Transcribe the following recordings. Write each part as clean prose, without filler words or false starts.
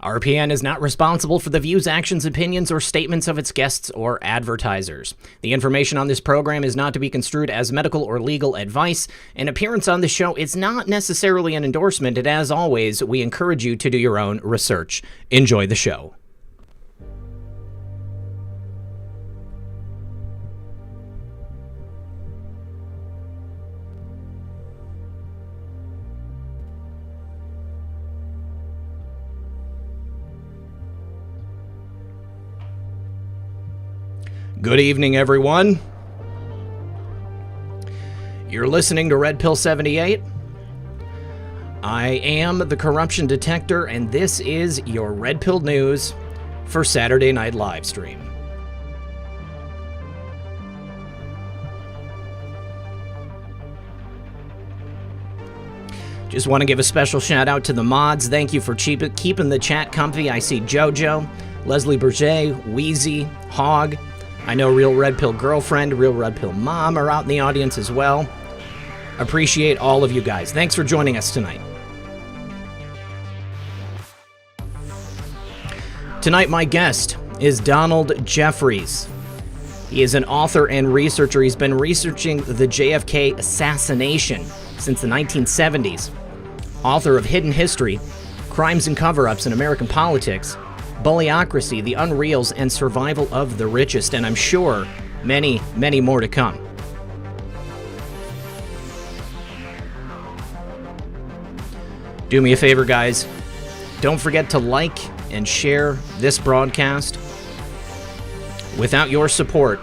RPN is not responsible for the views, actions, opinions, or statements of its guests or advertisers. The information on this program is not to be construed as medical or legal advice. An appearance on the show is not necessarily an endorsement, and as always, we encourage you to do your own research. Enjoy the show. Good evening, everyone. You're listening to Red Pill 78. I am the Corruption Detector, and this is your Red Pill News for Saturday Night Livestream. Just want to give a special shout out to the mods. Thank you for keeping the chat comfy. I see JoJo, Leslie Berger, Wheezy, Hog. I know Real Red Pill Girlfriend, Real Red Pill Mom are out in the audience as well. Appreciate all of you guys. Thanks for joining us tonight. Tonight, my guest is Donald Jeffries. He is an author and researcher. He's been researching the JFK assassination since the 1970s. Author of Hidden History, Crimes and Cover-Ups in American Politics, Bullyocracy, The Unreals, and Survival of the Richest, and I'm sure many, many more to come. Do me a favor, guys. Don't forget to like and share this broadcast. Without your support,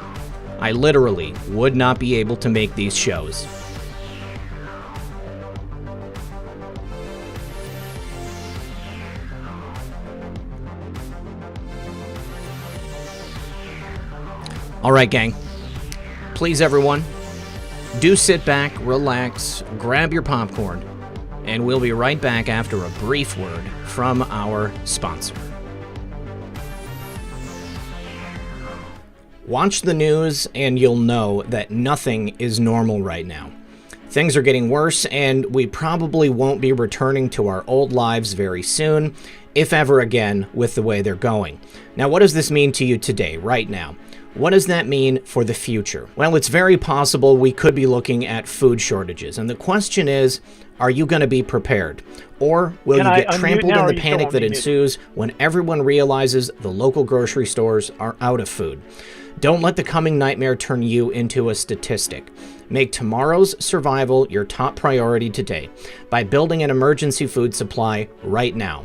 I literally would not be able to make these shows. All right, gang. Please, everyone, do sit back, relax, grab your popcorn, and we'll be right back after a brief word from our sponsor. Watch the news and you'll know that nothing is normal right now. Things are getting worse, and we probably won't be returning to our old lives very soon, if ever again, with the way they're going. Now, what does this mean to you today, right now? What does that mean for the future? Well, it's very possible we could be looking at food shortages. And the question is, are you going to be prepared? Or will you get trampled in the panic that ensues when everyone realizes the local grocery stores are out of food? Don't let the coming nightmare turn you into a statistic. Make tomorrow's survival your top priority today by building an emergency food supply right now.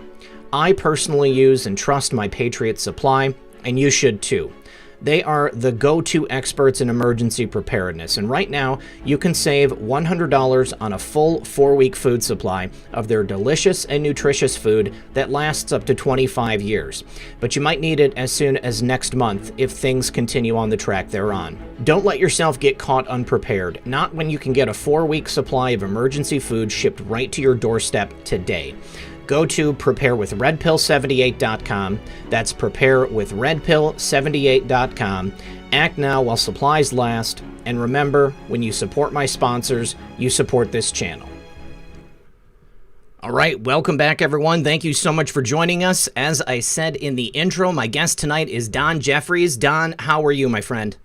I personally use and trust my Patriot Supply, and you should too. They are the go-to experts in emergency preparedness, and right now you can save $100 on a full 4-week food supply of their delicious and nutritious food that lasts up to 25 years. But you might need it as soon as next month if things continue on the track they're on. Don't let yourself get caught unprepared, not when you can get a 4-week supply of emergency food shipped right to your doorstep today. Go to preparewithredpill78.com. That's preparewithredpill78.com. Act now while supplies last. And remember, when you support my sponsors, you support this channel. All right, welcome back, everyone. Thank you so much for joining us. As I said in the intro, my guest tonight is Don Jeffries. Don, how are you, my friend?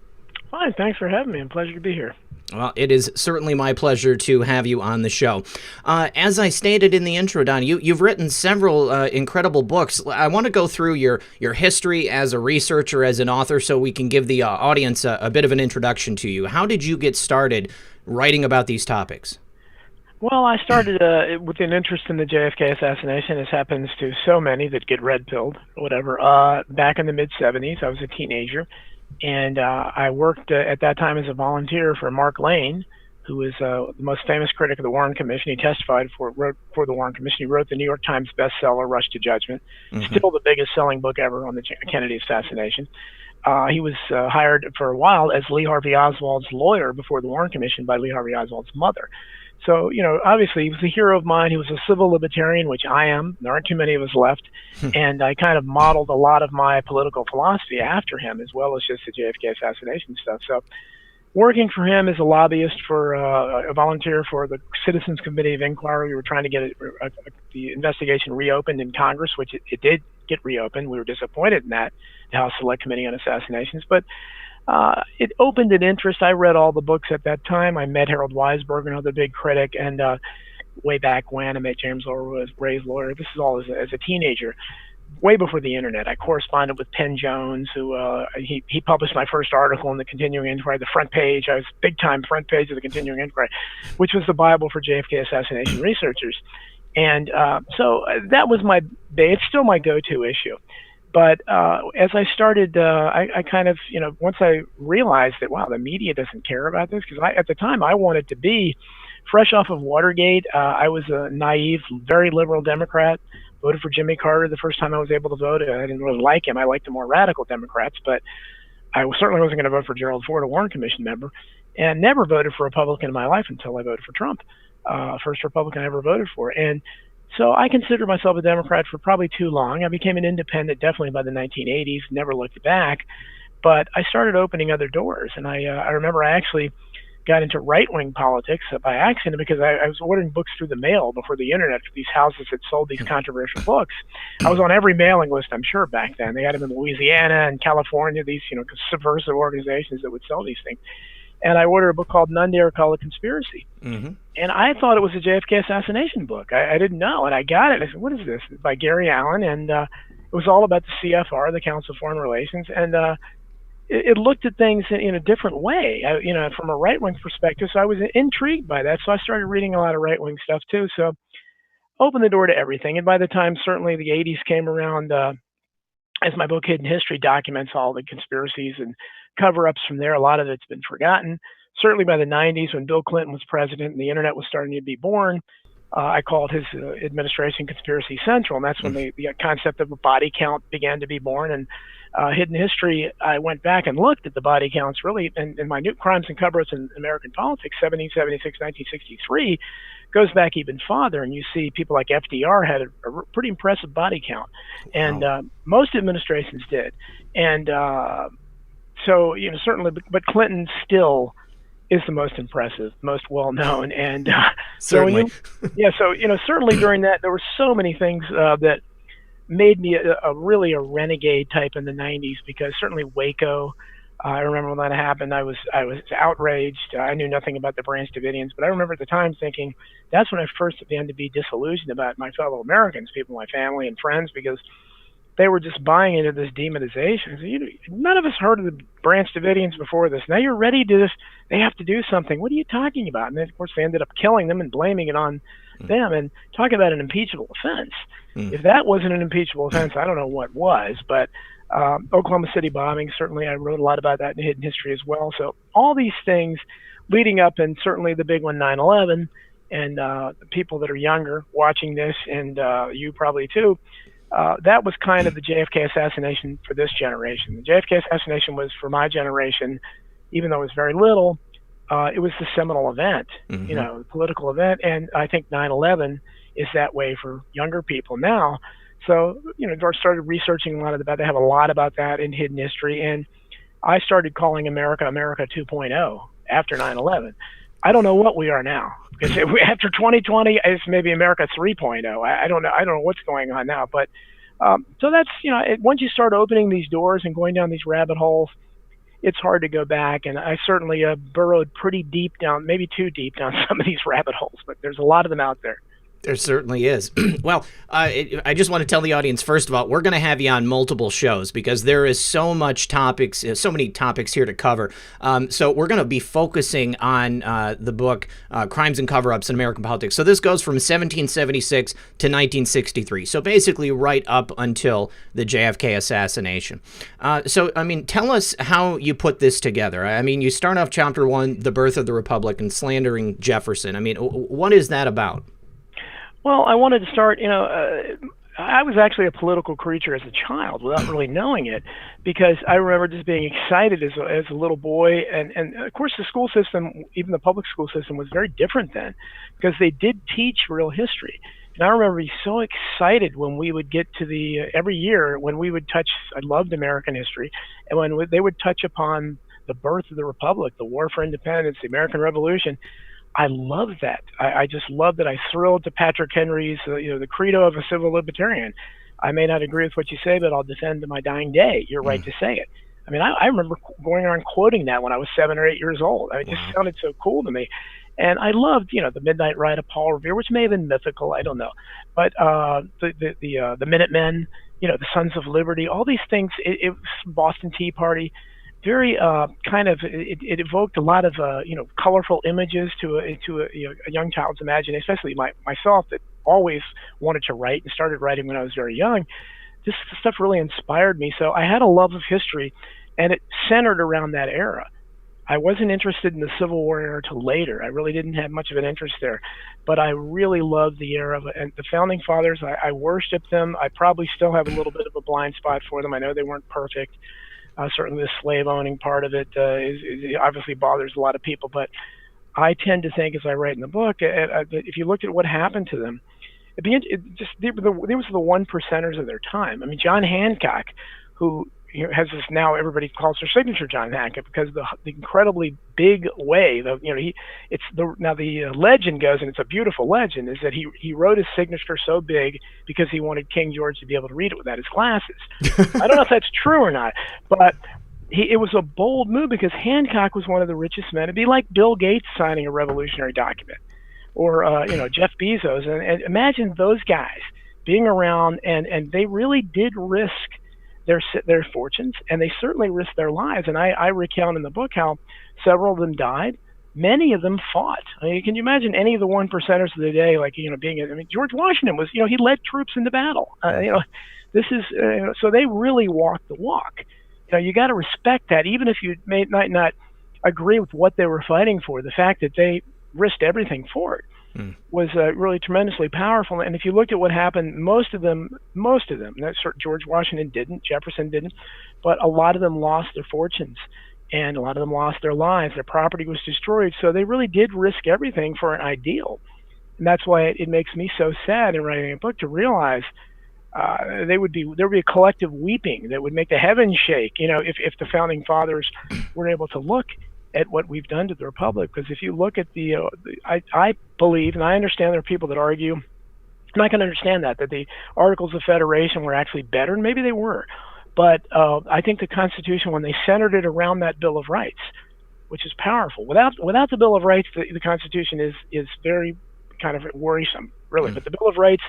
Fine, thanks for having me. A pleasure to be here. Well, it is certainly my pleasure to have you on the show. As I stated in the intro, Don, you've written several incredible books. I want to go through your history as a researcher, as an author, so we can give the audience a bit of an introduction to you. How did you get started writing about these topics? Well, I started with an interest in the JFK assassination, as happens to so many that get red-pilled, or whatever. Back in the mid-'70s, I was a teenager. And I worked at that time as a volunteer for Mark Lane, who is the most famous critic of the Warren Commission. He testified wrote for the Warren Commission. He wrote the New York Times bestseller, Rush to Judgment, still the biggest selling book ever on the Kennedy assassination. He was hired for a while as Lee Harvey Oswald's lawyer before the Warren Commission by Lee Harvey Oswald's mother. So, you know, obviously he was a hero of mine. He was a civil libertarian, which I am. There aren't too many of us left. And I kind of modeled a lot of my political philosophy after him, as well as just the JFK assassination stuff. So working for him as a lobbyist for a volunteer for the Citizens Committee of Inquiry, we were trying to get the investigation reopened in Congress, which it did get reopened. We were disappointed in that, the House Select Committee on Assassinations, but it opened an interest. I read all the books at that time. I met Harold Weisberg, another big critic, and way back when I met James Lowell, Ray's lawyer. This is all as a teenager, way before the internet. I corresponded with Penn Jones, who he published my first article in the Continuing Inquiry, the front page. I was big time front page of the Continuing Inquiry, which was the Bible for JFK assassination researchers. And so that was it's still my go-to issue. But as I started, I kind of, once I realized that, wow, the media doesn't care about this, because at the time I wanted to be fresh off of Watergate. I was a naive, very liberal Democrat, voted for Jimmy Carter the first time I was able to vote. I didn't really like him. I liked the more radical Democrats, but I certainly wasn't going to vote for Gerald Ford, a Warren Commission member, and never voted for a Republican in my life until I voted for Trump, first Republican I ever voted for. And so I considered myself a Democrat for probably too long. I became an independent definitely by the 1980s, never looked back, but I started opening other doors. And I remember I actually got into right-wing politics by accident because I was ordering books through the mail before the internet for these houses that sold these controversial books. I was on every mailing list, I'm sure, back then. They had them in Louisiana and California, these subversive organizations that would sell these things. And I ordered a book called None Dare Call It Conspiracy. Mm-hmm. And I thought it was a JFK assassination book. I didn't know, and I got it. I said, what is this? It's by Gary Allen, and it was all about the CFR, the Council of Foreign Relations, and it looked at things in a different way, from a right-wing perspective. So I was intrigued by that. So I started reading a lot of right-wing stuff too. So opened the door to everything. And by the time certainly the 80s came around, as my book Hidden History documents all the conspiracies and cover-ups from there, a lot of it's been forgotten. Certainly by the 90s, when Bill Clinton was president and the internet was starting to be born, I called his administration Conspiracy Central, and that's when the concept of a body count began to be born. And Hidden History, I went back and looked at the body counts really in my new Crimes and Cover-Ups in American Politics, 1776, 1963, goes back even farther, and you see people like FDR had a pretty impressive body count, and most administrations did. And so, certainly, but Clinton still is the most impressive, most well-known, and certainly. Certainly during that, there were so many things that made me really a renegade type in the 90s, because certainly Waco, I remember when that happened, I was outraged. I knew nothing about the Branch Davidians, but I remember at the time thinking that's when I first began to be disillusioned about my fellow Americans, people, my family and friends, because they were just buying into this demonization. So, none of us heard of the Branch Davidians before this. Now you're ready to they have to do something. What are you talking about? And then, of course, they ended up killing them and blaming it on them and talking about an impeachable offense. If that wasn't an impeachable offense, I don't know what was. But Oklahoma City bombing, certainly I wrote a lot about that in Hidden History as well. So all these things leading up, and certainly the big one, 9/11, and the people that are younger watching this, and you probably too, that was kind of the JFK assassination for this generation. The JFK assassination was for my generation, even though it was very little, it was the seminal event, the political event. And I think 9/11 is that way for younger people now. So, I started researching a lot about that. They have a lot about that in Hidden History. And I started calling America 2.0 after 9/11. I don't know what we are now, because after 2020, it's maybe America 3.0. I don't know what's going on now. But so that's, once you start opening these doors and going down these rabbit holes, it's hard to go back. And I certainly burrowed pretty deep down, maybe too deep down some of these rabbit holes, but there's a lot of them out there. There certainly is. Well, I just want to tell the audience, first of all, we're going to have you on multiple shows because there is so many topics here to cover. So we're going to be focusing on the book, Crimes and Cover-Ups in American Politics. So this goes from 1776 to 1963. So basically right up until the JFK assassination. Tell us how you put this together. You start off chapter 1, the birth of the Republic and slandering Jefferson. What is that about? Well, I wanted to start, I was actually a political creature as a child without really knowing it, because I remember just being excited as a little boy. And of course, the school system, even the public school system, was very different then, because they did teach real history. And I remember being so excited when we would get to every year when we would I loved American history, and when they would touch upon the birth of the Republic, the War for Independence, the American Revolution. I loved that. I just loved it. I thrilled to Patrick Henry's, the credo of a civil libertarian. I may not agree with what you say, but I'll defend to my dying day your right to say it. I mean, I remember going around quoting that when I was 7 or 8 years old. It just sounded so cool to me. And I loved, the Midnight Ride of Paul Revere, which may have been mythical, I don't know. But the Minutemen, the Sons of Liberty, all these things, it was Boston Tea Party, very it evoked a lot of colorful images to a young child's imagination, especially myself that always wanted to write and started writing when I was very young. This stuff really inspired me. So I had a love of history, and it centered around that era. I wasn't interested in the Civil War era till later. I really didn't have much of an interest there, but I really loved the era of and the Founding Fathers. I worshiped them. I probably still have a little bit of a blind spot for them. I know they weren't perfect. Certainly the slave owning part of it is obviously bothers a lot of people, but I tend to think, as I write in the book, if you looked at what happened to them, they was the one percenters of their time. I mean, John Hancock, who has this, now everybody calls their signature John Hancock because the incredibly big way. The legend goes, and it's a beautiful legend, is that he wrote his signature so big because he wanted King George to be able to read it without his glasses. I don't know if that's true or not, but it was a bold move because Hancock was one of the richest men. It'd be like Bill Gates signing a revolutionary document, or Jeff Bezos, and imagine those guys being around, and they really did risk their fortunes, and they certainly risked their lives. And I recount in the book how several of them died. Many of them fought. I mean, can you imagine any of the one percenters of the day, George Washington was, he led troops into battle. This is, so they really walked the walk. You got to respect that, even if you might not agree with what they were fighting for. The fact that they risked everything for it was really tremendously powerful. And if you looked at what happened, most of them, George Washington didn't, Jefferson didn't, but a lot of them lost their fortunes, and a lot of them lost their lives. Their property was destroyed. So they really did risk everything for an ideal. And that's why it makes me so sad in writing a book to realize there would be a collective weeping that would make the heavens shake, if the Founding Fathers were able to look at what we've done to the Republic. Because if you look at I believe, and I understand there are people that argue, and I can understand that the Articles of Federation were actually better, and maybe they were, but I think the Constitution, when they centered it around that Bill of Rights, which is powerful, without the Bill of Rights, the Constitution is very kind of worrisome, really. But the Bill of Rights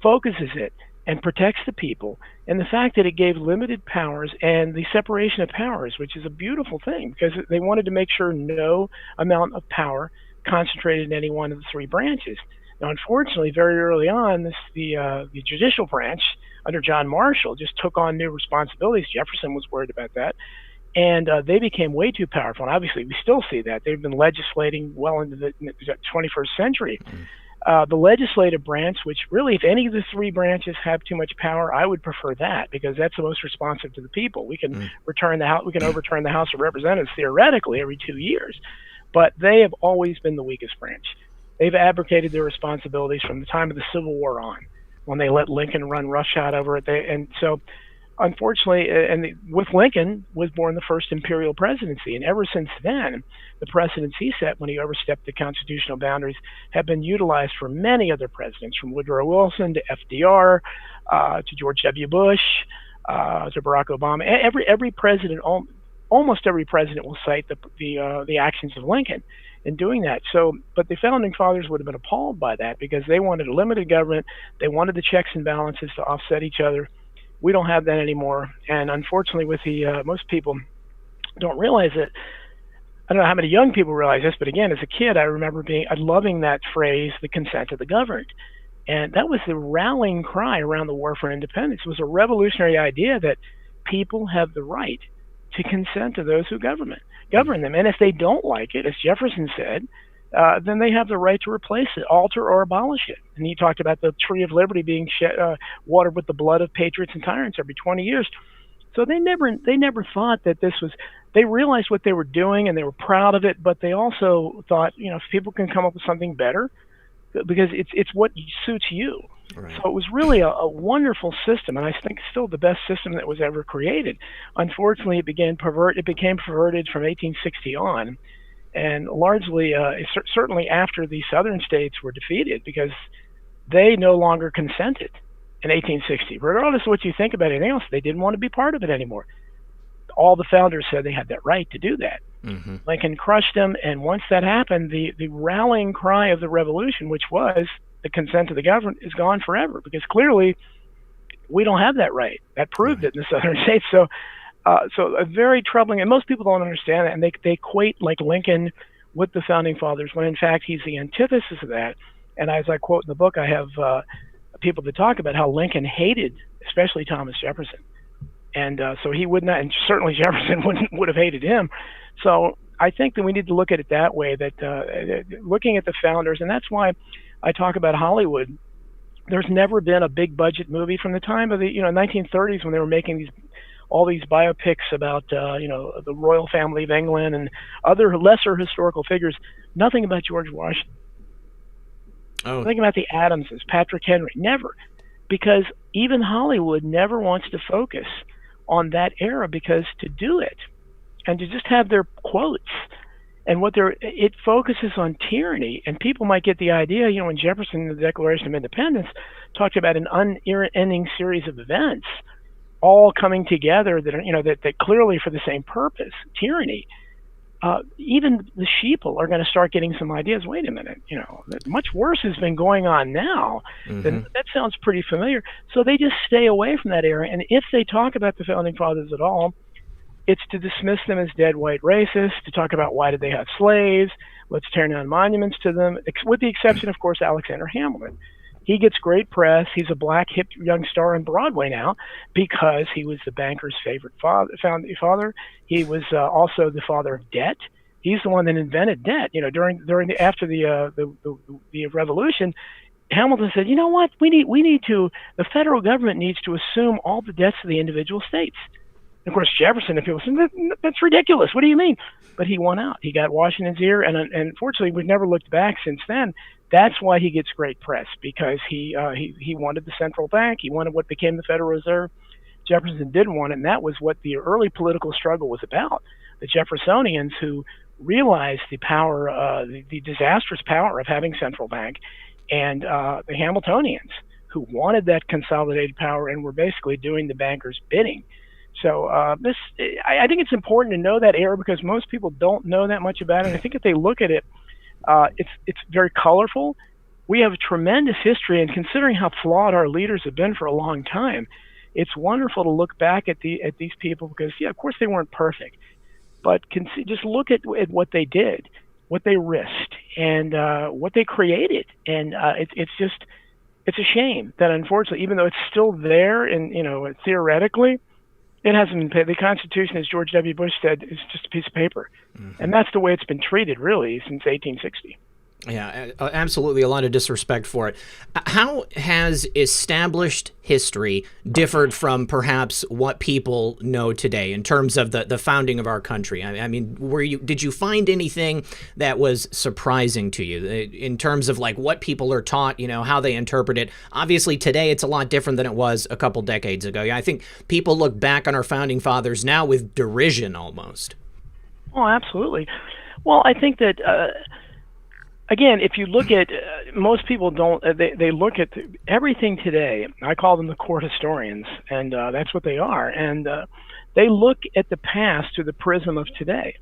focuses it and protects the people, and the fact that it gave limited powers and the separation of powers, which is a beautiful thing, because they wanted to make sure no amount of power concentrated in any one of the three branches. Now, unfortunately, very early on, the judicial branch under John Marshall just took on new responsibilities. Jefferson was worried about that, and they became way too powerful. And obviously, we still see that. They've been legislating well into the 21st century. The legislative branch, which really, if any of the three branches have too much power, I would prefer that, because that's the most responsive to the people. We can overturn the House of Representatives theoretically every 2 years, but they have always been the weakest branch. They've abdicated their responsibilities from the time of the Civil War on, when they let Lincoln run roughshod over it. And so, unfortunately, with Lincoln was born the first imperial presidency, and ever since then, the precedents he set when he overstepped the constitutional boundaries have been utilized for many other presidents, from Woodrow Wilson to FDR, to George W. Bush, to Barack Obama. Every president, almost every president, will cite the actions of Lincoln in doing that. So, but the Founding Fathers would have been appalled by that, because they wanted a limited government. They wanted the checks and balances to offset each other. We don't have that anymore, and unfortunately, with most people don't realize it. I don't know how many young people realize this, but again, as a kid, I remember loving that phrase, the consent of the governed. And that was the rallying cry around the War for Independence. It was a revolutionary idea that people have the right to consent to those who govern them. And if they don't like it, as Jefferson said, then they have the right to replace it, alter or abolish it. And he talked about the Tree of Liberty being watered with the blood of patriots and tyrants every 20 years. So they never thought that this was. They realized what they were doing, and they were proud of it. But they also thought, if people can come up with something better, because it's what suits you. Right. So it was really a wonderful system, and I think still the best system that was ever created. Unfortunately, it became perverted from 1860 on. And largely, certainly after the southern states were defeated, because they no longer consented. in 1860. Regardless of what you think about anything else, they didn't want to be part of it anymore. All the founders said they had that right to do that. Mm-hmm. Lincoln crushed them, and once that happened, the rallying cry of the revolution, which was the consent of the government, is gone forever, because clearly we don't have that right. That proved it in the southern states. So a very troubling, and most people don't understand that, and they equate like Lincoln with the founding fathers, when in fact he's the antithesis of that. And as I quote in the book, I have people that talk about how Lincoln hated, especially Thomas Jefferson. And so he would not, and certainly Jefferson would have hated him. So I think that we need to look at it that way, that looking at the founders, and that's why I talk about Hollywood. There's never been a big budget movie from the time of the 1930s, when they were making all these biopics about the royal family of England and other lesser historical figures. Nothing about George Washington. Oh. Nothing about the Adamses, Patrick Henry. Never, because even Hollywood never wants to focus on that era, because to do it and to just have their quotes and it focuses on tyranny, and people might get the idea, when Jefferson in the Declaration of Independence talked about an unending series of events all coming together that are, that clearly for the same purpose, tyranny. Even the sheeple are going to start getting some ideas. Wait a minute, much worse has been going on now. Mm-hmm. That sounds pretty familiar. So they just stay away from that era. And if they talk about the founding fathers at all, it's to dismiss them as dead white racists, to talk about why did they have slaves, let's tear down monuments to them, with the exception, of course, Alexander Hamilton. He gets great press. He's a black, hip young star on Broadway now, because he was the banker's favorite founding father. He was also the father of debt. He's the one that invented debt. After the Revolution, Hamilton said, "You know what? The federal government needs to assume all the debts of the individual states." And of course, Jefferson and people said, "That's ridiculous. What do you mean?" But he won out. He got Washington's ear, and unfortunately, we've never looked back since then. That's why he gets great press, because he wanted the central bank. He wanted what became the Federal Reserve. Jefferson didn't want it, and that was what the early political struggle was about. The Jeffersonians, who realized the power, the disastrous power of having central bank, and the Hamiltonians, who wanted that consolidated power and were basically doing the bankers' bidding. So I think it's important to know that era, because most people don't know that much about it. And I think if they look at it, it's very colorful. We have a tremendous history, and considering how flawed our leaders have been for a long time, it's wonderful to look back at these people, because of course they weren't perfect, but just look at what they did, what they risked, and what they created. And it's a shame that, unfortunately, even though it's still there, and theoretically, it hasn't been paid. The Constitution, as George W. Bush said, is just a piece of paper. Mm-hmm. And that's the way it's been treated, really, since 1860. Yeah, absolutely. A lot of disrespect for it. How has established history differed from perhaps what people know today in terms of the founding of our country? I mean, did you find anything that was surprising to you in terms of like what people are taught, how they interpret it? Obviously, today it's a lot different than it was a couple decades ago. I think people look back on our founding fathers now with derision almost. Oh, absolutely. Well, I think that... Again, if you look at, most people don't, they look at everything today. I call them the court historians, and that's what they are. And they look at the past through the prism of today.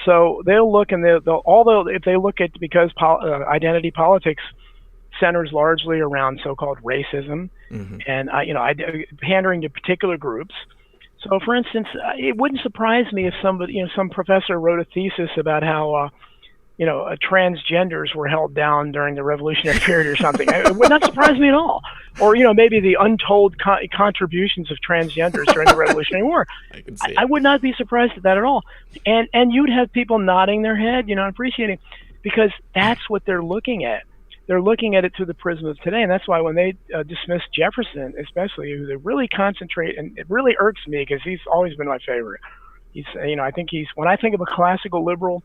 So they'll look, and although if they look at, because identity politics centers largely around so-called racism, mm-hmm. and pandering to particular groups. So, for instance, it wouldn't surprise me if somebody, some professor wrote a thesis about how transgenders were held down during the Revolutionary period or something. It would not surprise me at all. Or, maybe the untold contributions of transgenders during the Revolutionary War. I would not be surprised at that at all. And you'd have people nodding their head, appreciating, because that's what they're looking at. They're looking at it through the prism of today. And that's why when they dismiss Jefferson, especially, they really concentrate, and it really irks me because he's always been my favorite. I think when I think of a classical liberal,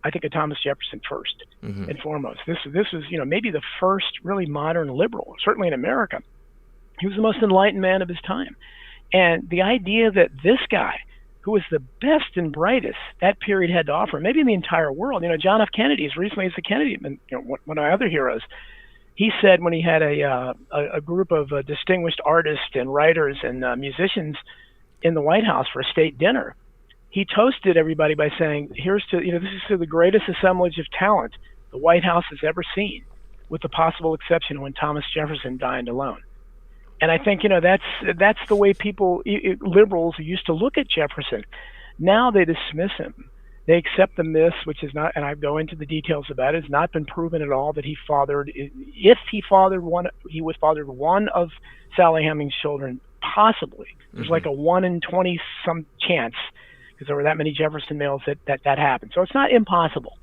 I think of Thomas Jefferson first mm-hmm. and foremost. This is maybe the first really modern liberal, certainly in America. He was the most enlightened man of his time. And the idea that this guy, who was the best and brightest that period had to offer, maybe in the entire world, John F. Kennedy, as recently as the Kennedy, one of my other heroes, he said when he had a group of distinguished artists and writers and musicians in the White House for a state dinner, he toasted everybody by saying, "Here's to this is to the greatest assemblage of talent the White House has ever seen, with the possible exception when Thomas Jefferson dined alone." And I think that's the way people, liberals, used to look at Jefferson. Now they dismiss him. They accept the myths, which is not, and I go into the details about it, has not been proven at all that he fathered. If he fathered one, he was fathered one of Sally Hemings' children, possibly. There's like a 1 in 20 some chance, because there were that many Jefferson males that happened. So it's not impossible,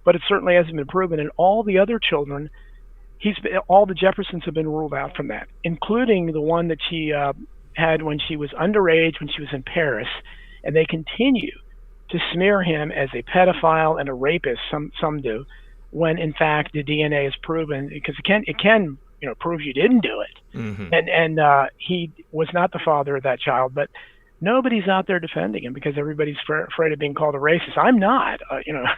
but it certainly hasn't been proven. And all the other children, all the Jeffersons have been ruled out from that, including the one that she had when she was underage, when she was in Paris, and they continue to smear him as a pedophile and a rapist. Some do, when in fact the DNA is proven, because it can prove you didn't do it, and he was not the father of that child. But nobody's out there defending him because everybody's afraid of being called a racist. I'm not,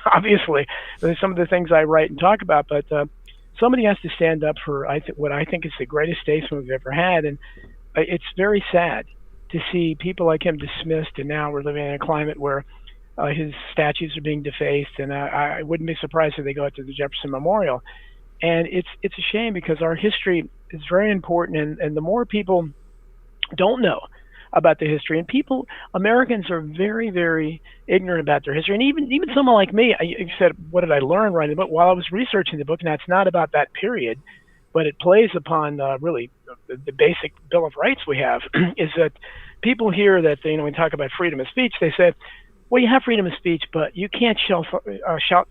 obviously. There's some of the things I write and talk about, but somebody has to stand up for what I think is the greatest statesman we've ever had, and it's very sad to see people like him dismissed. And now we're living in a climate where his statues are being defaced, and I wouldn't be surprised if they go out to the Jefferson Memorial. And it's a shame, because our history is very important, and the more people don't know about the history, and Americans are very, very ignorant about their history, and even someone like me, you said, what did I learn writing the book? While I was researching the book, now it's not about that period, but it plays upon really the basic Bill of Rights we have, is that people hear that, when we talk about freedom of speech, they say, well, you have freedom of speech, but you can't shout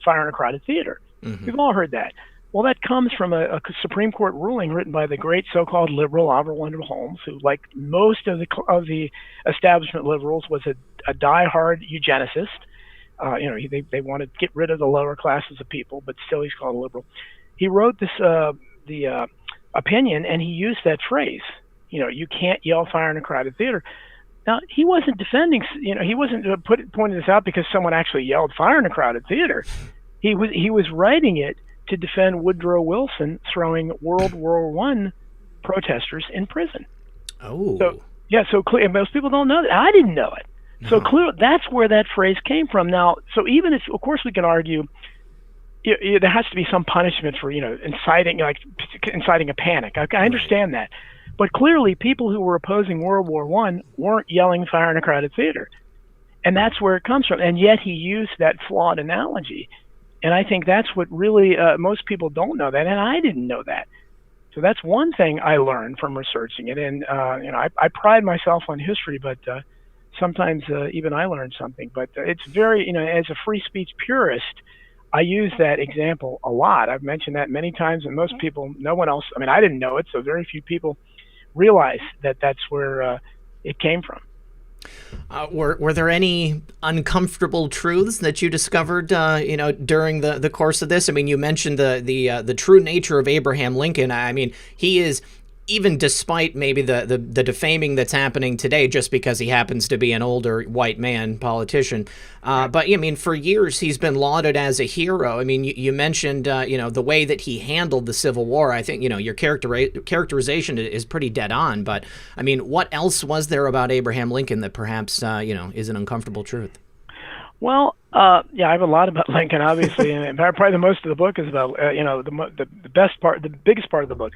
fire in a crowded theater. We've all heard that. Well, that comes from a Supreme Court ruling written by the great so-called liberal Oliver Wendell Holmes, who, like most of the establishment liberals, was a die-hard eugenicist. They want to get rid of the lower classes of people, but still he's called a liberal. He wrote this the opinion, and he used that phrase. You can't yell fire in a crowded theater. Now, he wasn't defending. He wasn't pointing this out because someone actually yelled fire in a crowded theater. He was writing it to defend Woodrow Wilson throwing World War I protesters in prison. Oh. So, yeah, so clear. Most people don't know that. I didn't know it. No. So clear. That's where that phrase came from. Now, so even if, of course, we can argue there has to be some punishment for, inciting a panic. I understand that. But clearly, people who were opposing World War I weren't yelling fire in a crowded theater. And that's where it comes from. And yet he used that flawed analogy. And I think that's what really, most people don't know that, and I didn't know that. So that's one thing I learned from researching it. And, I pride myself on history, but sometimes even I learned something. But it's very, as a free speech purist, I use that example a lot. I've mentioned that many times, and most people, no one else, I didn't know it, so very few people realize that that's where it came from. Were there any uncomfortable truths that you discovered, during the course of this? You mentioned the true nature of Abraham Lincoln. He is, even despite maybe the defaming that's happening today, just because he happens to be an older white man politician. But for years he's been lauded as a hero. You mentioned the way that he handled the Civil War. I think your characterization is pretty dead on. But what else was there about Abraham Lincoln that perhaps is an uncomfortable truth? Well, I have a lot about Lincoln, obviously, and probably the most of the book is about the best part, the biggest part of the book.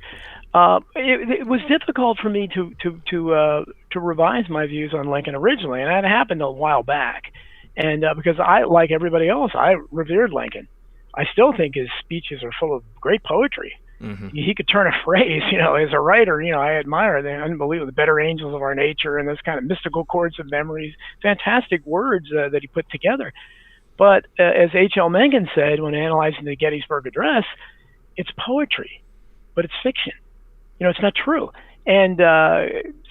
It was difficult for me to revise my views on Lincoln originally, and that happened a while back. And because I, like everybody else, I revered Lincoln. I still think his speeches are full of great poetry. Mm-hmm. He could turn a phrase, as a writer, I admire the unbelievable, the better angels of our nature, and those kind of mystical chords of memories, fantastic words that he put together. But as H.L. Mencken said when analyzing the Gettysburg Address, it's poetry, but it's fiction. It's not true. And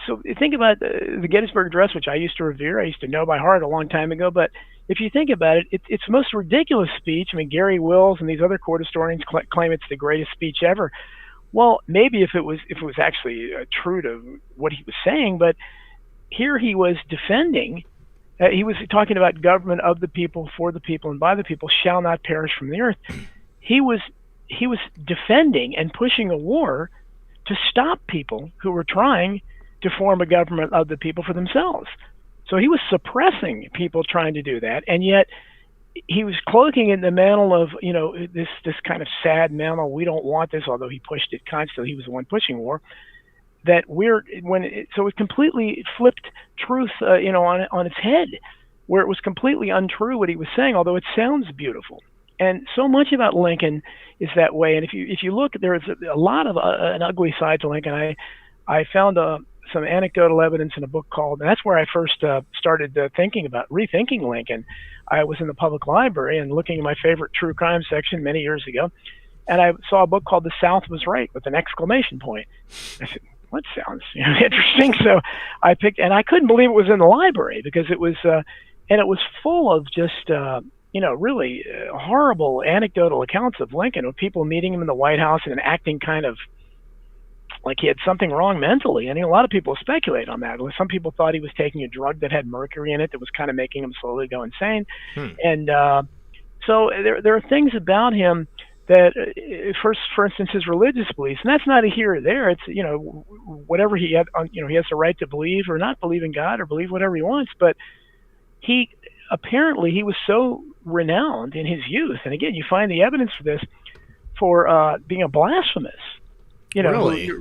so think about the Gettysburg Address, which I used to revere. I used to know by heart a long time ago. But if you think about it, it's the most ridiculous speech. Gary Wills and these other court historians claim it's the greatest speech ever. Well, maybe if it was actually true to what he was saying, but here he was defending. He was talking about government of the people, for the people, and by the people shall not perish from the earth. He he was defending and pushing a war to stop people who were trying to form a government of the people for themselves. So he was suppressing people trying to do that, and yet he was cloaking in the mantle of, this kind of sad mantle. We don't want this, although he pushed it constantly. He was the one pushing war. So it completely flipped truth, on its head, where it was completely untrue what he was saying, although it sounds beautiful. And so much about Lincoln is that way. And if you look, there's a lot of an ugly side to Lincoln. I found some anecdotal evidence in a book called, and that's where I first started thinking about rethinking Lincoln. I was in the public library and looking at my favorite true crime section many years ago, and I saw a book called The South Was Right with an exclamation point. I said, what sounds interesting? So I picked, and I couldn't believe it was in the library, because it was, and it was full of just, really horrible anecdotal accounts of Lincoln, with people meeting him in the White House and acting kind of like he had something wrong mentally. And a lot of people speculate on that. Some people thought he was taking a drug that had mercury in it that was kind of making him slowly go insane. And so there are things about him that, for instance, his religious beliefs, and that's not a here or there. It's, whatever he had, he has the right to believe or not believe in God or believe whatever he wants. But he was so renowned in his youth. And again, you find the evidence for this, for being a blasphemous. Really? Who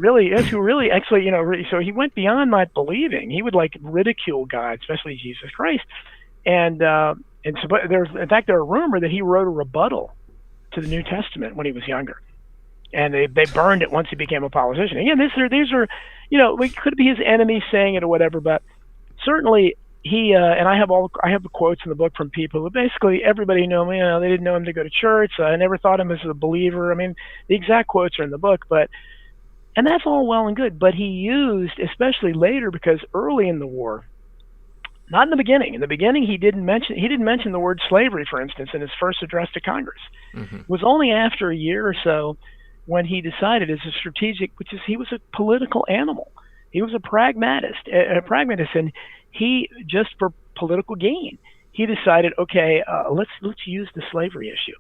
really actually, so he went beyond not believing. He would ridicule God, especially Jesus Christ. And so, but there's a rumor that he wrote a rebuttal to the New Testament when he was younger, and they burned it once he became a politician. Again, these are, it could be his enemies saying it or whatever, but certainly he, and I have the quotes in the book from people who basically everybody knew him. They didn't know him to go to church. I never thought him as a believer. I mean, the exact quotes are in the book, and that's all well and good, but he used, especially later, because early in the war, not in the beginning. In the beginning, he didn't mention the word slavery, for instance, in his first address to Congress. It was only after a year or so when he decided, as a strategic, he was a political animal. He was a pragmatist, and he, just for political gain, he decided, okay, let's use the slavery issue.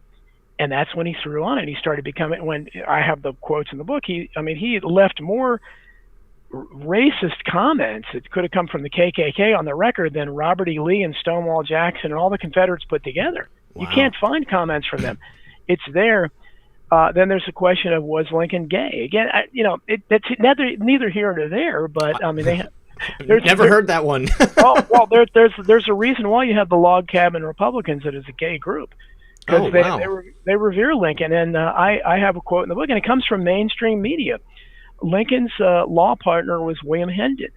And that's when he threw on it. He started becoming, when I have the quotes in the book, he left more racist comments that could have come from the KKK on the record than Robert E. Lee and Stonewall Jackson and all the Confederates put together. Wow. You can't find comments from them. It's there. Then there's the question of, was Lincoln gay? Again, that's neither here nor there, but never heard that one. well, there's a reason why you have the Log Cabin Republicans that is a gay group. Because they revere Lincoln, and I have a quote in the book, and it comes from mainstream media. Lincoln's law partner was William Hendon,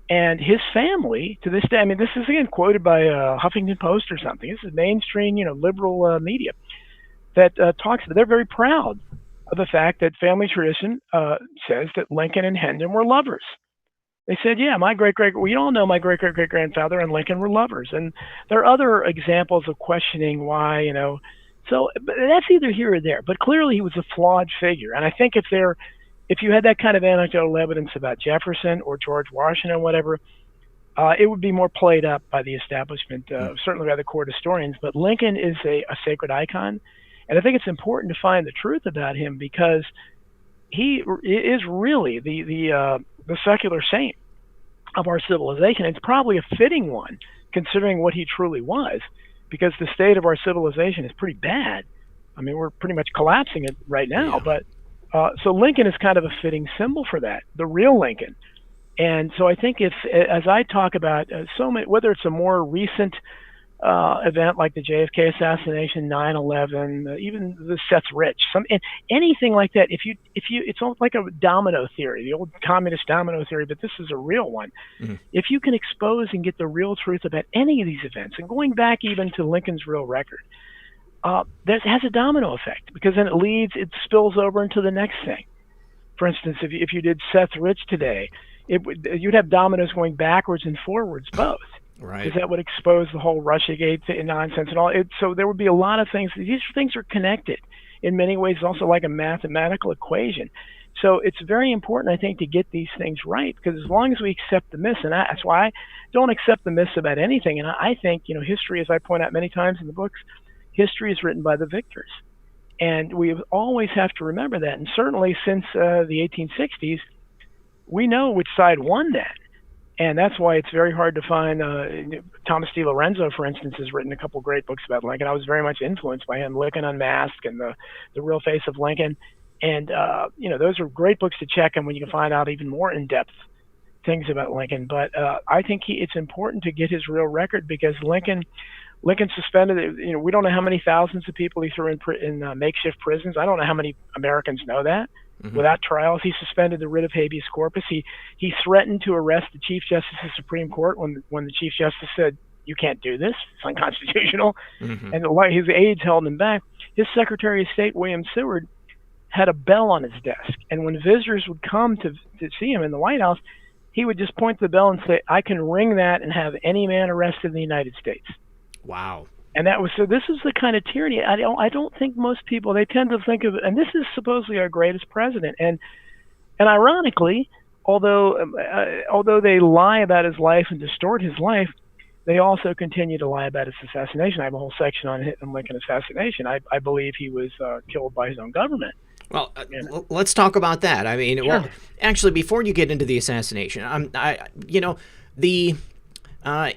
and his family, to this day, this is again quoted by Huffington Post or something. This is mainstream, liberal media that talks. They're very proud of the fact that family tradition says that Lincoln and Hendon were lovers. They said, yeah, we all know my great-great-great-grandfather and Lincoln were lovers. And there are other examples of questioning why, So but that's either here or there. But clearly he was a flawed figure. And I think if you had that kind of anecdotal evidence about Jefferson or George Washington, whatever, it would be more played up by the establishment, certainly by the court historians. But Lincoln is a sacred icon. And I think it's important to find the truth about him, because he is really the secular saint of our civilization. It's probably a fitting one, considering what he truly was, because the state of our civilization is pretty bad. We're pretty much collapsing it right now. Yeah. But so Lincoln is kind of a fitting symbol for that, the real Lincoln. And so I think as I talk about whether it's a more recent event like the JFK assassination, 9/11, even the Seth Rich, anything like that. It's almost like a domino theory, the old communist domino theory, but this is a real one. If you can expose and get the real truth about any of these events, and going back even to Lincoln's real record, that has a domino effect, because then it spills over into the next thing. For instance, if you did Seth Rich today, you'd have dominoes going backwards and forwards both. Right. Because that would expose the whole Russiagate nonsense and all. So there would be a lot of things. These things are connected in many ways. It's also like a mathematical equation. So it's very important, I think, to get these things right, because as long as we accept the myths, and that's why I don't accept the myths about anything. And I think, history, as I point out many times in the books, history is written by the victors. And we always have to remember that. And certainly since the 1860s, we know which side won that. And that's why it's very hard to find. Thomas D. Lorenzo, for instance, has written a couple great books about Lincoln. I was very much influenced by him, Lincoln Unmasked and the Real Face of Lincoln. And, those are great books to check and when you can find out even more in-depth things about Lincoln. But I think it's important to get his real record because Lincoln suspended, we don't know how many thousands of people he threw in makeshift prisons. I don't know how many Americans know that. Mm-hmm. Without trials, he suspended the writ of habeas corpus. He threatened to arrest the Chief Justice of the Supreme Court when the Chief Justice said, "You can't do this. It's unconstitutional." Mm-hmm. And his aides held him back. His Secretary of State, William Seward, had a bell on his desk, and when visitors would come to see him in the White House, he would just point to the bell and say, "I can ring that and have any man arrested in the United States." Wow. And this is the kind of tyranny. I don't think most people, they tend to think of, and this is supposedly our greatest president. And ironically, although they lie about his life and distort his life, they also continue to lie about his assassination. I have a whole section on Lincoln assassination. I believe he was killed by his own government. Well, let's talk about that. I mean, sure. Well, actually, before you get into the assassination, the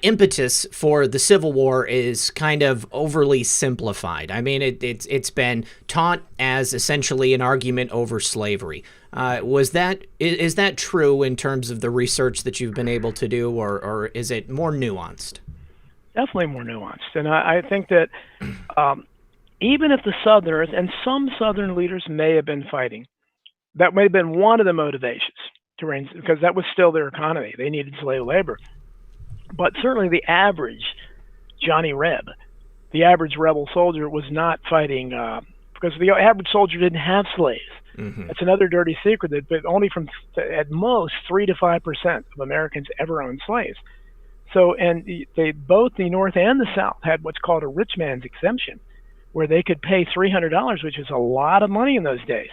impetus for the Civil War is kind of overly simplified. I mean, it's been taught as essentially an argument over slavery. Is that true in terms of the research that you've been able to do, or is it more nuanced? Definitely more nuanced, and I think that even if the Southerners and some Southern leaders may have been fighting, that may have been one of the motivations to reign, because that was still their economy. They needed slave labor. But certainly the average Johnny Reb, the average rebel soldier, was not fighting because the average soldier didn't have slaves. Mm-hmm. That's another dirty secret, that only from at most 3 to 5% of Americans ever owned slaves. So, and both the North and the South had what's called a rich man's exemption, where they could pay $300, which is a lot of money in those days.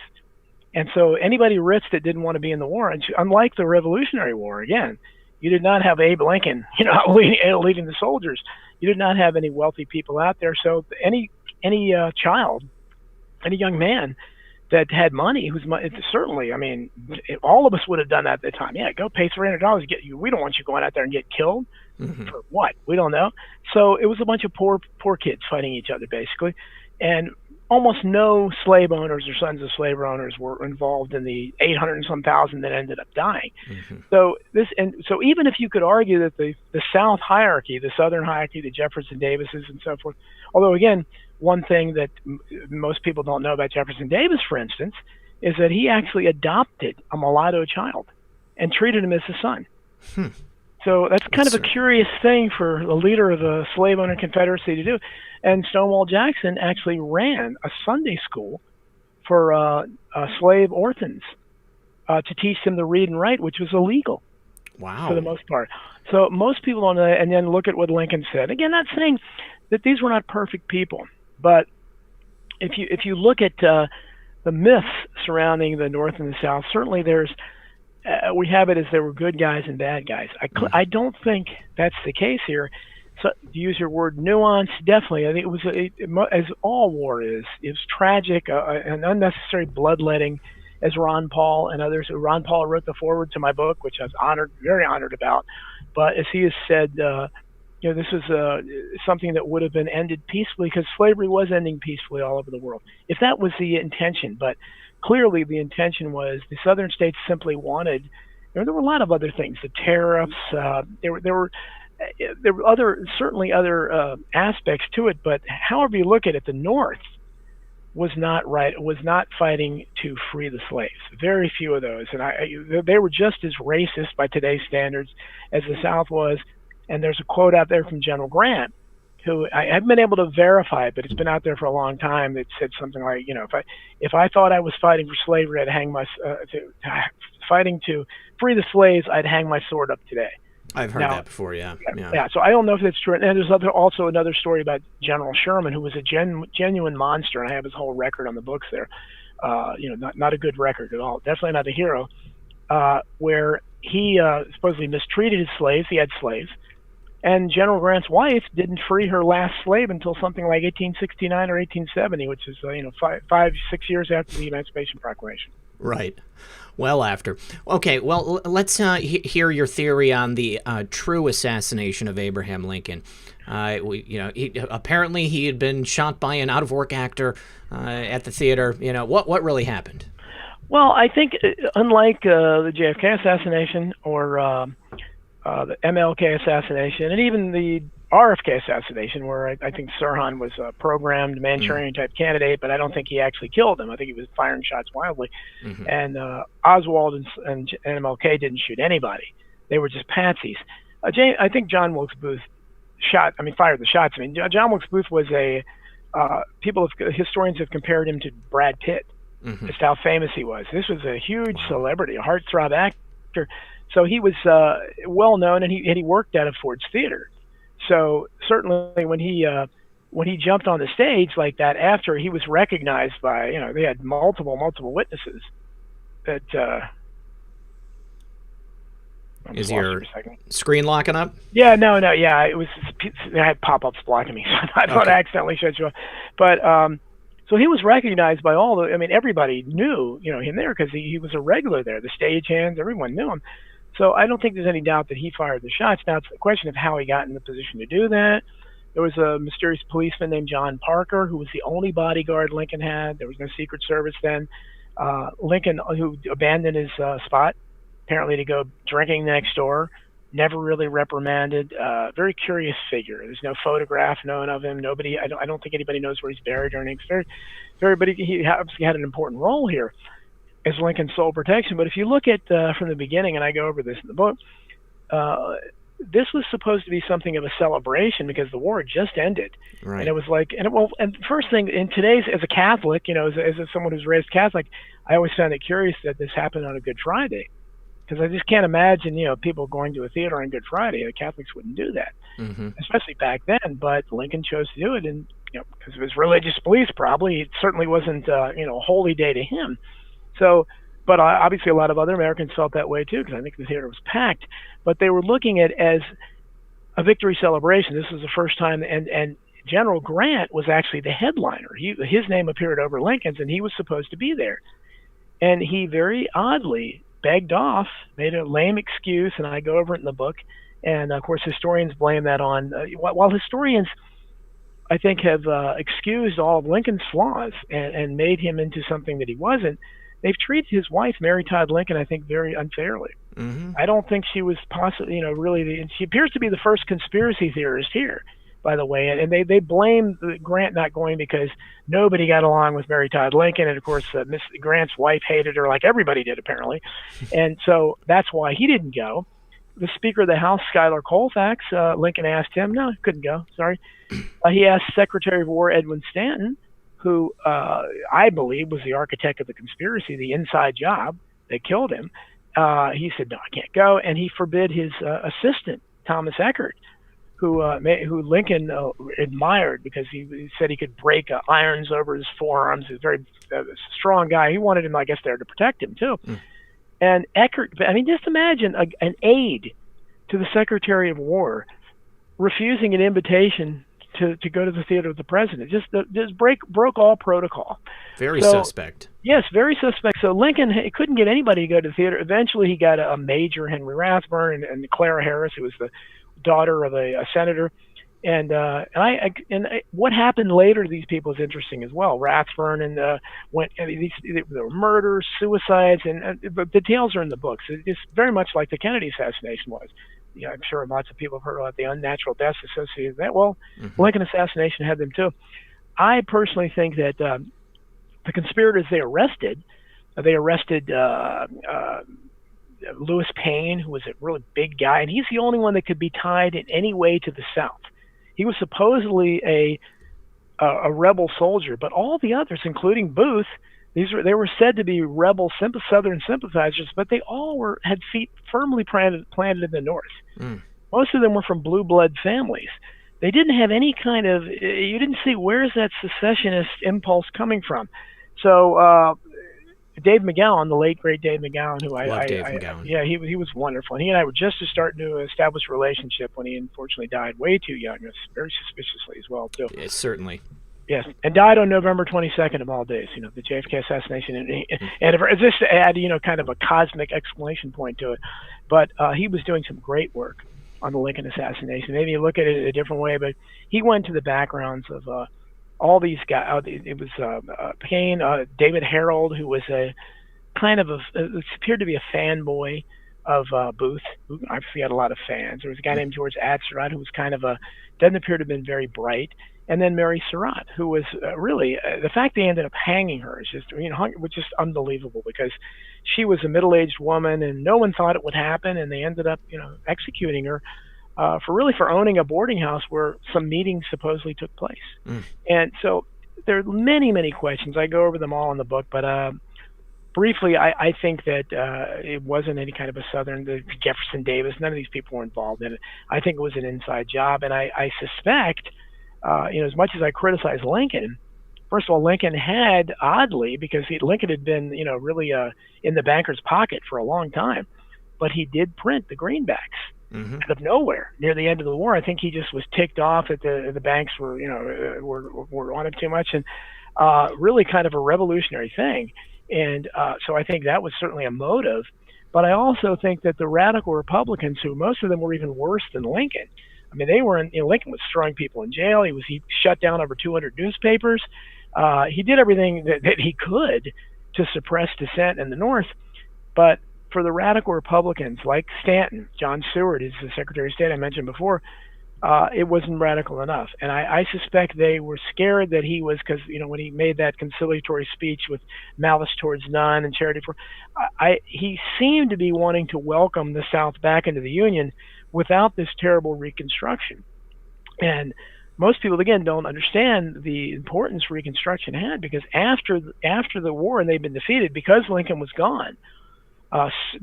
And so anybody rich that didn't want to be in the war, and unlike the Revolutionary War, again, you did not have Abe Lincoln, leading the soldiers. You did not have any wealthy people out there. So any child, any young man that had money, certainly, I mean, all of us would have done that at the time. Yeah, go pay $300. We don't want you going out there and get killed. Mm-hmm. For what? We don't know. So it was a bunch of poor kids fighting each other, basically, and almost no slave owners or sons of slave owners were involved in the 800 and some thousand that ended up dying. Mm-hmm. So even if you could argue that the South hierarchy, the Southern hierarchy, the Jefferson Davises and so forth, although again, one thing that most people don't know about Jefferson Davis, for instance, is that he actually adopted a mulatto child and treated him as his son. Hmm. So that's kind of a curious thing for the leader of a slave owner confederacy to do. And Stonewall Jackson actually ran a Sunday school for slave orphans to teach them to read and write, which was illegal. Wow. For the most part. So most people don't know that. And then look at what Lincoln said. Again, not saying that these were not perfect people, but if you look at the myths surrounding the North and the South, certainly there's we have it as there were good guys and bad guys. I don't think that's the case here. So to use your word nuance, definitely. I think it was as all war is. It was tragic, an unnecessary bloodletting, as Ron Paul and others. Ron Paul wrote the foreword to my book, which I was very honored about. But as he has said, this was something that would have been ended peacefully, because slavery was ending peacefully all over the world, if that was the intention. But clearly the intention was the Southern states simply wanted. There were a lot of other things, the tariffs. There were certainly other aspects to it. But however you look at it, the North was not fighting to free the slaves. Very few of those, and they were just as racist by today's standards as the South was. And there's a quote out there from General Grant, who I haven't been able to verify, but it's been out there for a long time, that said something like, if I thought I was fighting for slavery, I'd hang fighting to free the slaves, I'd hang my sword up today. I've heard that before, yeah. So I don't know if that's true. And there's also another story about General Sherman, who was a genuine monster, and I have his whole record on the books there. Not a good record at all. Definitely not a hero. Where he supposedly mistreated his slaves. He had slaves, And General Grant's wife didn't free her last slave until something like 1869 or 1870, which is 6 years after the Emancipation Proclamation. Right. Well after. Okay, well, let's hear your theory on the true assassination of Abraham Lincoln. Apparently he had been shot by an out-of-work actor at the theater. What really happened? Well, I think unlike the JFK assassination or the MLK assassination, and even the RFK assassination, where I think Sirhan was a programmed Manchurian-type candidate, but I don't think he actually killed him. I think he was firing shots wildly. And Oswald and MLK didn't shoot anybody. They were just patsies. I think John Wilkes Booth fired the shots. John Wilkes Booth was historians have compared him to Brad Pitt, just how famous he was. This was a huge celebrity, a heartthrob actor. So he was well known, and he worked out of Ford's Theater. So certainly when he jumped on the stage like that, after he was recognized by, they had multiple witnesses that. Is your screen locking up? Yeah, no, yeah, it was. I had pop-ups blocking me, so I don't accidentally shut you off. But so he was recognized by everybody knew, him there because he was a regular there. The stagehands, everyone knew him. So I don't think there's any doubt that he fired the shots. Now, it's a question of how he got in the position to do that. There was a mysterious policeman named John Parker, who was the only bodyguard Lincoln had. There was no Secret Service then. Lincoln, who abandoned his spot, apparently to go drinking next door, never really reprimanded. Very curious figure. There's no photograph known of him. I don't think anybody knows where he's buried or anything. But he obviously had an important role here as Lincoln's sole protection. But if you look at from the beginning, and I go over this in the book, this was supposed to be something of a celebration because the war had just ended. Right. And it was like, and first thing in today's, as a Catholic, as someone who's raised Catholic, I always found it curious that this happened on a Good Friday, because I just can't imagine, people going to a theater on Good Friday. The Catholics wouldn't do that, especially back then. But Lincoln chose to do it, and because of his religious beliefs, probably it certainly wasn't a holy day to him. So, but obviously a lot of other Americans felt that way too, because I think the theater was packed. But they were looking at it as a victory celebration. This was the first time, and General Grant was actually the headliner. His name appeared over Lincoln's, and he was supposed to be there. And he very oddly begged off, made a lame excuse, and I go over it in the book. And of course, historians blame that on, while historians, I think, have excused all of Lincoln's flaws and made him into something that he wasn't. They've treated his wife, Mary Todd Lincoln, I think, very unfairly. I don't think she was possibly, really, she appears to be the first conspiracy theorist here, by the way. And they blame Grant not going because nobody got along with Mary Todd Lincoln. And of course, Miss Grant's wife hated her like everybody did, apparently. And so that's why he didn't go. The Speaker of the House, Schuyler Colfax, Lincoln asked him, no, he couldn't go, sorry. He asked Secretary of War Edwin Stanton, who I believe was the architect of the conspiracy, the inside job that killed him. He said, no, I can't go. And he forbid his assistant, Thomas Eckert, who Lincoln admired because he said he could break irons over his forearms. He's a very strong guy. He wanted him, I guess, there to protect him, too. And Eckert, just imagine an aide to the Secretary of War refusing an invitation to go to the theater with the president. Just broke all protocol. Very suspect. Yes, very suspect. So Lincoln couldn't get anybody to go to the theater. Eventually, he got a Major Henry Rathburn and Clara Harris, who was the daughter of a senator. And what happened later to these people is interesting as well. Rathburn and there were murders, suicides, and the details are in the books. It's very much like the Kennedy assassination was. I'm sure lots of people have heard about the unnatural deaths associated with that. Well, Lincoln assassination had them too. I personally think that the conspirators they arrested Lewis Payne, who was a really big guy, and he's the only one that could be tied in any way to the South. He was supposedly a rebel soldier, but all the others, including Booth, they were said to be rebel Southern sympathizers, but they all had feet firmly planted in the North. Most of them were from blue blood families. They didn't have any kind of, you didn't see where's that secessionist impulse coming from. So Dave McGowan, the late great Dave McGowan, who Love Dave McGowan. Yeah, he was wonderful, and he and I were just starting to establish a relationship when he unfortunately died way too young, very suspiciously as well too. Yes, certainly. Yes, and died on November 22nd of all days. The JFK assassination, and just to add, kind of a cosmic exclamation point to it. But he was doing some great work on the Lincoln assassination. Maybe you look at it a different way, but he went to the backgrounds of all these guys. It was Payne, David Harold, who was a kind of appeared to be a fanboy of Booth, who obviously had a lot of fans. There was a guy named George Atzerodt, who was kind of doesn't appear to have been very bright. And then Mary Surratt, who was really, the fact they ended up hanging her is just, was just unbelievable, because she was a middle-aged woman and no one thought it would happen. And they ended up, executing her for owning a boarding house where some meetings supposedly took place. And so there are many, many questions. I go over them all in the book, but briefly, I think that it wasn't any kind of a Southern, Jefferson Davis, none of these people were involved in it. I think it was an inside job. And I suspect, as much as I criticize Lincoln, first of all, Lincoln had, oddly, because Lincoln had been, really in the banker's pocket for a long time, but he did print the greenbacks out of nowhere near the end of the war. I think he just was ticked off that the banks were, were on him too much, and really kind of a revolutionary thing. And so I think that was certainly a motive. But I also think that the radical Republicans, who most of them were even worse than Lincoln, I mean, they were Lincoln was throwing people in jail. He shut down over 200 newspapers. He did everything that he could to suppress dissent in the North. But for the radical Republicans like Stanton, John Seward is the Secretary of State I mentioned before, it wasn't radical enough. And I suspect they were scared that he was, because, when he made that conciliatory speech with malice towards none and charity for, he seemed to be wanting to welcome the South back into the Union without this terrible Reconstruction. And most people, again, don't understand the importance Reconstruction had, because after the war, and they've been defeated because Lincoln was gone,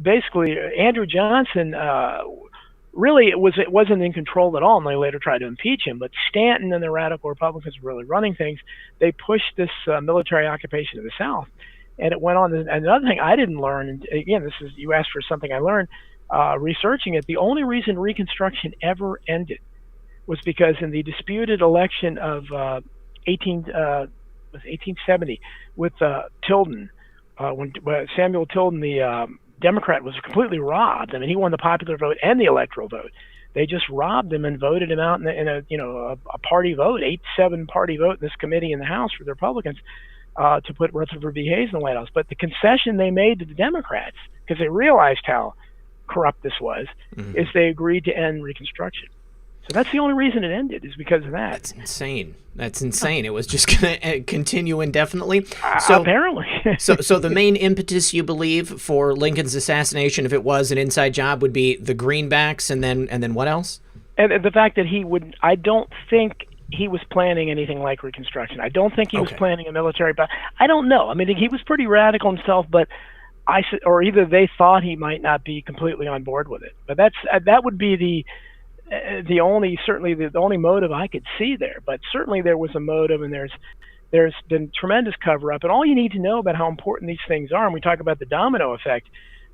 basically Andrew Johnson really it wasn't in control at all, and they later tried to impeach him. But Stanton and the radical Republicans were really running things. They pushed this military occupation of the South, and it went on. And another thing I didn't learn, and again, you asked for something I learned researching it. The only reason Reconstruction ever ended was because in the disputed election of 1870 with Tilden, when Samuel Tilden, the Democrat, was completely robbed. I mean, he won the popular vote and the electoral vote. They just robbed him and voted him out in a party vote, 8-7 party vote in this committee in the House for the Republicans to put Rutherford B. Hayes in the White House. But the concession they made to the Democrats, because they realized how corrupt this was, is they agreed to end Reconstruction. So that's the only reason it ended, is because of that. That's insane. That's insane. It was just going to continue indefinitely. Apparently. so the main impetus, you believe, for Lincoln's assassination, if it was an inside job, would be the greenbacks, and then what else? And the fact that I don't think he was planning anything like Reconstruction. I don't think he was planning a military, but I don't know. I mean, he was pretty radical himself, but or either they thought he might not be completely on board with it. But that would be the only motive I could see there. But certainly there was a motive, and there's been tremendous cover-up. And all you need to know about how important these things are, and we talk about the domino effect,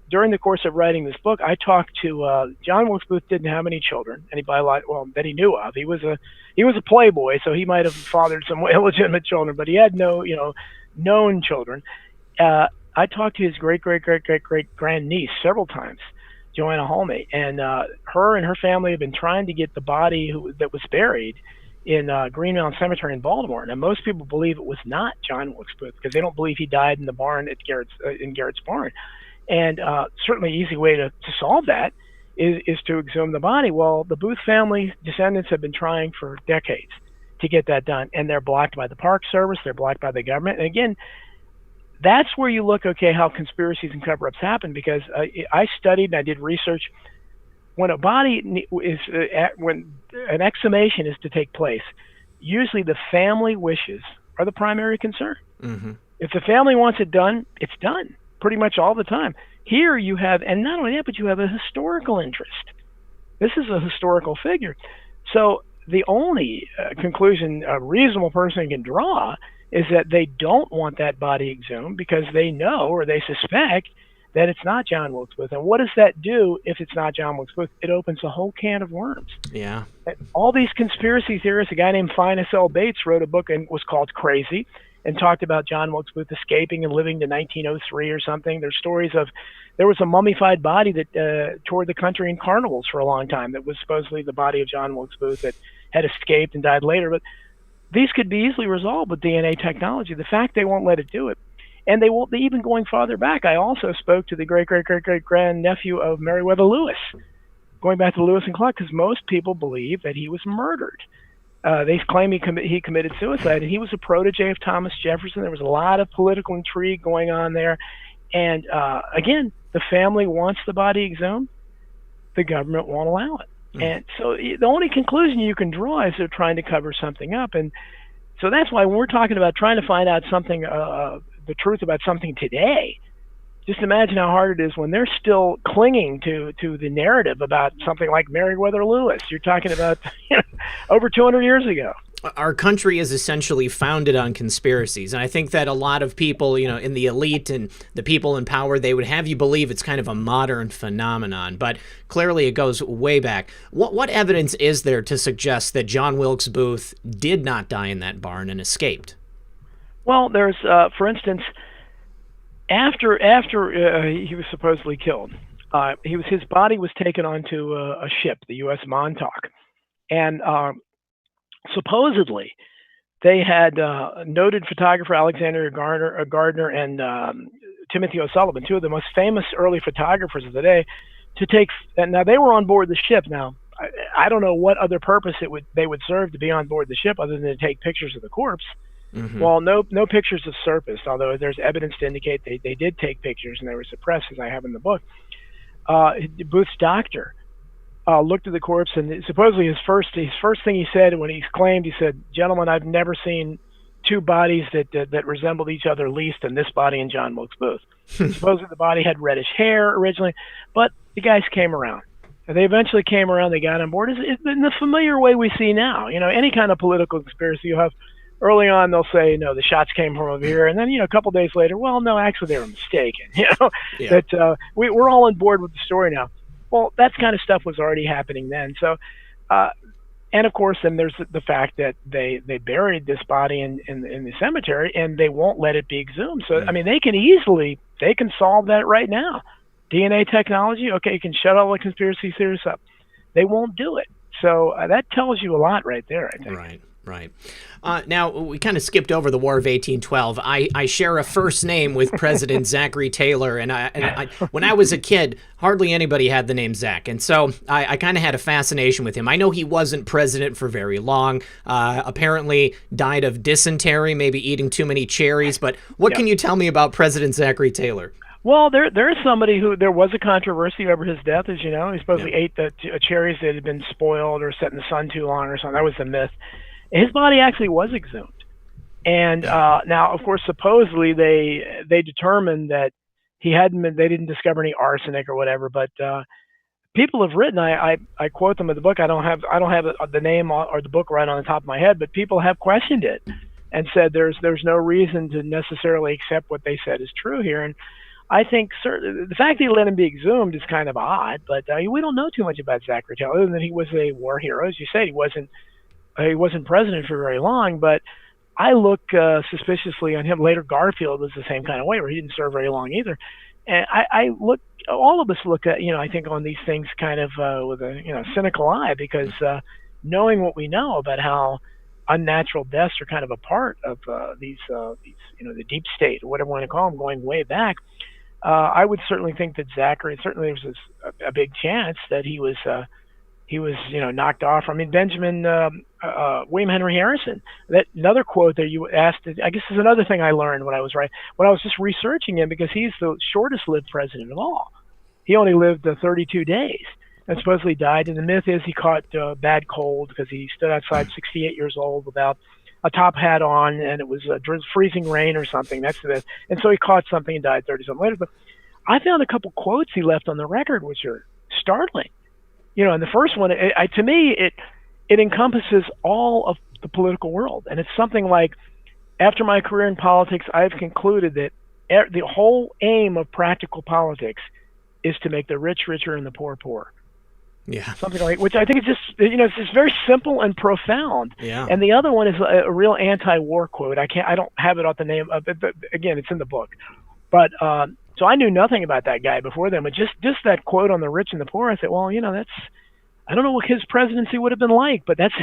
during the course of writing this book, I talked to John Wilkes Booth. Didn't have any children, that he knew of. He was a playboy, so he might have fathered some illegitimate children, but he had no known children. I talked to his great-great-great-great-great-grandniece several times, Joanna Halmate, and her and her family have been trying to get the body that was buried in Green Mountain Cemetery in Baltimore. Now, most people believe it was not John Wilkes Booth, because they don't believe he died in the barn at Garrett's barn. And certainly an easy way to solve that is to exhume the body. Well, the Booth family descendants have been trying for decades to get that done, and they're blocked by the Park Service, they're blocked by the government. And again, that's where you look, how conspiracies and cover-ups happen, because I studied and I did research. When a body when an exhumation is to take place, usually the family wishes are the primary concern. If the family wants it done, it's done pretty much all the time. Here you have, and not only that, but you have a historical interest. This is a historical figure. So the only conclusion a reasonable person can draw is that they don't want that body exhumed because they know or they suspect that it's not John Wilkes Booth. And what does that do if it's not John Wilkes Booth? It opens a whole can of worms. Yeah. All these conspiracy theorists, a guy named Finis L. Bates wrote a book and was called Crazy and talked about John Wilkes Booth escaping and living to 1903 or something. There's stories of, there was a mummified body that toured the country in carnivals for a long time that was supposedly the body of John Wilkes Booth that had escaped and died later. But these could be easily resolved with DNA technology. The fact they won't let it do it. And they won't, even going farther back, I also spoke to the great-great-great-great-grandnephew of Meriwether Lewis, going back to Lewis and Clark, because most people believe that he was murdered. They claim he committed suicide, and he was a protege of Thomas Jefferson. There was a lot of political intrigue going on there. And again, the family wants the body exhumed. The government won't allow it. And so the only conclusion you can draw is they're trying to cover something up. And so that's why when we're talking about trying to find out something, the truth about something today, just imagine how hard it is when they're still clinging to the narrative about something like Meriwether Lewis. You're talking about over 200 years ago. Our country is essentially founded on conspiracies. And I think that a lot of people, in the elite and the people in power, they would have you believe it's kind of a modern phenomenon. But clearly it goes way back. What evidence is there to suggest that John Wilkes Booth did not die in that barn and escaped? Well, there's, for instance, after he was supposedly killed, his body was taken onto a ship, the U.S. Montauk, and supposedly they had noted photographer Alexander Gardner and Timothy O'Sullivan, two of the most famous early photographers of the day, to take. And now they were on board the ship. Now I don't know what other purpose they would serve to be on board the ship other than to take pictures of the corpse. Mm-hmm. Well, no pictures have surfaced, although there's evidence to indicate they did take pictures and they were suppressed, as I have in the book. Booth's doctor looked at the corpse, and supposedly his first thing he said when he claimed, he said, "Gentlemen, I've never seen two bodies that resembled each other least than this body and John Wilkes Booth." Supposedly the body had reddish hair originally, but the guys came around. And they eventually came around. They got on board. It's in the familiar way we see now. Any kind of political conspiracy you have. Early on, they'll say, no, the shots came from over here. And then, a couple days later, well, no, actually, they were mistaken. That we're all on board with the story now. Well, that kind of stuff was already happening then. So, and of course, then there's the fact that they buried this body in the cemetery and they won't let it be exhumed. So, I mean, they can solve that right now. DNA technology, okay, you can shut all the conspiracy theories up. They won't do it. So that tells you a lot right there, I think. Right. Now, we kind of skipped over the War of 1812. I share a first name with President Zachary Taylor, and I when I was a kid, hardly anybody had the name Zach, and so I kind of had a fascination with him. I know he wasn't president for very long, apparently died of dysentery, maybe eating too many cherries, but what can you tell me about President Zachary Taylor? Well, there's somebody there was a controversy over his death, as you know. He supposedly ate the cherries that had been spoiled or set in the sun too long or something. That was the myth. His body actually was exhumed. And now, of course, supposedly they determined that they didn't discover any arsenic or whatever, but people have written, I quote them in the book, I don't have the name or the book right on the top of my head, but people have questioned it and said there's no reason to necessarily accept what they said is true here. And I think the fact that he let him be exhumed is kind of odd, but we don't know too much about Zachary Taylor other than he was a war hero. As you said, he wasn't president for very long, but I look suspiciously on him. Later, Garfield was the same kind of way, where he didn't serve very long either. And all of us look at, I think on these things kind of with a cynical eye, because knowing what we know about how unnatural deaths are kind of a part of these the deep state, or whatever you want to call them, going way back. I would certainly think that Zachary, certainly there's a big chance that he was knocked off. I mean, William Henry Harrison, that another quote that you asked, I guess is another thing I learned when I was just researching him, because he's the shortest lived president of all. He only lived 32 days and supposedly died. And the myth is he caught bad cold because he stood outside 68 years old without a top hat on, and it was freezing rain or something. That's the myth. And so he caught something and died 30-something later. But I found a couple quotes he left on the record which are startling. And the first one, to me, it encompasses all of the political world. And it's something like, after my career in politics, I've concluded that the whole aim of practical politics is to make the rich richer and the poor poorer. Yeah. Something like, which I think is just, it's just very simple and profound. Yeah. And the other one is a real anti-war quote. I don't have it off the name of it, but again, it's in the book. But, so I knew nothing about that guy before then, but just that quote on the rich and the poor, I said, well, I don't know what his presidency would have been like, but that's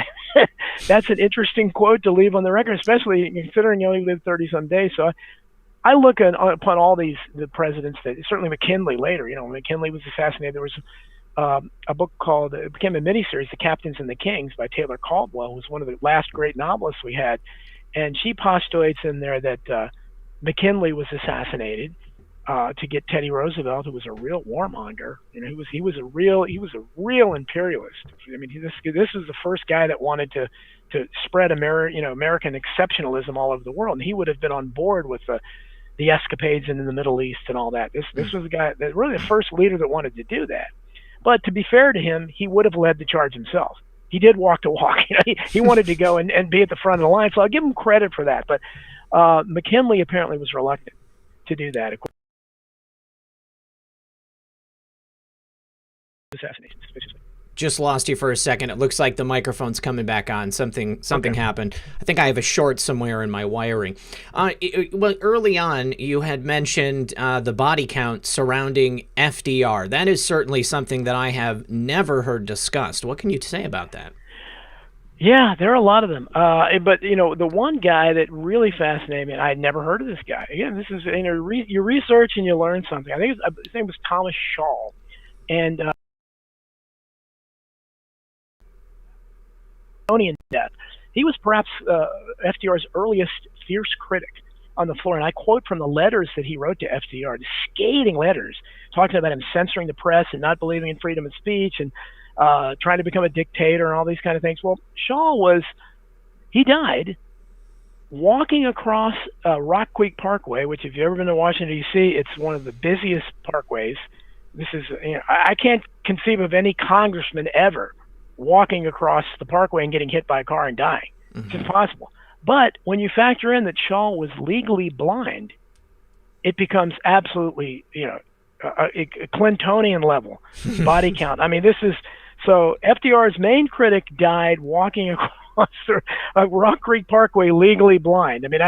that's an interesting quote to leave on the record, especially considering he only lived 30-some days. So I look upon all the presidents that, certainly McKinley later, when McKinley was assassinated, there was a book called, it became a miniseries, The Captains and the Kings by Taylor Caldwell, who was one of the last great novelists we had. And she postulates in there that McKinley was assassinated to get Teddy Roosevelt, who was a real warmonger. He was a real imperialist. I mean, this was the first guy that wanted to spread American exceptionalism all over the world, and he would have been on board with the escapades in the Middle East and all that. This was the guy that really the first leader that wanted to do that. But to be fair to him, he would have led the charge himself. He did walk the walk. He wanted to go and be at the front of the line, so I'll give him credit for that. But McKinley apparently was reluctant to do that. Assassination, suspiciously. Just lost you for a second. It looks like the microphone's coming back on. Something Okay. happened. I think I have a short somewhere in my wiring. Well, early on, you had mentioned the body count surrounding FDR. That is certainly something that I have never heard discussed. What can you say about that? Yeah, there are a lot of them. But the one guy that really fascinated me, and I had never heard of this guy. Again, this is you research and you learn something. I think his name was Thomas Shaw, and death. He was perhaps FDR's earliest fierce critic on the floor, and I quote from the letters that he wrote to FDR, the scathing letters, talking about him censoring the press and not believing in freedom of speech and trying to become a dictator and all these kind of things. Well, Shaw he died walking across Rock Creek Parkway, which if you've ever been to Washington, D.C., it's one of the busiest parkways. This is, I can't conceive of any congressman ever walking across the parkway and getting hit by a car and dying. It's impossible. But when you factor in that Shaw was legally blind, it becomes absolutely, a Clintonian level body count. I mean, so FDR's main critic died walking across Rock Creek Parkway legally blind. I mean,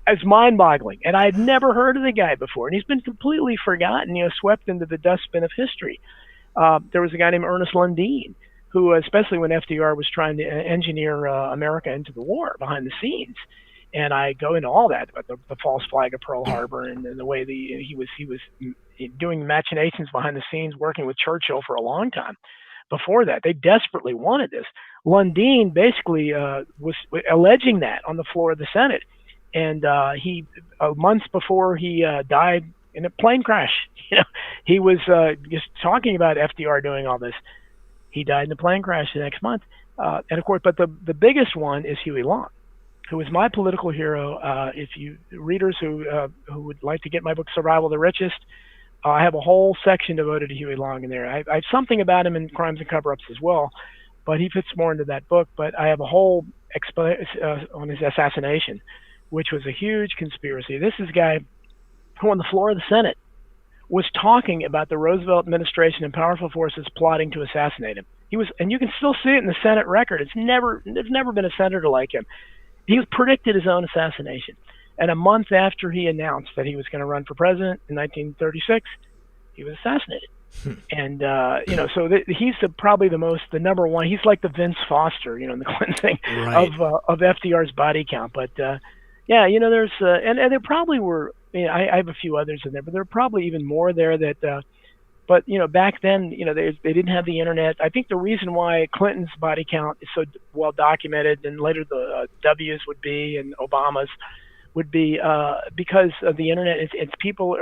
it's mind-boggling. And I had never heard of the guy before. And he's been completely forgotten, swept into the dustbin of history. There was a guy named Ernest Lundeen, who, especially when FDR was trying to engineer America into the war behind the scenes, and I go into all that about the false flag of Pearl Harbor and the way he was doing machinations behind the scenes, working with Churchill for a long time. Before that, they desperately wanted this. Lundeen basically was alleging that on the floor of the Senate, and he months before he died in a plane crash. He was just talking about FDR doing all this. He died in a plane crash the next month. And of course, but the biggest one is Huey Long, who is my political hero. If you readers who would like to get my book, Survival of the Richest, I have a whole section devoted to Huey Long in there. I have something about him in Crimes and Coverups as well, but he fits more into that book. But I have a whole on his assassination, which was a huge conspiracy. This is a guy who on the floor of the Senate was talking about the Roosevelt administration and powerful forces plotting to assassinate him. And you can still see it in the Senate record. There's never been a senator like him. He predicted his own assassination. And a month after he announced that he was going to run for president in 1936, he was assassinated. And, so he's probably the number one. He's like the Vince Foster, in the Clinton thing of FDR's body count. But, there's, and there probably were, I have a few others in there, but there are probably even more there that, but, back then, they didn't have the internet. I think the reason why Clinton's body count is so well documented, and later the W's would be, and Obama's would be, because of the internet. It's people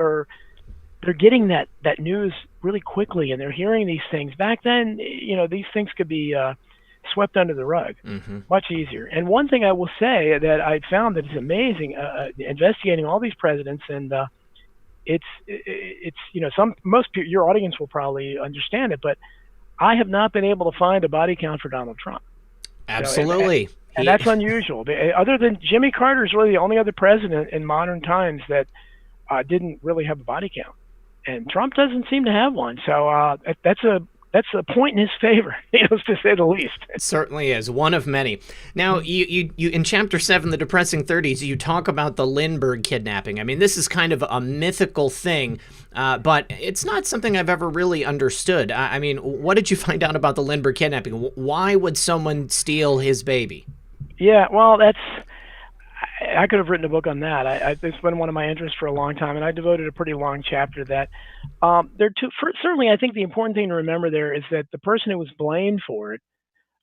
they're getting that news really quickly, and they're hearing these things. Back then, these things could be swept under the rug much easier. And one thing I will say that I found that is amazing, investigating all these presidents, and it's most people, your audience will probably understand it, but I have not been able to find a body count for Donald Trump. Absolutely. And that's unusual. Other than Jimmy Carter is really the only other president in modern times that didn't really have a body count, and Trump doesn't seem to have one. So that's a point in his favor, to say the least. It certainly is one of many. Now, you in Chapter 7, The Depressing 30s, you talk about the Lindbergh kidnapping. I mean, this is kind of a mythical thing, but it's not something I've ever really understood. I mean, what did you find out about the Lindbergh kidnapping? Why would someone steal his baby? Yeah, well, I could have written a book on that. It's been one of my interests for a long time, and I devoted a pretty long chapter to that. Certainly, I think the important thing to remember there is that the person who was blamed for it,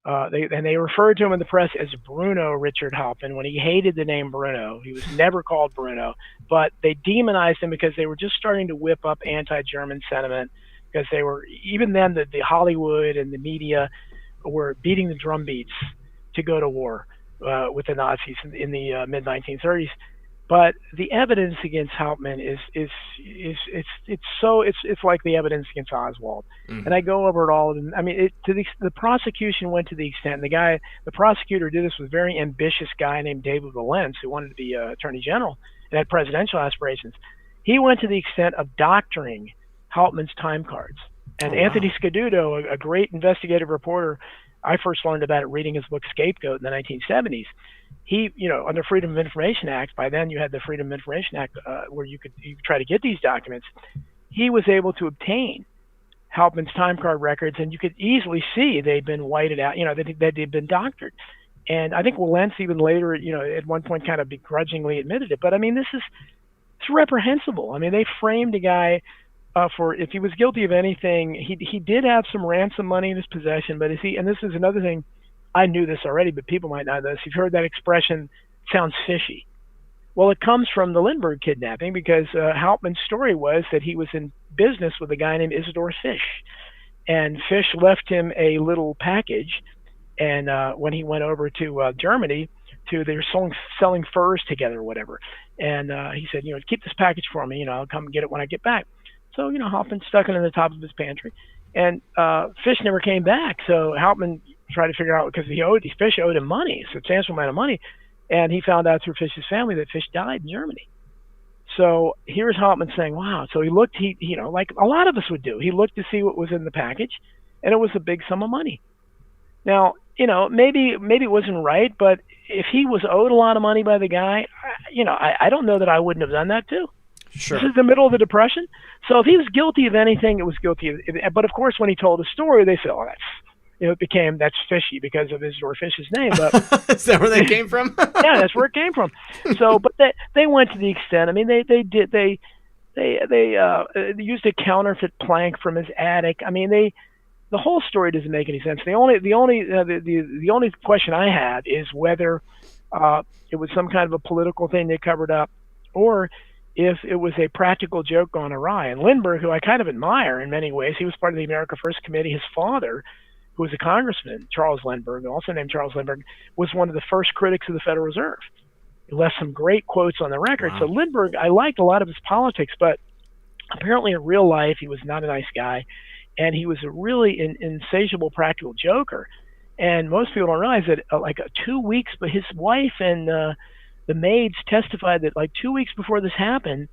they referred to him in the press as Bruno Richard Hauptmann when he hated the name Bruno. He was never called Bruno, but they demonized him because they were just starting to whip up anti-German sentiment, because they were, even then, the Hollywood and the media were beating the drum beats to go to war with the Nazis in the mid-1930s. But the evidence against Hauptmann is like the evidence against Oswald. And I go over it all. And I mean, the prosecution went to the extent, the prosecutor did this with a very ambitious guy named David Valence, who wanted to be Attorney General and had presidential aspirations. He went to the extent of doctoring Hauptmann's time cards. And Anthony Scaduto, a great investigative reporter, I first learned about it reading his book Scapegoat in the 1970s. He, under Freedom of Information Act, by then you had the Freedom of Information Act where you could try to get these documents. He was able to obtain Hauptmann's time card records, and you could easily see they'd been whited out, that they'd been doctored. And I think Valence even later, at one point kind of begrudgingly admitted it. But I mean, it's reprehensible. I mean, they framed a guy for, if he was guilty of anything, he did have some ransom money in his possession, but and this is another thing, I knew this already, but people might not know this. You've heard that expression, sounds fishy. Well, it comes from the Lindbergh kidnapping, because Hauptmann's story was that he was in business with a guy named Isidore Fish, and Fish left him a little package, and when he went over to Germany, they were selling furs together or whatever, and he said, keep this package for me, I'll come get it when I get back. So, Hauptmann stuck it in the top of his pantry, and Fish never came back. So Hauptmann tried to figure out, because Fish owed him money, a substantial amount of money, and he found out through Fish's family that Fish died in Germany. So here's Hauptmann saying, wow. So he looked, like a lot of us would do, he looked to see what was in the package, and it was a big sum of money. Now, maybe it wasn't right, but if he was owed a lot of money by the guy, I don't know that I wouldn't have done that too. Sure. This is the middle of the Depression. So if he was guilty of anything, it was guilty of it. But of course, when he told a story, they said, that's fishy because of Isidore Fish's name. But is that where that came from? Yeah, that's where it came from. So, but they went to the extent. I mean, they used a counterfeit plank from his attic. I mean, the whole story doesn't make any sense. The only question I have is whether it was some kind of a political thing they covered up, or if it was a practical joke gone awry. And Lindbergh, who I kind of admire in many ways, he was part of the America First Committee. His father, who was a congressman, Charles Lindbergh, also named Charles Lindbergh, was one of the first critics of the Federal Reserve. He left some great quotes on the record. Wow. So Lindbergh, I liked a lot of his politics, but apparently in real life, he was not a nice guy. And he was a really insatiable practical joker. And most people don't realize that 2 weeks, but his wife and the maids testified that 2 weeks before this happened,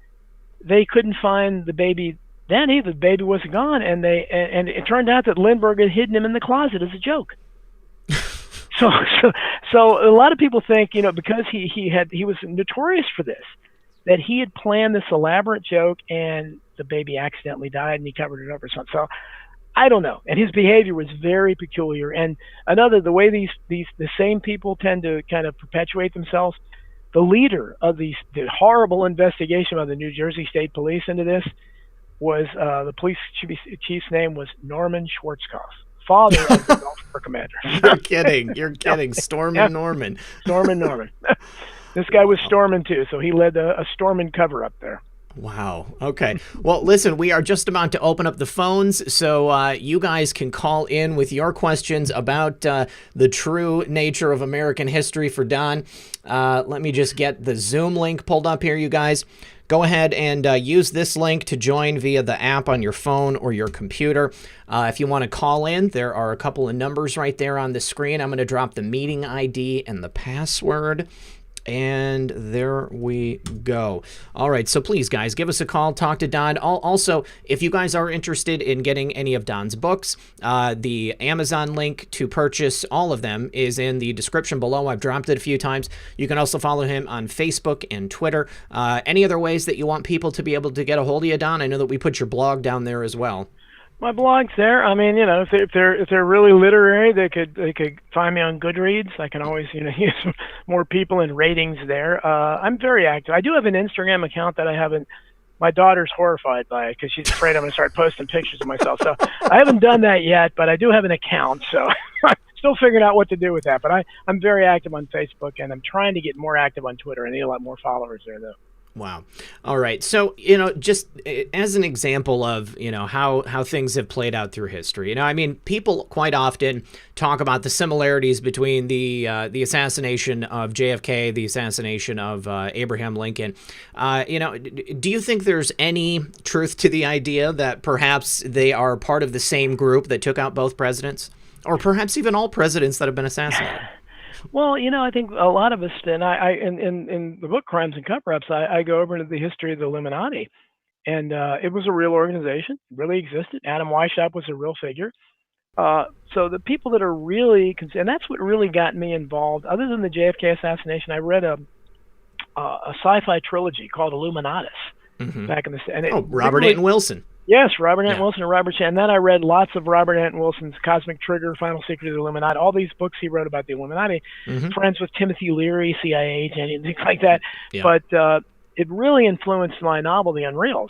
they couldn't find the baby. Then the baby was gone, and it turned out that Lindbergh had hidden him in the closet as a joke. So a lot of people think, because he was notorious for this, that he had planned this elaborate joke, and the baby accidentally died, and he covered it up or something. So I don't know. And his behavior was very peculiar. And the way the same people tend to kind of perpetuate themselves. The leader of the horrible investigation by the New Jersey State Police into this was the police chief's name was Norman Schwarzkopf, father of the Gulf War commander. You're kidding. Stormin' Norman. Stormin' Norman. This guy was Stormin' too, so he led a Stormin' cover up there. Wow. Okay. Well, listen, we are just about to open up the phones, so you guys can call in with your questions about the true nature of American history for Don. Let me just get the Zoom link pulled up here, you guys. Go ahead and use this link to join via the app on your phone or your computer. If you want to call in, there are a couple of numbers right there on the screen. I'm going to drop the meeting ID and the password. And there we go. All right, so please, guys, give us a call. Talk to Don. Also, if you guys are interested in getting any of Don's books, the Amazon link to purchase all of them is in the description below. I've dropped it a few times. You can also follow him on Facebook and Twitter. Any other ways that you want people to be able to get a hold of you, Don? I know that we put your blog down there as well. My blog's there. I mean, you know, if they're really literary, they could find me on Goodreads. I can always, you know, use more people and ratings there. I'm very active. I do have an Instagram account that I haven't. My daughter's horrified by it because she's afraid I'm going to start posting pictures of myself. So I haven't done that yet, but I do have an account. So I'm still figuring out what to do with that. But I'm very active on Facebook, and I'm trying to get more active on Twitter. I need a lot more followers there, though. Wow. All right. So, you know, just as an example of, you know, how things have played out through history, you know, I mean, people quite often talk about the similarities between the assassination of JFK, the assassination of Abraham Lincoln. You know, do you think there's any truth to the idea that perhaps they are part of the same group that took out both presidents, or perhaps even all presidents that have been assassinated? Well, you know, I think a lot of us, and I in the book Crimes and Coverups, I go over into the history of the Illuminati, and it was a real organization, really existed. Adam Weishaupt was a real figure. So the people that are really, and that's what really got me involved. Other than the JFK assassination, I read a sci-fi trilogy called Illuminatus back in the and Robert Anton Wilson. Yes, Robert Anton Wilson and Robert Chan. And then I read lots of Robert Anton Wilson's Cosmic Trigger, Final Secret of the Illuminati, all these books he wrote about the Illuminati, friends with Timothy Leary, CIA agent, and things like that. Yeah. But it really influenced my novel, The Unreals.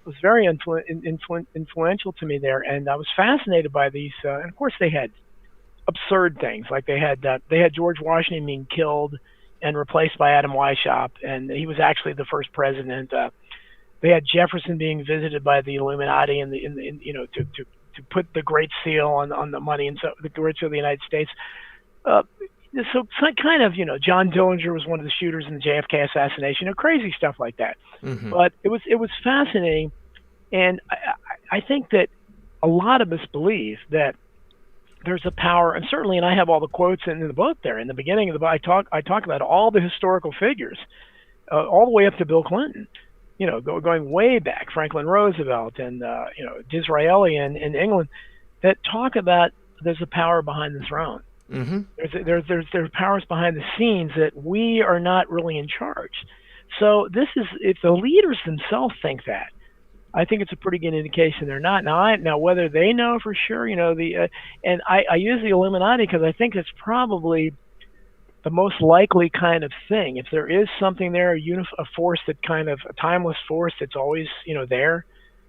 It was very influential to me there, and I was fascinated by these. And of course, they had absurd things, like they had George Washington being killed and replaced by Adam Weishaupt, and he was actually the first president. They had Jefferson being visited by the Illuminati and you know, to put the Great Seal on the money, and so the Great Seal of the United States. So kind of, you know, John Dillinger was one of the shooters in the JFK assassination, or crazy stuff like that. But it was fascinating, and I think that a lot of us believe that there's a power, and certainly, and I have all the quotes in the book there. In the beginning of the book, I talk about all the historical figures, all the way up to Bill Clinton. You know, going way back, Franklin Roosevelt and you know, Disraeli in England, that talk about there's a power behind the throne. There's powers behind the scenes that we are not really in charge. So this is, if the leaders themselves think that, I think it's a pretty good indication they're not. Now whether they know for sure, you know, and I use the Illuminati because I think it's probably the most likely kind of thing. If there is something there, a force that kind of, a timeless force that's always, you know, there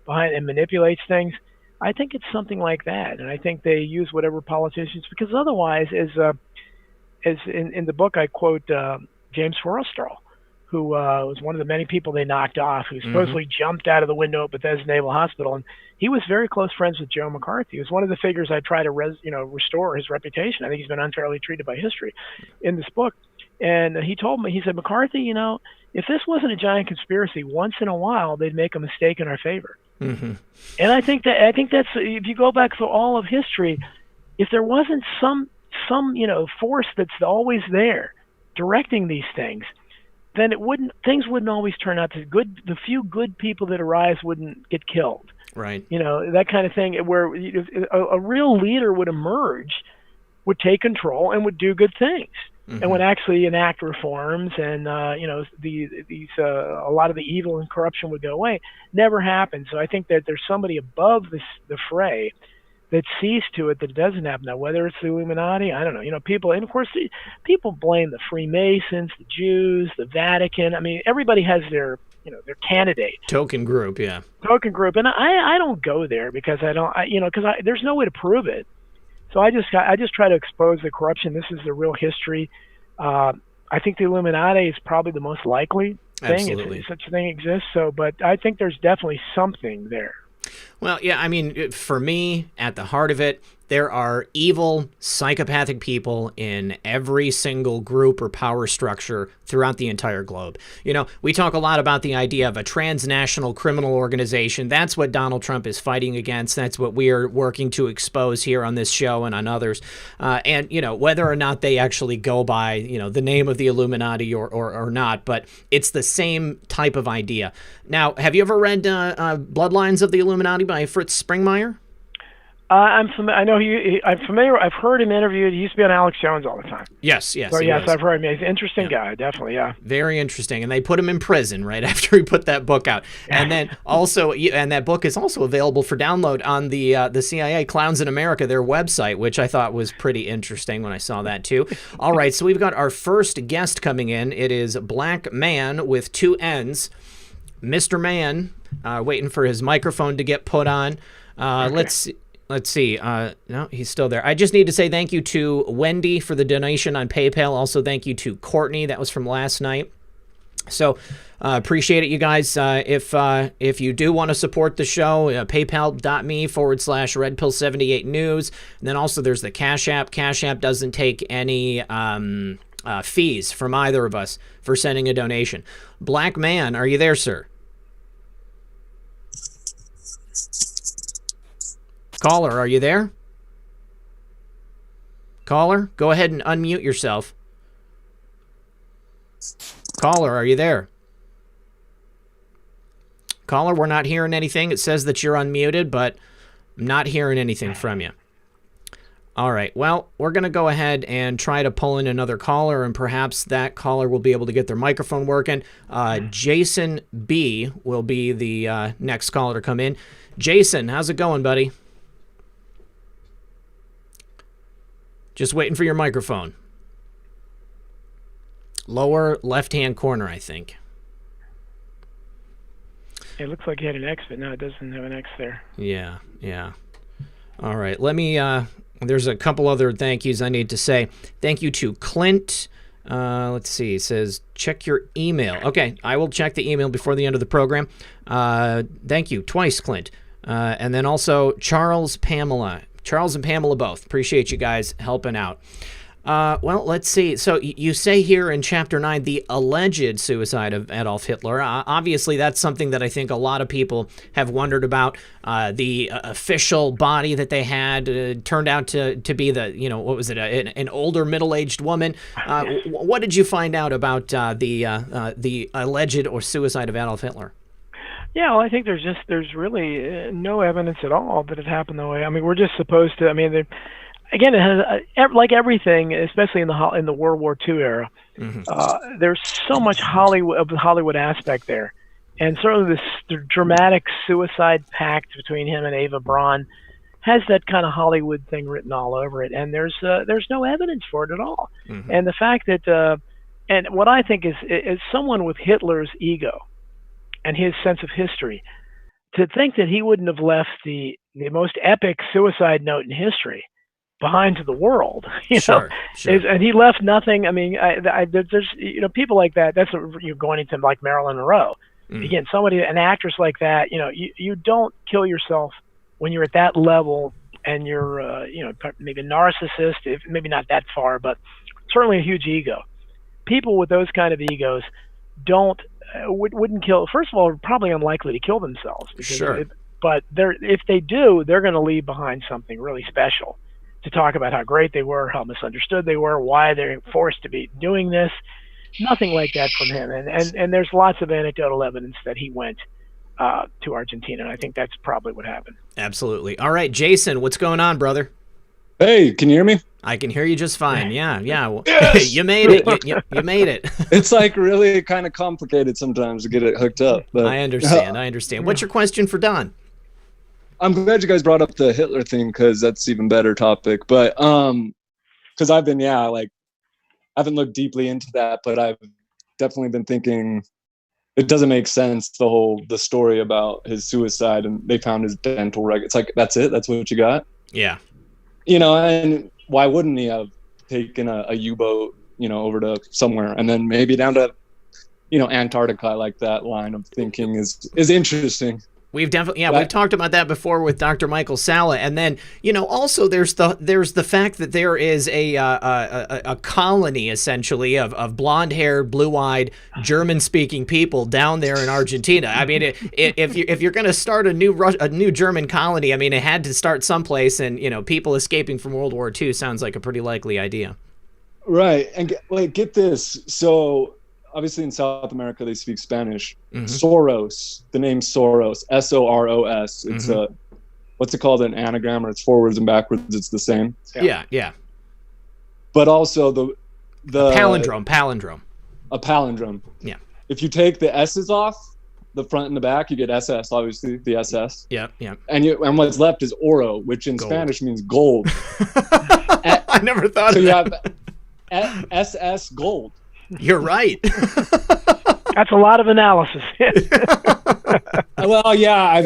behind and manipulates things, I think it's something like that. And I think they use whatever politicians, because otherwise, as in the book, I quote James Forrestal, who was one of the many people they knocked off, who supposedly jumped out of the window at Bethesda Naval Hospital, and he was very close friends with Joe McCarthy. He was one of the figures I try to restore his reputation. I think he's been unfairly treated by history in this book. And he told me, he said, McCarthy, you know, if this wasn't a giant conspiracy, once in a while they'd make a mistake in our favor. And I think that's, if you go back through all of history, if there wasn't some you know, force that's always there directing these things, then things wouldn't always turn out to good. The few good people that arise wouldn't get killed. Right. You know, that kind of thing, where a real leader would emerge, would take control, and would do good things, and would actually enact reforms, and you know, a lot of the evil and corruption would go away. Never happened. So I think that there's somebody above the fray that sees to it that it doesn't happen. Now, whether it's the Illuminati, I don't know. You know, people, and of course, people blame the Freemasons, the Jews, the Vatican. I mean, everybody has their, you know, their candidate. Token group, yeah. Token group, and I don't go there because there's no way to prove it. So I just try to expose the corruption. This is the real history. I think the Illuminati is probably the most likely thing Absolutely. if such a thing exists. So, but I think there's definitely something there. Well, yeah, I mean, for me, at the heart of it, there are evil, psychopathic people in every single group or power structure throughout the entire globe. You know, we talk a lot about the idea of a transnational criminal organization. That's what Donald Trump is fighting against. That's what we are working to expose here on this show and on others. And, you know, whether or not they actually go by, you know, the name of the Illuminati or not, but it's the same type of idea. Now, have you ever read Bloodlines of the Illuminati by Fritz Springmeier? I'm familiar. I know I'm familiar. I've heard him interviewed. He used to be on Alex Jones all the time. Yes. So yes, I've heard him. He's an interesting guy, definitely. Yeah. Very interesting. And they put him in prison right after he put that book out. And then also, and that book is also available for download on the CIA Clowns in America, their website, which I thought was pretty interesting when I saw that too. All right, so we've got our first guest coming in. It is Black Man with 2 N's. Mr. Man, waiting for his microphone to get put on. Okay. Let's see. No, he's still there. I just need to say thank you to Wendy for the donation on PayPal. Also, thank you to Courtney. That was from last night. So, appreciate it, you guys. If you do want to support the show, paypal.me/redpill78news. And then also there's the Cash App. Cash App doesn't take any fees from either of us for sending a donation. Black Man, are you there, sir? Caller, are you there? Caller, go ahead and unmute yourself. Caller, are you there? Caller, we're not hearing anything. It says that you're unmuted, but I'm not hearing anything from you. All right, well, we're going to go ahead and try to pull in another caller, and perhaps that caller will be able to get their microphone working. Jason B. will be the next caller to come in. Jason, how's it going, buddy? Just waiting for your microphone. Lower left-hand corner, I think. It looks like he had an X, but no, it doesn't have an X there. Yeah. All right, let me... there's a couple other thank yous I need to say. Thank you to Clint. Let's see. It says, check your email. Okay, I will check the email before the end of the program. Thank you twice, Clint. And then also Charles and Pamela both. Appreciate you guys helping out. Well, let's see. So you say here in Chapter 9, the alleged suicide of Adolf Hitler. Obviously, that's something that I think a lot of people have wondered about. The official body that they had turned out to be what was it, an older middle-aged woman. What did you find out about the alleged or suicide of Adolf Hitler? Yeah, well, I think there's really no evidence at all that it happened that way. I mean, we're just supposed to. I mean, again, it has like everything, especially in the World War II era. Mm-hmm. There's so much Hollywood aspect there, and certainly the dramatic suicide pact between him and Eva Braun has that kind of Hollywood thing written all over it. And there's no evidence for it at all. Mm-hmm. And the fact that and what I think is someone with Hitler's ego and his sense of history, to think that he wouldn't have left the most epic suicide note in history behind to the world, Sure. And he left nothing. I mean, there's people like that. That's what you're going into, like Marilyn Monroe. Again, an actress like that. You don't kill yourself when you're at that level, and you're maybe a narcissist, maybe not that far, but certainly a huge ego. People with those kind of egos wouldn't kill. First of all, are probably unlikely to kill themselves. Sure. But if they do, they're going to leave behind something really special to talk about how great they were, how misunderstood they were, why they're forced to be doing this. Nothing like that from him. And there's lots of anecdotal evidence that he went to Argentina, and I think that's probably what happened. Absolutely. All right, Jason, what's going on, brother? Hey, can you hear me? I can hear you just fine. Yeah. Yes! You made it. You made it. It's like really kind of complicated sometimes to get it hooked up. But I understand. What's your question for Don? I'm glad you guys brought up the Hitler thing, because that's even better topic. But because I've been I haven't looked deeply into that, but I've definitely been thinking it doesn't make sense, the story about his suicide, and they found his dental record. It's like, that's it? That's what you got? Yeah. And why wouldn't he have taken a U-boat, over to somewhere, and then maybe down to Antarctica. I like that line of thinking is interesting. We've definitely, we've talked about that before with Dr. Michael Salla, and then also there's the fact that there is a colony essentially of blonde-haired, blue-eyed, German-speaking people down there in Argentina. I mean, if you're going to start a new German colony, I mean, it had to start someplace, and people escaping from World War II sounds like a pretty likely idea. Right, and get this, so. Obviously, in South America, they speak Spanish. Mm-hmm. Soros, the name Soros, S-O-R-O-S. It's what's it called? An anagram, or it's forwards and backwards. It's the same. Yeah. But also the palindrome. A palindrome. Yeah. If you take the S's off, the front and the back, you get SS. Obviously, the SS. Yeah. And what's left is oro, which in Spanish means gold. I never thought so of that. So you have SS gold. You're right. That's a lot of analysis. Well, yeah,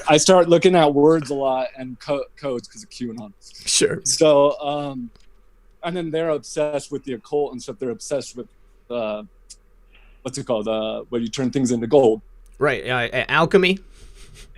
I start looking at words a lot and codes because of QAnon. Sure. So, and then they're obsessed with the occult and stuff. They're obsessed with what's it called? Where you turn things into gold. Right. Alchemy.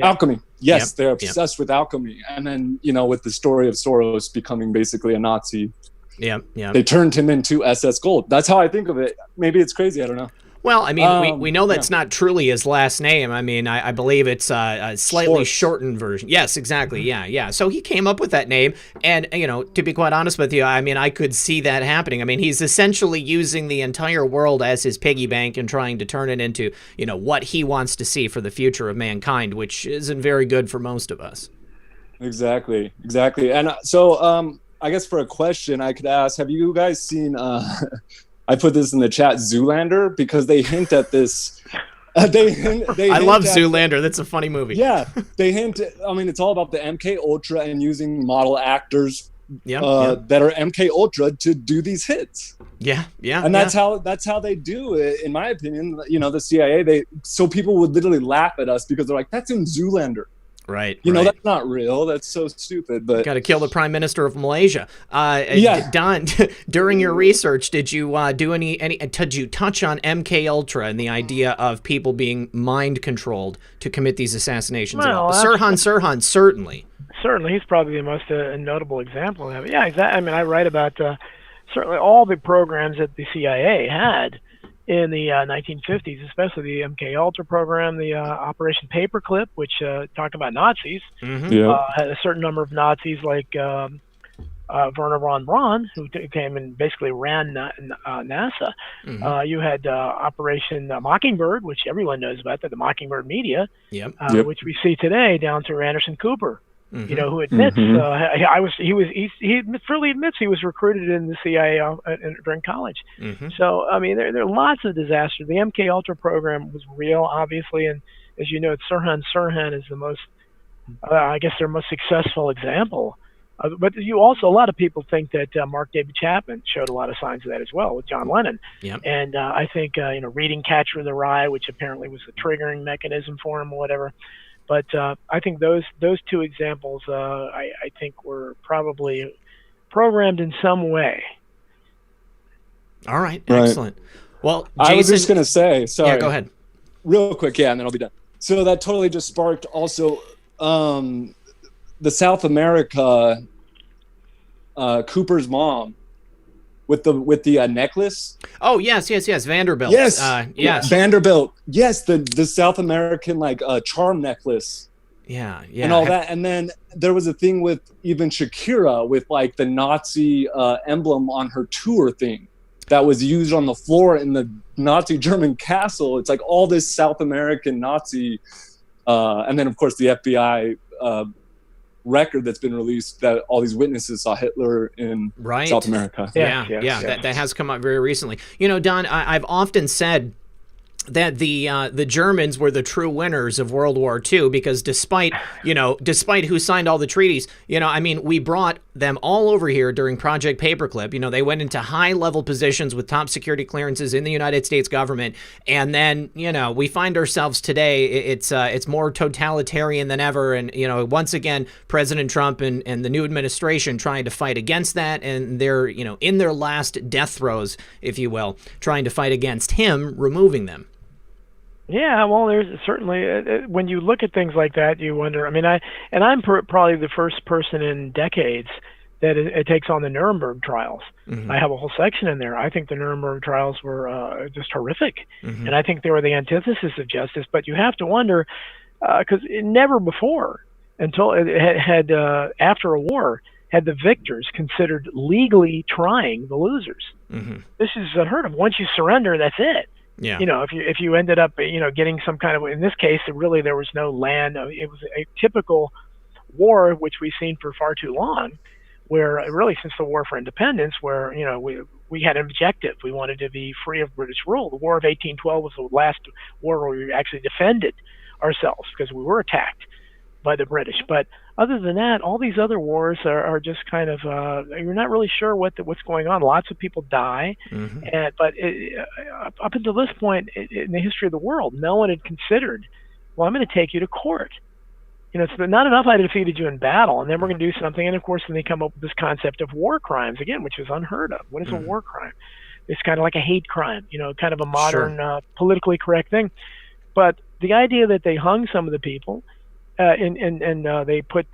Alchemy. Yes, yep. They're obsessed with alchemy. And then, with the story of Soros becoming basically a Nazi. Yeah. They turned him into SS Gold. That's how I think of it. Maybe it's crazy. I don't know. Well, I mean, we know that's not truly his last name. I mean, I believe it's a slightly shortened version. Yes, exactly. Yeah. So he came up with that name. And, to be quite honest with you, I mean, I could see that happening. I mean, he's essentially using the entire world as his piggy bank and trying to turn it into, what he wants to see for the future of mankind, which isn't very good for most of us. Exactly. And so I guess for a question I could ask, have you guys seen... I put this in the chat, Zoolander, because they hint at this. I love Zoolander. That's a funny movie. Yeah, they hint. I mean, it's all about the MK Ultra and using model actors that are MK Ultra to do these hits. Yeah. And that's how they do it, in my opinion. The CIA. So people would literally laugh at us because they're like, "That's in Zoolander." Right. That's not real. That's so stupid. But got to kill the Prime Minister of Malaysia. Don, during your research, did you do any? Did you touch on MK Ultra and the idea of people being mind controlled to commit these assassinations? Well, Sirhan, certainly. Certainly, he's probably the most notable example of it. Yeah, exactly. I mean, I write about certainly all the programs that the CIA had in the 1950s, especially the MK Ultra program, the Operation Paperclip, which talked about Nazis. Mm-hmm. Had a certain number of Nazis like Werner von Braun, who came and basically ran NASA. Mm-hmm. You had Operation Mockingbird, which everyone knows about, the Mockingbird media, which we see today, down to Anderson Cooper. Mm-hmm. Who admits he freely admits he was recruited in the CIA during college. Mm-hmm. So I mean, there are lots of disasters. The MK Ultra program was real, obviously, and as you know, Sirhan is the most, I guess, their most successful example. But a lot of people think that Mark David Chapman showed a lot of signs of that as well with John Lennon. Yep. And I think reading Catcher in the Rye, which apparently was the triggering mechanism for him or whatever. But I think those two examples, I think, were probably programmed in some way. All right, excellent. Well, Jason, I was just going to say, sorry. Yeah, go ahead. Real quick, and then I'll be done. So that totally just sparked also the South America, Cooper's mom. With the necklace. Oh yes, Vanderbilt. Yes, Vanderbilt. Yes, the South American charm necklace. Yeah, and all that. And then there was a thing with even Shakira with the Nazi emblem on her tour thing that was used on the floor in the Nazi German castle. It's all this South American Nazi, and then of course the FBI. Record that's been released that all these witnesses saw Hitler in South America. That has come up very recently. Don, I've often said that the Germans were the true winners of World War II because despite who signed all the treaties, we brought them all over here during Project Paperclip. You know, they went into high-level positions with top security clearances in the United States government, and then, you know, we find ourselves today, it's more totalitarian than ever, and, you know, once again, President Trump and the new administration trying to fight against that, and they're, you know, in their last death throes, if you will, trying to fight against him, removing them. Yeah, well, there's certainly, when you look at things like that, you wonder. I mean, I'm probably the first person in decades that it takes on the Nuremberg Trials. Mm-hmm. I have a whole section in there. I think the Nuremberg Trials were just horrific, Mm-hmm. and I think they were the antithesis of justice. But you have to wonder, because never before, until it had after a war, had the victors considered legally trying the losers. Mm-hmm. This is unheard of. Once you surrender, that's it. Yeah. You know, if you ended up, you know, getting some kind of, in this case, really there was no land. It was a typical war, which we've seen for far too long, where really since the War for Independence, where, you know, we had an objective. We wanted to be free of British rule. The War of 1812 was the last war where we actually defended ourselves because we were attacked by the British. But other than that, all these other wars are just kind of, you're not really sure what's going on. Lots of people die. Mm-hmm. But up until this point in the history of the world, no one had considered, well, I'm going to take you to court. You know, it's not enough I defeated you in battle, and then we're going to do something. And, of course, then they come up with this concept of war crimes, again, which is unheard of. What is a war crime? It's kind of like a hate crime, you know, kind of a modern, politically correct thing. But the idea that they hung some of the people, and they put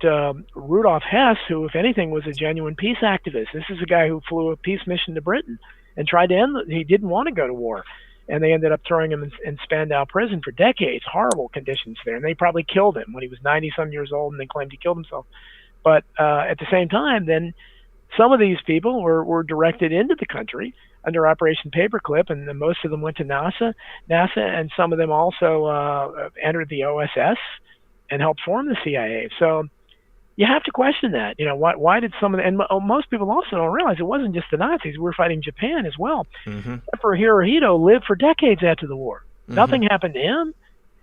Rudolf Hess, who, if anything, was a genuine peace activist. This is a guy who flew a peace mission to Britain and tried to end. He didn't want to go to war, and they ended up throwing him in Spandau prison for decades. Horrible conditions there, and they probably killed him when he was 90-some years old, and they claimed he killed himself. But at the same time, then some of these people were directed into the country under Operation Paperclip, and most of them went to NASA, and some of them also entered the OSS and helped form the CIA. So you have to question that. You know, why did some of the, and most people also don't realize it wasn't just the Nazis. We were fighting Japan as well. Mm-hmm. Emperor Hirohito lived for decades after the war. Mm-hmm. Nothing happened to him.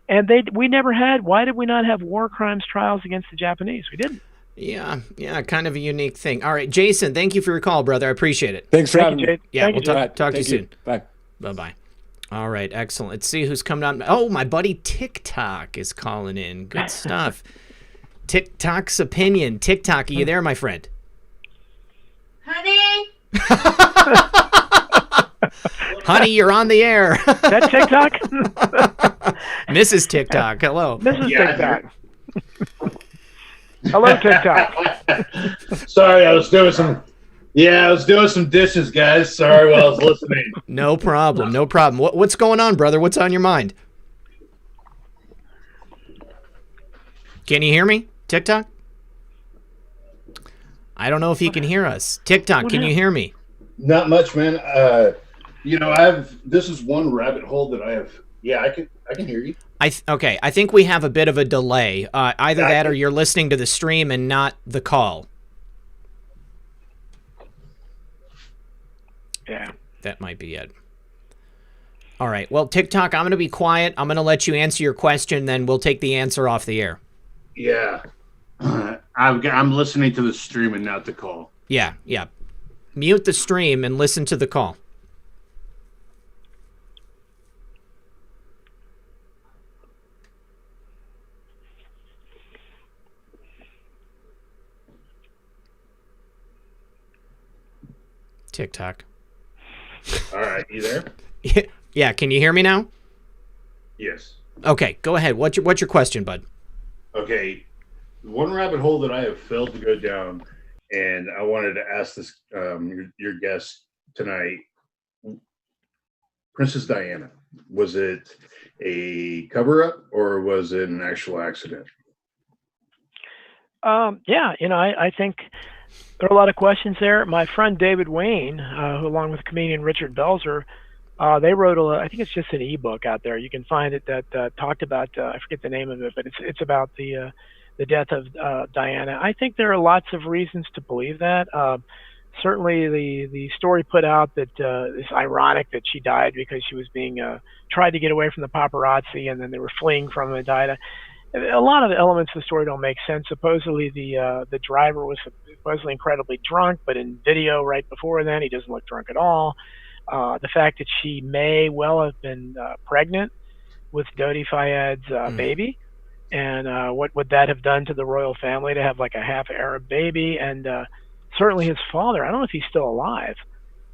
And we never had, why did we not have war crimes trials against the Japanese? We didn't. Yeah, kind of a unique thing. All right, Jason, thank you for your call, brother. I appreciate it. Thanks for having me. Yeah, we'll talk to you Thank soon. Bye. Bye-bye. All right, excellent. Let's see who's coming on. Oh, my buddy TikTok is calling in. Good stuff. TikTok's opinion. TikTok, are you there, my friend? Honey? Honey, you're on the air. That TikTok? Mrs. TikTok, hello. Mrs. TikTok. Hello, TikTok. Sorry, I was doing some dishes, guys. Sorry while I was listening. No problem. What's going on, brother? What's on your mind? Can you hear me, TikTok? I don't know if you can hear us. TikTok, can you hear me? Not much, man. This is one rabbit hole that I have. Yeah, I can hear you. Okay, I think we have a bit of a delay. Either that or you're listening to the stream and not the call. Yeah. That might be it. All right. Well, TikTok, I'm going to be quiet. I'm going to let you answer your question, then we'll take the answer off the air. Yeah. I'm listening to the stream and not the call. Yeah. Mute the stream and listen to the call. TikTok. All right, you there? Yeah, can you hear me now? Yes. Okay, go ahead. What's your question, bud? Okay, one rabbit hole that I have failed to go down, and I wanted to ask this your guest tonight. Princess Diana, was it a cover-up or was it an actual accident? Yeah, I think there are a lot of questions there. My friend David Wayne, who along with comedian Richard Belzer, they wrote I think it's just an ebook out there. You can find it that talked about I forget the name of it, but it's about the death of Diana. I think there are lots of reasons to believe that. Certainly, the story put out that it's ironic that she died because she was being tried to get away from the paparazzi, and then they were fleeing from her and died. a lot of the elements of the story don't make sense. Supposedly the driver was supposedly incredibly drunk, but in video right before then he doesn't look drunk at all. The fact that she may well have been pregnant with Dodi Fayed's baby, and what would that have done to the royal family to have like a half Arab baby? And certainly his father, I don't know if he's still alive,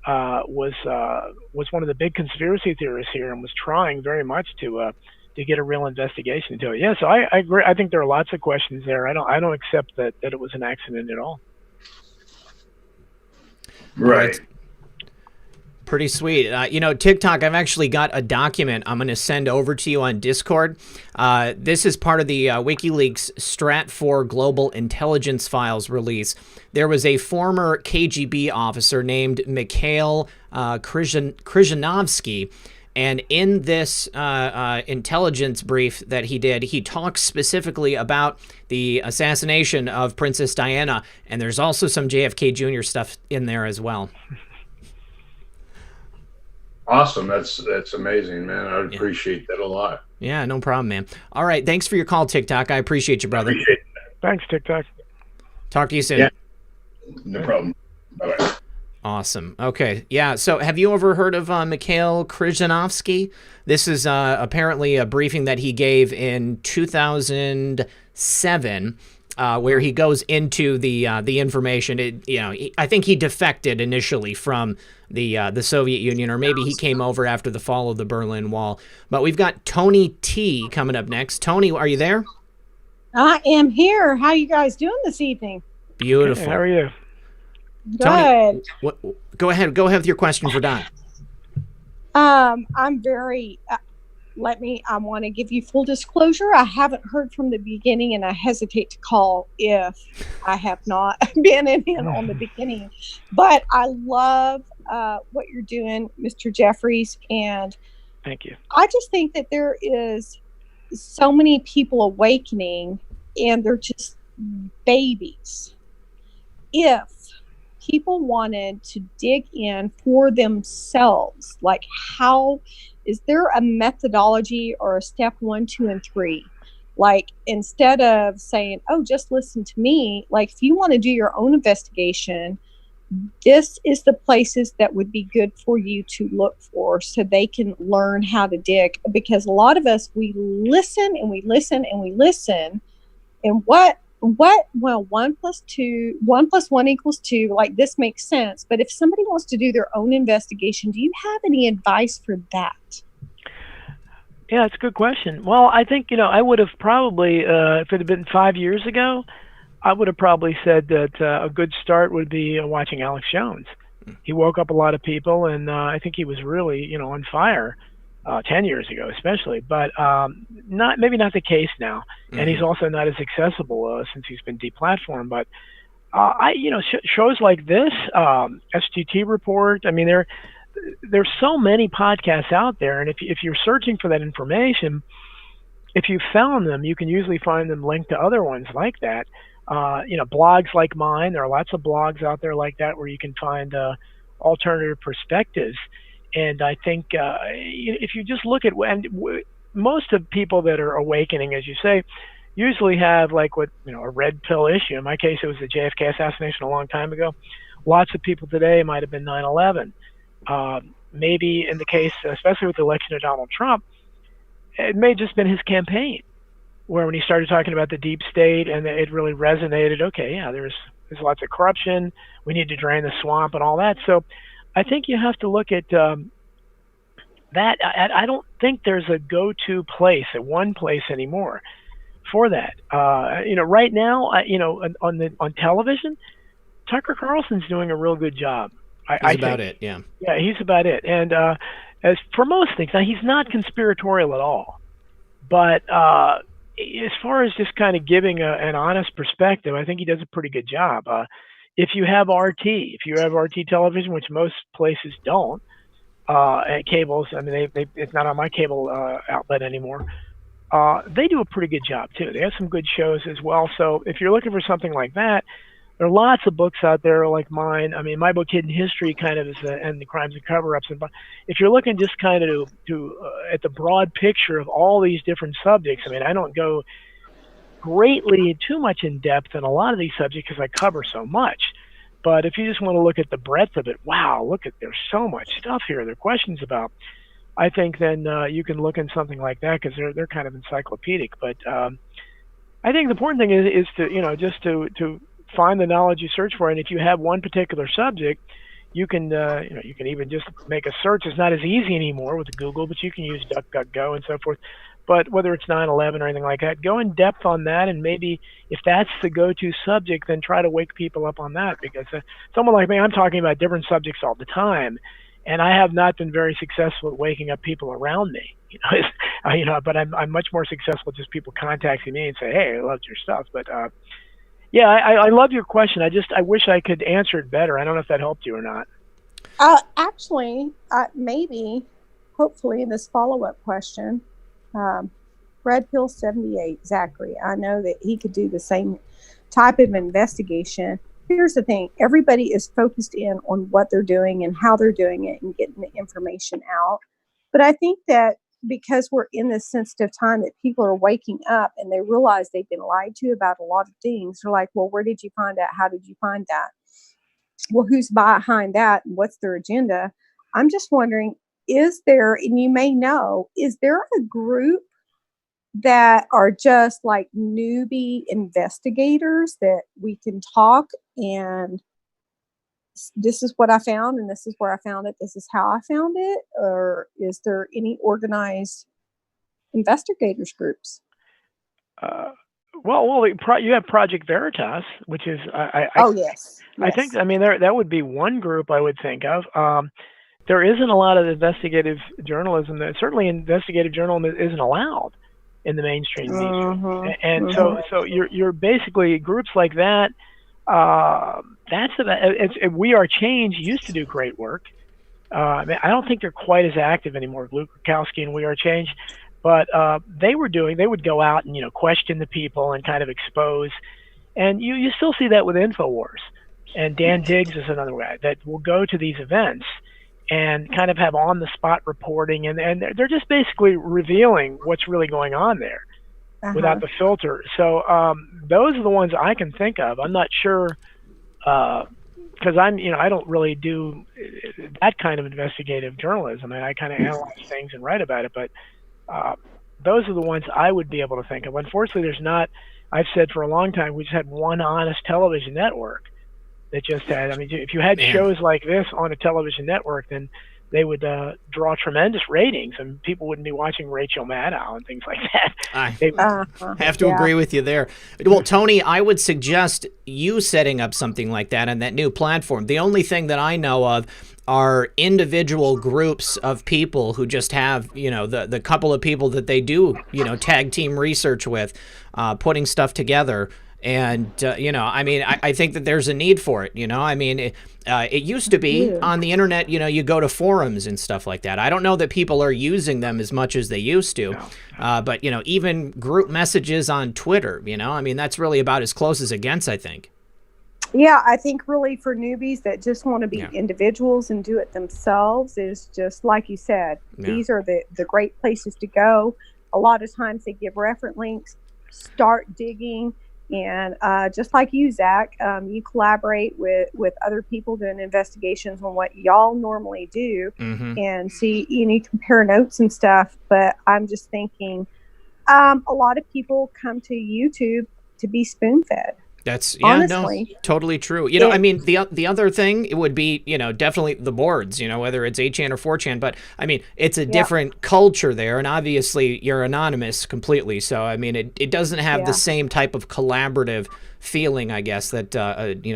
was one of the big conspiracy theorists here and was trying very much to get a real investigation into it. Yeah, so I agree. I think there are lots of questions there. I don't accept that it was an accident at all. Right. Pretty sweet. TikTok, I've actually got a document I'm going to send over to you on Discord. This is part of the WikiLeaks Strat4 Global Intelligence Files release. There was a former KGB officer named Mikhail Krzyzanowski, and in this intelligence brief that he did, he talks specifically about the assassination of Princess Diana, and there's also some JFK Jr. stuff in there as well. Awesome. That's amazing, man. I would appreciate that a lot. Yeah, no problem, man. All right, thanks for your call, TikTok. I appreciate you, brother. Thanks, TikTok. Talk to you soon. Yeah, no problem. Bye-bye. Awesome. Okay. Yeah. So have you ever heard of Mikhail Krzyzanowski? This is apparently a briefing that he gave in 2007, where he goes into the information. I think he defected initially from the Soviet Union, or maybe he came over after the fall of the Berlin Wall. But we've got Tony T coming up next. Tony, are you there? I am here. How you guys doing this evening? Beautiful. Hey, how are you? Good. Tony, go ahead with your question for Don. I'm very. I want to give you full disclosure. I haven't heard from the beginning, and I hesitate to call if I have not been in on the beginning. But I love what you're doing, Mr. Jeffries, and thank you. I just think that there is so many people awakening, and they're just babies. If people wanted to dig in for themselves, like how is there a methodology or a step 1, 2, and 3? Like, instead of saying, oh, just listen to me, like if you want to do your own investigation, this is the places that would be good for you to look for so they can learn how to dig. Because a lot of us, we listen and we listen and we listen, and well, 1 + 2, 1 + 1 = 2, like this makes sense. But if somebody wants to do their own investigation, do you have any advice for that? Yeah, it's a good question. Well, I think, I would have probably, if it had been 5 years ago, I would have probably said that a good start would be watching Alex Jones. He woke up a lot of people, and I think he was really, on fire 10 years ago, especially. But maybe not the case now. And he's also not as accessible since he's been deplatformed. But shows like this, SGT Report. I mean, there's so many podcasts out there, and if you're searching for that information, if you found them, you can usually find them linked to other ones like that. Blogs like mine. There are lots of blogs out there like that where you can find alternative perspectives. And I think if you just look at, most of people that are awakening, as you say, usually have like a red pill issue. In my case, it was the JFK assassination a long time ago. Lots of people today might have been 9/11. Maybe in the case, especially with the election of Donald Trump, it may have just been his campaign, where when he started talking about the deep state and it really resonated. Okay, yeah, there's lots of corruption. We need to drain the swamp and all that. So I think you have to look at that. I don't think there's a go-to place, one place anymore for that. Right now, on television, Tucker Carlson's doing a real good job. He's about it, yeah. Yeah, he's about it. And as for most things, now he's not conspiratorial at all. But as far as just kind of giving an honest perspective, I think he does a pretty good job. If you have RT television, which most places don't, and cables, I mean, it's not on my cable outlet anymore. They do a pretty good job too. They have some good shows as well. So if you're looking for something like that, there are lots of books out there like mine. I mean, my book Hidden History kind of is, and the Crimes and Coverups. And if you're looking just kind of to at the broad picture of all these different subjects, I mean, I don't go greatly too much in depth in a lot of these subjects because I cover so much. But if you just want to look at the breadth of it, wow, look at, there's so much stuff here. There are questions about. I think then you can look in something like that because they're kind of encyclopedic. But I think the important thing is to just to find the knowledge you search for, and if you have one particular subject, you can you can even just make a search. It's not as easy anymore with Google, but you can use DuckDuckGo and so forth. But whether it's 9/11 or anything like that, go in depth on that, and maybe if that's the go-to subject, then try to wake people up on that. Because someone like me, I'm talking about different subjects all the time, and I have not been very successful at waking up people around me. But I'm much more successful just people contacting me and say, "Hey, I loved your stuff." But yeah, I love your question. I wish I could answer it better. I don't know if that helped you or not. Actually, maybe, hopefully, in this follow-up question. Red Pill 78, Zachary. I know that he could do the same type of investigation. Here's the thing. Everybody is focused in on what they're doing and how they're doing it and getting the information out. But I think that because we're in this sensitive time that people are waking up and they realize they've been lied to about a lot of things. They're like, well, where did you find that? How did you find that? Well, who's behind that? And what's their agenda? I'm just wondering, is there, and you may know, is there a group that are just like newbie investigators that we can talk and this is what I found and this is where I found it, this is how I found it? Or is there any organized investigators groups? Well, you have Project Veritas, which is yes. I think, I mean, that would be one group I would think of. There isn't a lot of investigative journalism. Certainly, investigative journalism isn't allowed in the mainstream media, and so you're basically groups like that. That's about. We Are Change used to do great work. I don't think they're quite as active anymore. Luke Rukowski and We Are Change, but they would go out and question the people and kind of expose, and you still see that with Infowars, and Dan Diggs is another guy that will go to these events and kind of have on-the-spot reporting, and they're just basically revealing what's really going on there without the filter. So those are the ones I can think of. I'm not sure because I don't really do that kind of investigative journalism. I kind of analyze things and write about it, but those are the ones I would be able to think of. Unfortunately, there's not. I've said for a long time we just had one honest television network. That just had, if you had shows like this on a television network, then they would draw tremendous ratings, and people wouldn't be watching Rachel Maddow and things like that. I have to agree with you there. Well, Tony, I would suggest you setting up something like that on that new platform. The only thing that I know of are individual groups of people who just have, the couple of people that they do, tag team research with, putting stuff together. And, I think that there's a need for it, it used to be on the internet, you go to forums and stuff like that. I don't know that people are using them as much as they used to, but, even group messages on Twitter, that's really about as close as it gets, I think. Yeah, I think really for newbies that just want to be individuals and do it themselves is just like you said, these are the great places to go. A lot of times they give reference links, start digging. And just like you, Zach, you collaborate with other people doing investigations on what y'all normally do, and see, you compare notes and stuff. But I'm just thinking, a lot of people come to YouTube to be spoon-fed. That's honestly, totally true. The other thing, it would be, definitely the boards, whether it's 8chan or 4chan, but it's a different culture there, and obviously you're anonymous completely. So, it doesn't have the same type of collaborative feeling, I guess, that,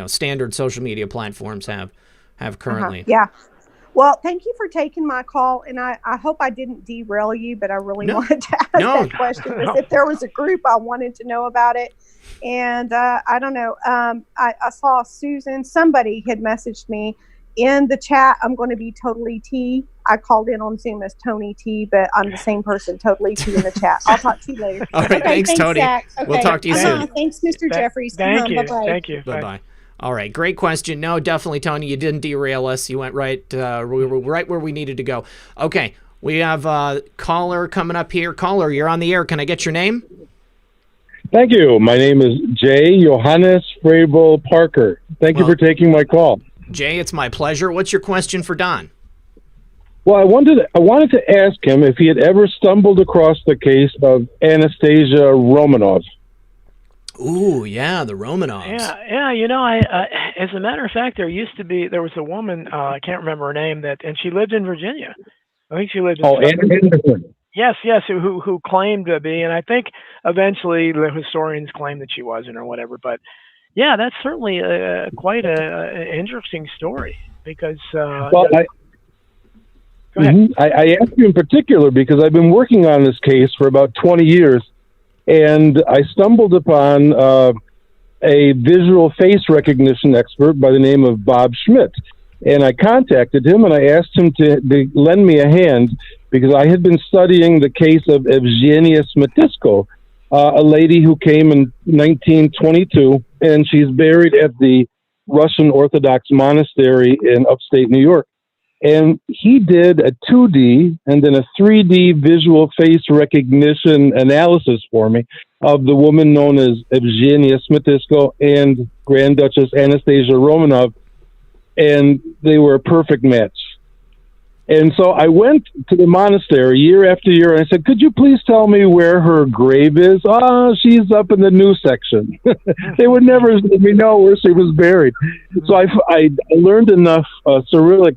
standard social media platforms have currently. Yeah. Well, thank you for taking my call, and I hope I didn't derail you, but I really wanted to ask that question. If there was a group, I wanted to know about it. And I don't know, I saw Susan, somebody had messaged me in the chat. I'm going to be Totally T. I called in on Zoom as Tony T, but I'm the same person, Totally T, in the chat. I'll talk to you later. All right, thanks, Tony. Zach. Okay. We'll talk to you soon. Thanks, Mr. Jeffries. Thank you. Bye-bye. Thank you. Bye-bye. All right, great question. No, definitely, Tony, you didn't derail us. You went right, we were right where we needed to go. Okay, we have a caller coming up here. Caller, you're on the air. Can I get your name? Thank you. My name is J. Johannes Frabel Parker. Thank you for taking my call. Jay, it's my pleasure. What's your question for Don? Well, I wanted to ask him if he had ever stumbled across the case of Anastasia Romanov. Ooh, yeah, the Romanovs. Yeah. You know, I as a matter of fact, there was a woman, I can't remember her name, and she lived in Virginia. I think she lived in. Oh, Anderson. Yes, who claimed to be, and I think eventually the historians claimed that she wasn't or whatever. But yeah, that's certainly quite an interesting story because. Well, go ahead. I asked you in particular because I've been working on this case for about 20 years, and I stumbled upon a visual face recognition expert by the name of Bob Schmidt. And I contacted him and I asked him to lend me a hand because I had been studying the case of Evgenia Smetysko, a lady who came in 1922, and she's buried at the Russian Orthodox monastery in upstate New York. And he did a 2D and then a 3D visual face recognition analysis for me of the woman known as Evgenia Smetysko and Grand Duchess Anastasia Romanov, and they were a perfect match. And so I went to the monastery year after year, and I said, could you please tell me where her grave is? Oh, she's up in the new section. They would never let me know where she was buried. So I learned enough Cyrillic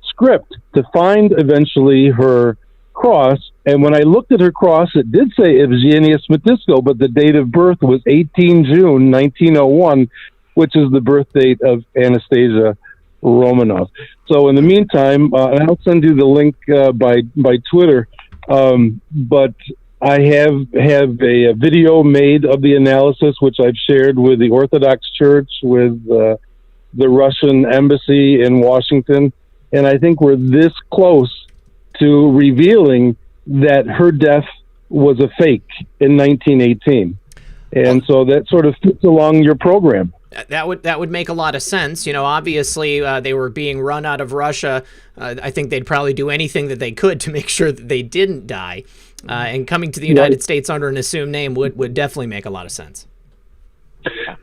script to find eventually her cross. And when I looked at her cross, it did say Evgenia Smetysko, but the date of birth was 18 June 1901, which is the birth date of Anastasia Romanov. So in the meantime, and I'll send you the link by Twitter, but I have a video made of the analysis, which I've shared with the Orthodox Church, with the Russian embassy in Washington, and I think we're this close to revealing that her death was a fake in 1918. And so that sort of fits along your program. That would make a lot of sense. You know, obviously they were being run out of Russia. I think they'd probably do anything that they could to make sure that they didn't die. And coming to the United States under an assumed name would definitely make a lot of sense.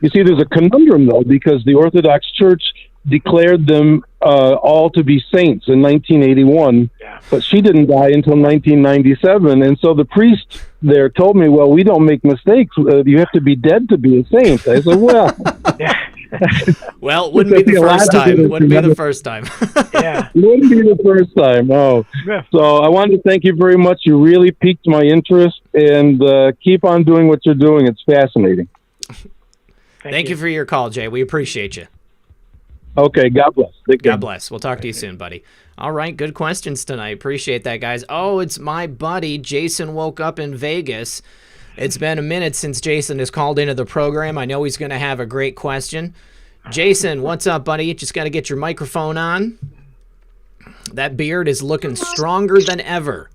You see, there's a conundrum, though, because the Orthodox Church declared them all to be saints in 1981, but she didn't die until 1997. And so the priest there told me, well, we don't make mistakes. You have to be dead to be a saint. I said, well... Well, it wouldn't be the first time. Wouldn't be the first time. Yeah. Wouldn't be the first time, no. So I wanted to thank you very much. You really piqued my interest, and keep on doing what you're doing. It's fascinating. Thank you for your call, Jay. We appreciate you. Okay, God bless. God bless. We'll talk to you soon, buddy. All right, good questions tonight. Appreciate that, guys. Oh, it's my buddy. Jason woke up in Vegas. It's been a minute since Jason has called into the program. I know he's going to have a great question. Jason, what's up, buddy? Just got to get your microphone on. That beard is looking stronger than ever.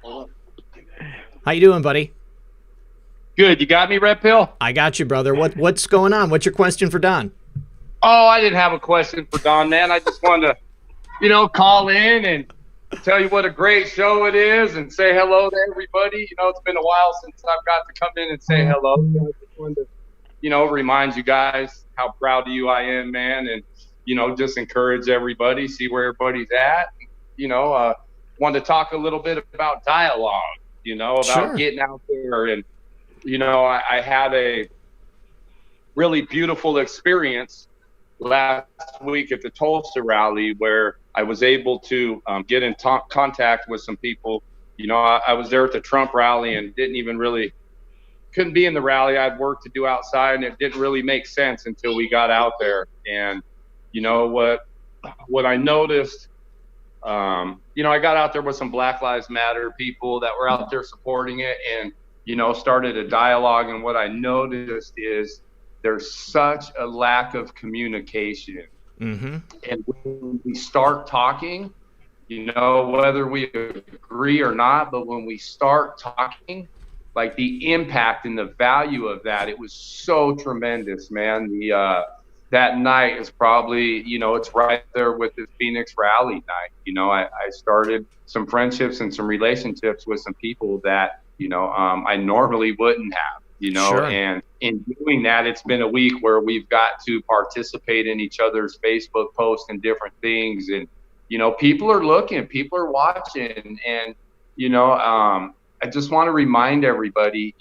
How you doing, buddy? Good. You got me, Red Pill? I got you, brother. What's going on? What's your question for Don? Oh, I didn't have a question for Don, man. I just wanted to, call in and tell you what a great show it is and say hello to everybody. It's been a while since I've got to come in and say hello. I just wanted to, remind you guys how proud of you I am, man, and, just encourage everybody, see where everybody's at. Want to talk a little bit about dialogue, about getting out there. And, I had a really beautiful experience last week at the Tulsa rally where I was able to get in contact with some people. I was there at the Trump rally and couldn't be in the rally. I had work to do outside, and it didn't really make sense until we got out there. And what I noticed, I got out there with some Black Lives Matter people that were out there supporting it, and started a dialogue. And what I noticed is there's such a lack of communication. Mm-hmm. And when we start talking, whether we agree or not, but when we start talking, like the impact and the value of that, it was so tremendous, man. That night is probably, it's right there with the Phoenix rally night. I started some friendships and some relationships with some people that I normally wouldn't have, Sure. and in doing that, it's been a week where we've got to participate in each other's Facebook posts and different things. And, people are looking, people are watching, and, I just want to remind everybody,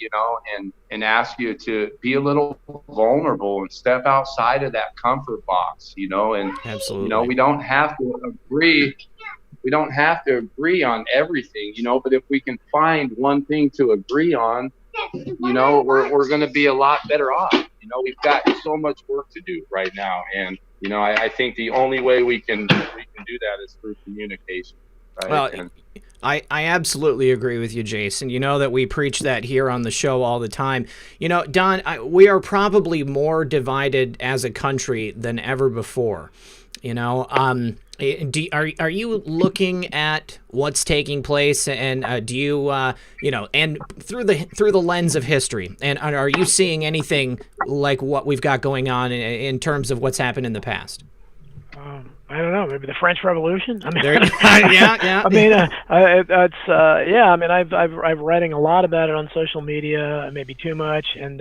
and ask you to be a little vulnerable and step outside of that comfort box, and, Absolutely. we don't have to agree. We don't have to agree on everything, but if we can find one thing to agree on, we're going to be a lot better off. We've got so much work to do right now. And, I think the only way we can do that is through communication. Right? Well, I absolutely agree with you, Jason. You know that we preach that here on the show all the time. Don, we are probably more divided as a country than ever before. Are you looking at what's taking place, and do you and through the lens of history, and are you seeing anything like what we've got going on in terms of what's happened in the past? I don't know. Maybe the French Revolution. I mean, yeah. I mean, it's yeah. I mean, I've writing a lot about it on social media. Maybe too much, and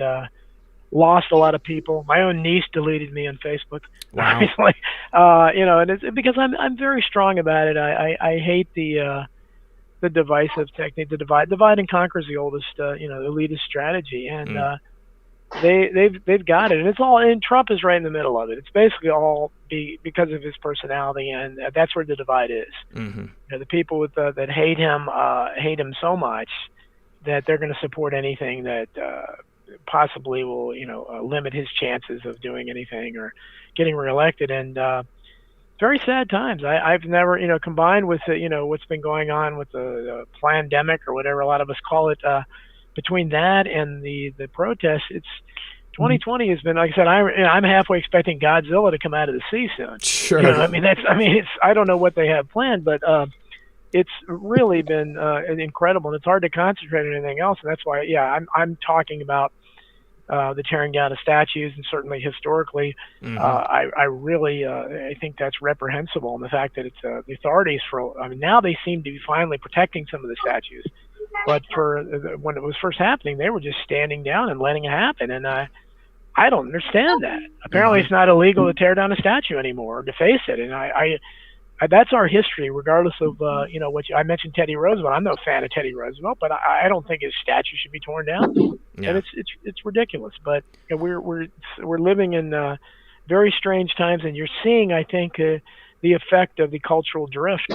lost a lot of people. My own niece deleted me on Facebook. Wow. Obviously, and it's because I'm very strong about it. I hate the divisive technique. The divide and conquer is the oldest elitist strategy, and they've got it, and it's all. And Trump is right in the middle of it. It's basically all because of his personality, and that's where the divide is. Mm-hmm. The people that hate him so much that they're going to support anything that possibly will limit his chances of doing anything or getting reelected. And very sad times. I've never combined with what's been going on with the pandemic or whatever a lot of us call it. Between that and the protests, it's 2020 has been, like I said, I'm halfway expecting Godzilla to come out of the sea soon. Sure. It's I don't know what they have planned, but it's really been incredible, and it's hard to concentrate on anything else. And that's why, I'm talking about the tearing down of statues, and certainly historically, I really I think that's reprehensible. And the fact that it's the authorities now they seem to be finally protecting some of the statues. But when it was first happening, they were just standing down and letting it happen. And I don't understand that. Apparently, it's not illegal to tear down a statue anymore or deface it. And I that's our history, regardless of I mentioned Teddy Roosevelt. I'm no fan of Teddy Roosevelt, but I don't think his statue should be torn down. Yeah. And it's ridiculous. But we're living in very strange times, and you're seeing, I think, the effect of the cultural drift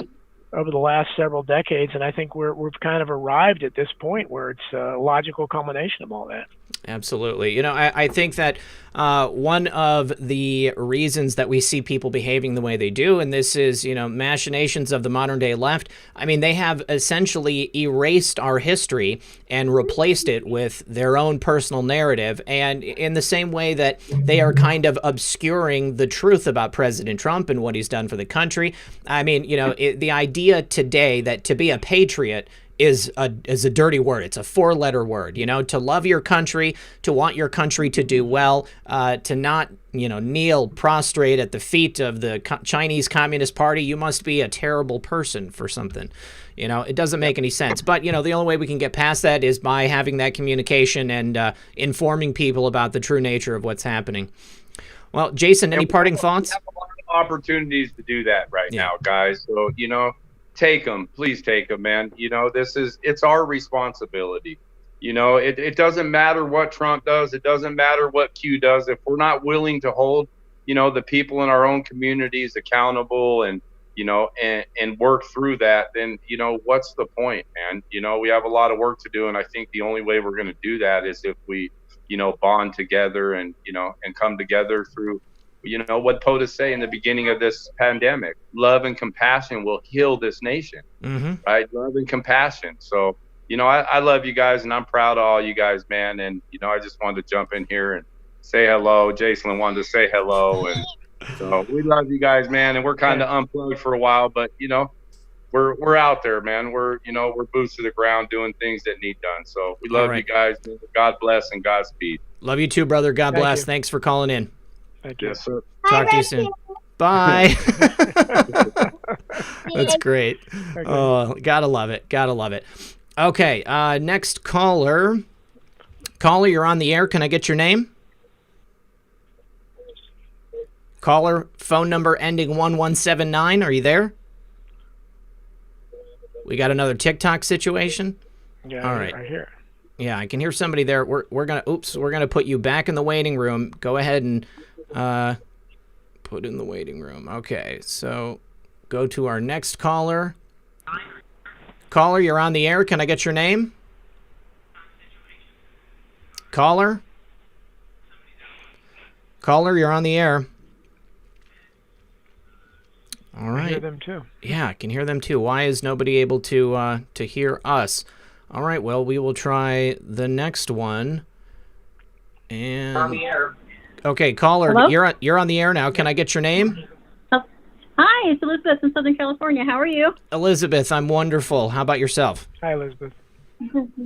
over the last several decades, and I think we've kind of arrived at this point where it's a logical culmination of all that. Absolutely. I think that one of the reasons that we see people behaving the way they do, and this is, machinations of the modern day left, I mean, they have essentially erased our history and replaced it with their own personal narrative. And in the same way that they are kind of obscuring the truth about President Trump and what he's done for the country. I mean, the idea today that to be a patriot is a dirty word. It's a 4-letter word, to love your country, to want your country to do well, to not, kneel prostrate at the feet of the Chinese Communist Party. You must be a terrible person for something. It doesn't make any sense. But, the only way we can get past that is by having that communication and informing people about the true nature of what's happening. Well, Jason, any parting thoughts? We have a lot of opportunities to do that right now, guys. So, take them, please take them, man. It's our responsibility. It doesn't matter what Trump does. It doesn't matter what Q does. If we're not willing to hold, the people in our own communities accountable and work through that, then, what's the point, man? We have a lot of work to do. And I think the only way we're going to do that is if we, bond together and, and come together through, what POTUS say in the beginning of this pandemic: love and compassion will heal this nation. Right? Love and compassion. So, I love you guys, and I'm proud of all you guys, man. And, I just wanted to jump in here and say hello. Jason wanted to say hello. And so we love you guys, man. And we're kind of unplugged for a while, but, we're out there, man. We're boots to the ground doing things that need done. So we love you guys. God bless and Godspeed. Love you too, brother. God bless. You. Thanks for calling in. Thank you. Yes, sir. Talk to you soon. Bye. That's great. Oh, gotta love it. Gotta love it. Okay, next caller. Caller, you're on the air. Can I get your name? Caller, phone number ending 1179. Are you there? We got another TikTok situation? Yeah, All right. I hear. Yeah, I can hear somebody there. We're gonna put you back in the waiting room. Go ahead and put in the waiting room. Okay, so go to our next caller. Caller, you're on the air. Can I get your name? Caller? Caller, you're on the air. All right. I hear them too. Yeah, I can hear them too. Why is nobody able to hear us? All right, well, we will try the next one. And On the air. okay, caller, Hello? you're on the air now. Can I get your name? Hi, it's Elizabeth in Southern California. How are you? Elizabeth, I'm wonderful. How about yourself? Hi, Elizabeth.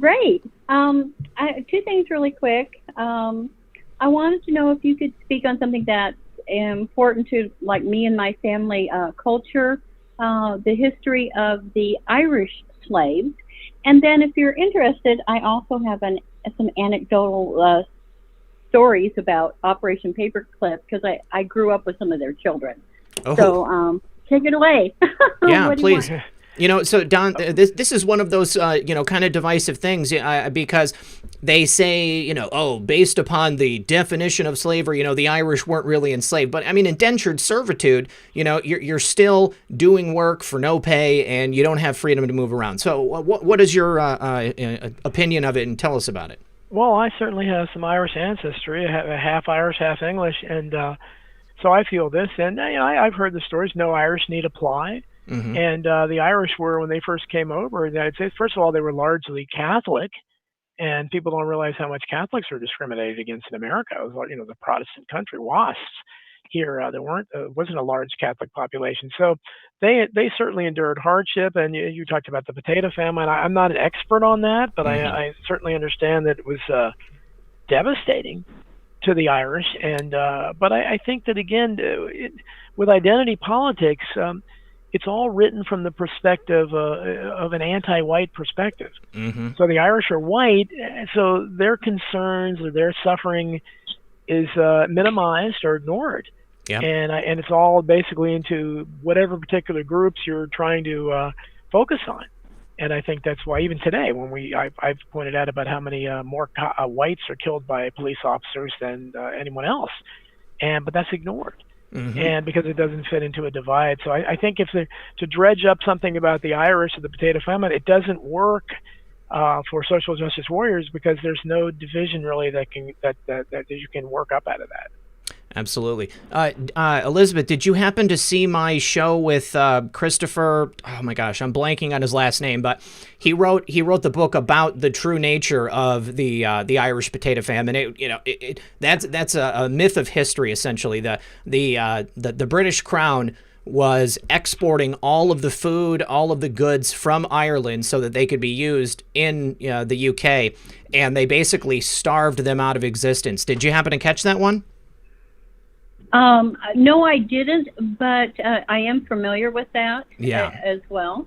Great. Two things really quick. I wanted to know if you could speak on something that's important to like me and my family culture, the history of the Irish slaves. And then if you're interested, I also have some anecdotal stories about Operation Paperclip because I grew up with some of their children. Oh. So take it away. Yeah, What do you please. want? You know, so Don, this is one of those kind of divisive things because they say, based upon the definition of slavery, the Irish weren't really enslaved. But I mean, indentured servitude, you're still doing work for no pay and you don't have freedom to move around. So what is your opinion of it, and tell us about it? Well, I certainly have some Irish ancestry. I have a half Irish, half English, and so I feel this. And I've heard the stories. No Irish need apply. Mm-hmm. And the Irish were, when they first came over the United States, first of all, they were largely Catholic, and people don't realize how much Catholics are discriminated against in America. It was, the Protestant country, WASPs. Here, there wasn't a large Catholic population, so they certainly endured hardship. And you talked about the potato famine. I'm not an expert on that, but Mm-hmm. I certainly understand that it was devastating to the Irish. And but I think that again, with identity politics. It's all written from the perspective of an anti-white perspective. Mm-hmm. So the Irish are white, so their concerns or their suffering is minimized or ignored. Yep. And it's all basically into whatever particular groups you're trying to focus on. And I think that's why even today, when I've pointed out about how many more whites are killed by police officers than anyone else, but that's ignored. Mm-hmm. And because it doesn't fit into a divide. So I think to dredge up something about the Irish or the potato famine, it doesn't work for social justice warriors because there's no division really that you can work up out of that. Absolutely. Elizabeth, did you happen to see my show with Christopher? Oh my gosh, I'm blanking on his last name, but he wrote the book about the true nature of the Irish potato famine. That's a myth of history essentially. The British Crown was exporting all of the food, all of the goods from Ireland so that they could be used in the UK, and they basically starved them out of existence. Did you happen to catch that one? No, I didn't, but I am familiar with that as well.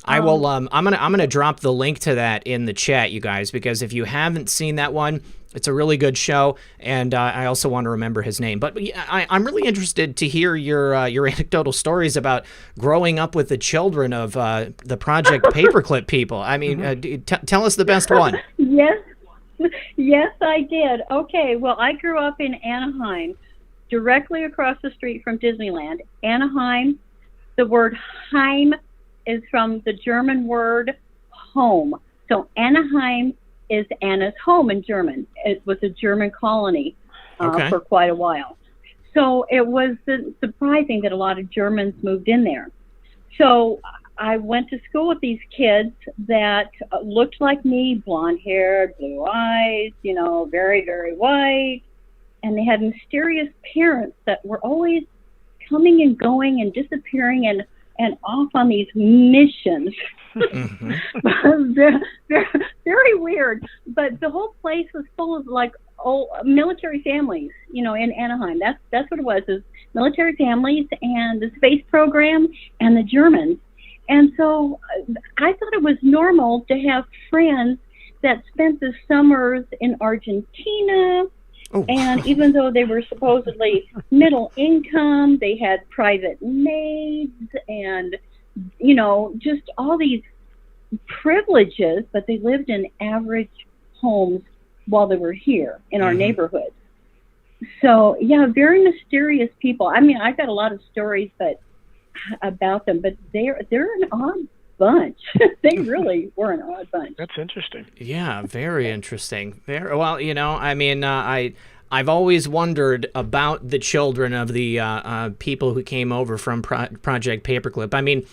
I will. I'm gonna drop the link to that in the chat, you guys, because if you haven't seen that one, it's a really good show, and I also want to remember his name. But I'm really interested to hear your anecdotal stories about growing up with the children of the Project Paperclip people. I mean, tell us the best one. Yes, I did. Okay, well, I grew up in Anaheim, directly across the street from Disneyland. Anaheim, the word Heim is from the German word home. So Anaheim is Anna's home in German. It was a German colony for quite a while. So it was surprising that a lot of Germans moved in there. So I went to school with these kids that looked like me, blonde hair, blue eyes, very, very white. And they had mysterious parents that were always coming and going and disappearing and off on these missions. Mm-hmm. very weird. But the whole place was full of old military families, in Anaheim. That's what it was, is military families and the space program and the Germans. And so I thought it was normal to have friends that spent the summers in Argentina. Oh. And even though they were supposedly middle income, they had private maids and, you know, just all these privileges, but they lived in average homes while they were here in our neighborhood. So, yeah, very mysterious people. I mean, I've got a lot of stories about them, but they're an odd bunch. They really were an odd bunch. That's interesting. Yeah, very interesting. Very well. You know, I mean, I've always wondered about the children of the people who came over from Project Paperclip. I mean,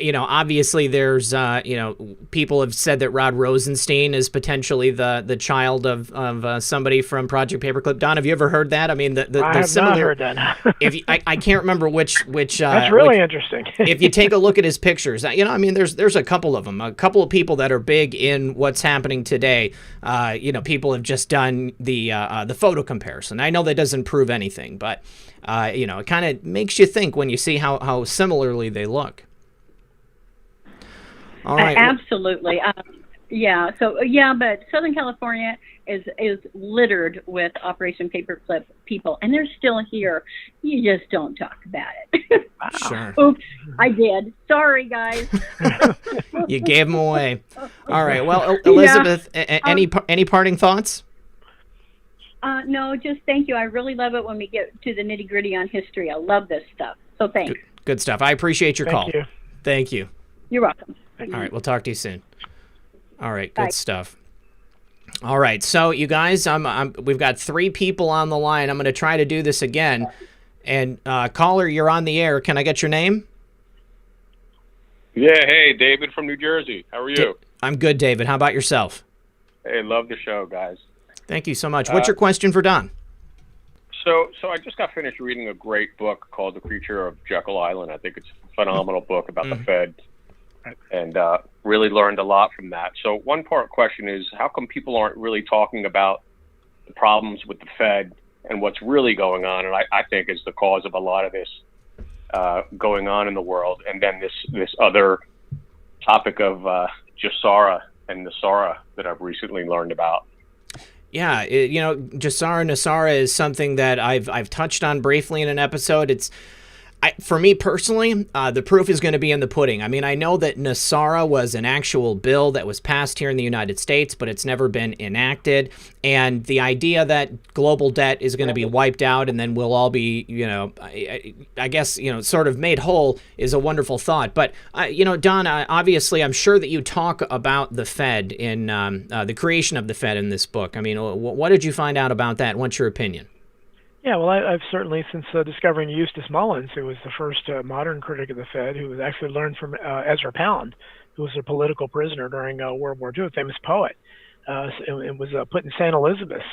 you know, obviously there's, you know, people have said that Rod Rosenstein is potentially the child of somebody from Project Paperclip. Don, have you ever heard that? I mean, I have not heard that. I can't remember which. That's really interesting. If you take a look at his pictures, you know, I mean, there's a couple of them, a couple of people that are big in what's happening today. You know, people have just done the photo comparison. I know that doesn't prove anything, but you know, it kind of makes you think when you see how similarly they look. All right. Absolutely. Yeah. So yeah, but Southern California is littered with Operation Paperclip people, and they're still here. You just don't talk about it. Sure. Oops, I did. Sorry, guys. You gave them away. All right. Well, Elizabeth, any parting thoughts? No, just thank you. I really love it when we get to the nitty gritty on history. I love this stuff. So thanks. Good stuff. I appreciate your call. You. Thank you. You're welcome. All right, we'll talk to you soon. All right, good Bye. stuff. All right, so you guys, we've got 3 people on the line. I'm going to try to do this again. And caller, you're on the air. Can I get your name? Yeah, hey, David from New Jersey. How are you? I'm good, David. How about yourself? Hey, love the show, guys. Thank you so much. What's your question for Don? So I just got finished reading a great book called The Creature of Jekyll Island. I think it's a phenomenal book about the Fed. And really learned a lot from that. So one part question is, how come people aren't really talking about the problems with the Fed and what's really going on? And I think is the cause of a lot of this going on in the world. And then this other topic of Jassara and Nasara that I've recently learned about. Yeah, you know, Jassara and Nasara is something that I've touched on briefly in an episode. For me personally, the proof is going to be in the pudding. I mean, I know that Nasara was an actual bill that was passed here in the United States, but it's never been enacted. And the idea that global debt is going to be wiped out and then we'll all be, you know, I guess, you know, sort of made whole is a wonderful thought. But, you know, Don, obviously, I'm sure that you talk about the Fed in the creation of the Fed in this book. I mean, what did you find out about that? What's your opinion? Yeah, well, I've certainly, since discovering Eustace Mullins, who was the first modern critic of the Fed, who was actually learned from Ezra Pound, who was a political prisoner during World War II, a famous poet. It was put in St. Elizabeth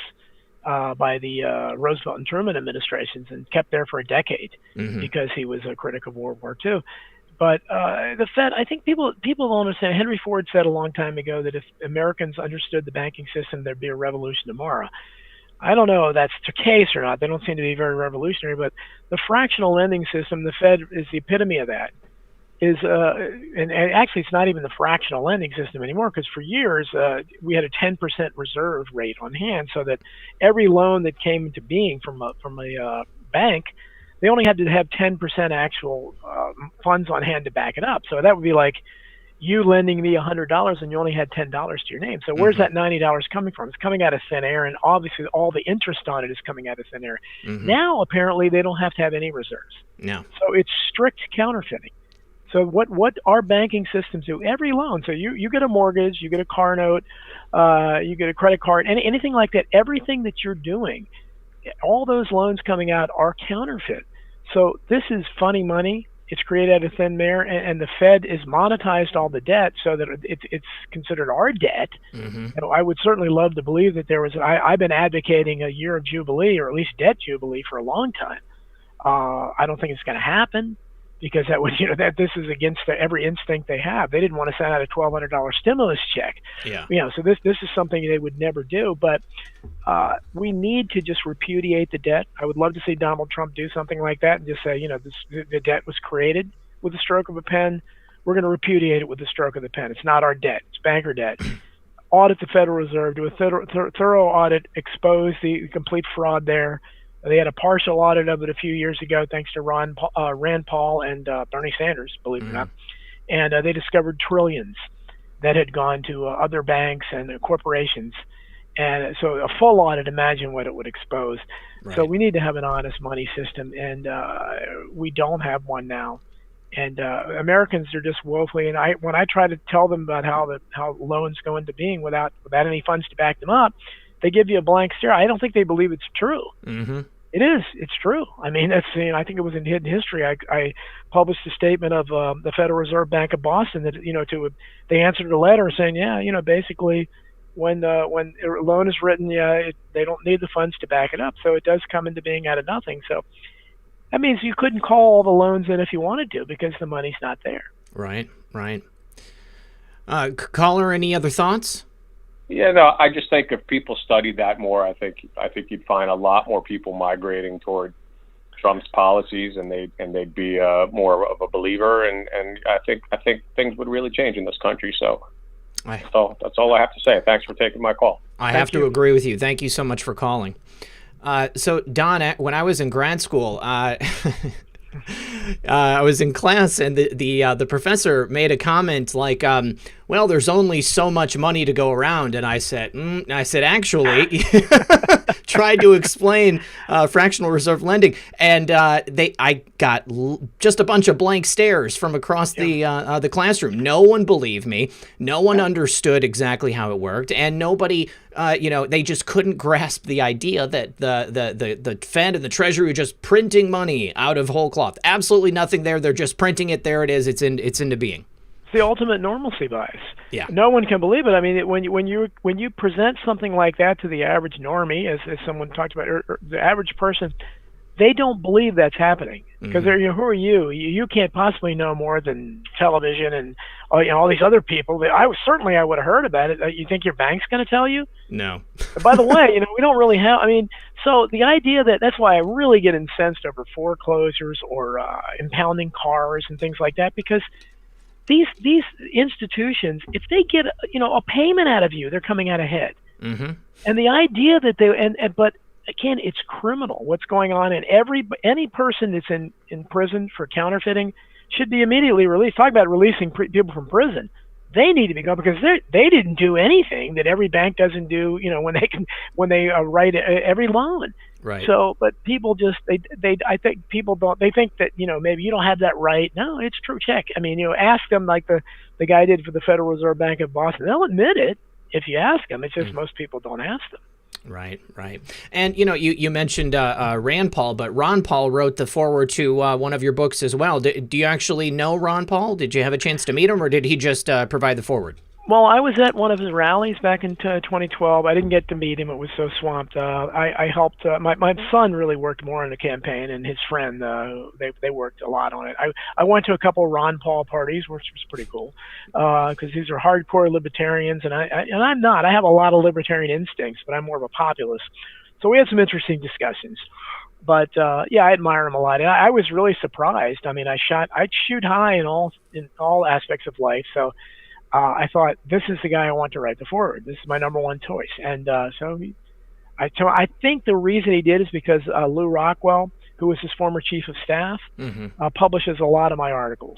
by the Roosevelt and Truman administrations and kept there for a decade because he was a critic of World War II. But the Fed, I think people don't understand. Henry Ford said a long time ago that if Americans understood the banking system, there'd be a revolution tomorrow. I don't know if that's the case or not. They don't seem to be very revolutionary, but the fractional lending system, the Fed is the epitome of that. And actually, it's not even the fractional lending system anymore, because for years we had a 10% reserve rate on hand, so that every loan that came into being from a bank, they only had to have 10% actual funds on hand to back it up. So that would be like you lending me $100 and you only had $10 to your name. So where's that $90 coming from? It's coming out of thin air, and obviously all the interest on it is coming out of thin air. Now, apparently, they don't have to have any reserves. No. So it's strict counterfeiting. So what our banking systems do, every loan, so you get a mortgage, you get a car note, you get a credit card, anything like that, everything that you're doing, all those loans coming out are counterfeit. So this is funny money. It's created out of thin air, and the Fed is monetized all the debt so that it's considered our debt. And I would certainly love to believe that there was. I've been advocating a year of jubilee, or at least debt jubilee, for a long time. I don't think it's going to happen, because that would, that this is against every instinct they have. They didn't want to send out a $1,200 stimulus check. Yeah. So this is something they would never do. But we need to just repudiate the debt. I would love to see Donald Trump do something like that and just say, the debt was created with a stroke of a pen. we're going to repudiate it with the stroke of the pen. It's not our debt. It's banker debt. Audit the Federal Reserve, do a thorough audit, expose the complete fraud there. They had a partial audit of it a few years ago, thanks to Rand Paul and Bernie Sanders, believe it or not. And they discovered trillions that had gone to other banks and corporations. And so a full audit, imagine what it would expose. Right. So we need to have an honest money system, and we don't have one now. And Americans are just woefully. And when I try to tell them about how loans go into being without any funds to back them up, they give you a blank stare. I don't think they believe it's true. Mm-hmm. It is. It's true. I mean, I think it was in Hidden History. I published a statement of the Federal Reserve Bank of Boston that they answered a letter saying, basically, when a loan is written, they don't need the funds to back it up, so it does come into being out of nothing. So that means you couldn't call all the loans in if you wanted to because the money's not there. Right. Caller, any other thoughts? Yeah, no, I just think if people studied that more, I think you'd find a lot more people migrating toward Trump's policies, and they'd be more of a believer, and I think things would really change in this country. So that's all I have to say. Thanks for taking my call. I have to agree with you. Thank you so much for calling. So Don, when I was in grad school, I was in class, and the professor made a comment like, well, there's only so much money to go around. And I said, actually, tried to explain fractional reserve lending. And I got just a bunch of blank stares from across the classroom. No one believed me. No one understood exactly how it worked. And nobody, they just couldn't grasp the idea that the Fed and the Treasury were just printing money out of whole cloth. Absolutely nothing there. They're just printing it. There it is. It's into being. It's the ultimate normalcy bias. Yeah. No one can believe it. I mean, when you present something like that to the average normie, as someone talked about, or the average person, they don't believe that's happening because they're, who are you? You can't possibly know more than television and all these other people. I would have heard about it. You think your bank's going to tell you? No. By the way, we don't really have. I mean, so the idea that's why I really get incensed over foreclosures or impounding cars and things like that, because these institutions, if they get a payment out of you, they're coming out ahead. Mm-hmm. And the idea that but again, it's criminal what's going on, and any person that's in prison for counterfeiting should be immediately released. Talk about releasing people from prison. They need to be gone because they didn't do anything that every bank doesn't do. When they write every loan. Right. So, but people just I think people don't. They think that maybe you don't have that right. No, it's true. Check. I mean, ask them like the guy did for the Federal Reserve Bank of Boston. They'll admit it if you ask them. It's just most people don't ask them. Right. And, you mentioned Rand Paul, but Ron Paul wrote the foreword to one of your books as well. Do you actually know Ron Paul? Did you have a chance to meet him, or did he just provide the foreword? Well, I was at one of his rallies back in 2012. I didn't get to meet him. It was so swamped. I helped. My son really worked more on the campaign, and his friend, they worked a lot on it. I went to a couple of Ron Paul parties, which was pretty cool, because these are hardcore libertarians, and I'm not. I have a lot of libertarian instincts, but I'm more of a populist. So we had some interesting discussions. But I admire him a lot. And I was really surprised. I mean, I shoot high in all aspects of life. So I thought, this is the guy I want to write the foreword. This is my number one choice. And so I think the reason he did is because Lou Rockwell, who was his former chief of staff, publishes a lot of my articles.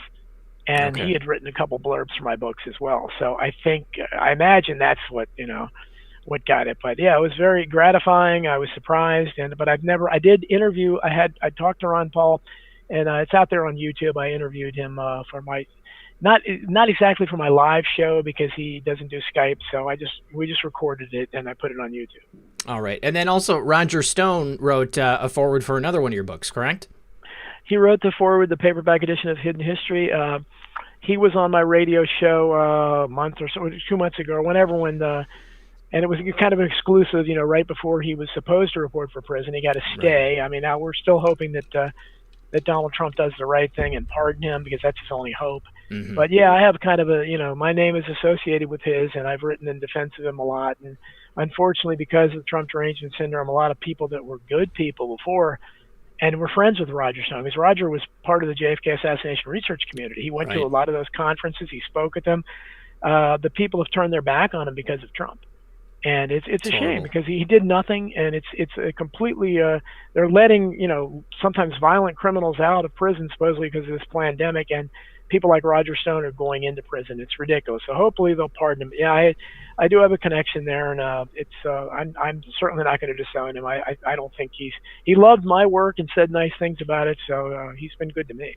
And he had written a couple blurbs for my books as well. So I imagine that's what got it. But yeah, it was very gratifying. I was surprised. But I did interview, I talked to Ron Paul, and it's out there on YouTube. I interviewed him for my, not exactly for my live show because he doesn't do Skype. So we just recorded it and I put it on YouTube. All right. And then also Roger Stone wrote a foreword for another one of your books, correct? He wrote the foreword, the paperback edition of Hidden History. He was on my radio show a month or so, 2 months ago, when and it was kind of an exclusive, right before he was supposed to report for prison. He got a stay. Right. I mean, now we're still hoping that Donald Trump does the right thing and pardon him, because that's his only hope. Mm-hmm. But yeah, I have kind of my name is associated with his, and I've written in defense of him a lot. And unfortunately, because of Trump derangement syndrome, a lot of people that were good people before And we're friends with Roger Stone because Roger was part of the JFK assassination research community. He went to a lot of those conferences. He spoke at them. The people have turned their back on him because of Trump. And it's a shame because he did nothing, and it's a completely they're letting sometimes violent criminals out of prison supposedly because of this pandemic, and people like Roger Stone are going into prison. It's ridiculous. So hopefully they'll pardon him. Yeah, I do have a connection there, and I'm certainly not going to disown him. I don't think he loved my work and said nice things about it, so he's been good to me.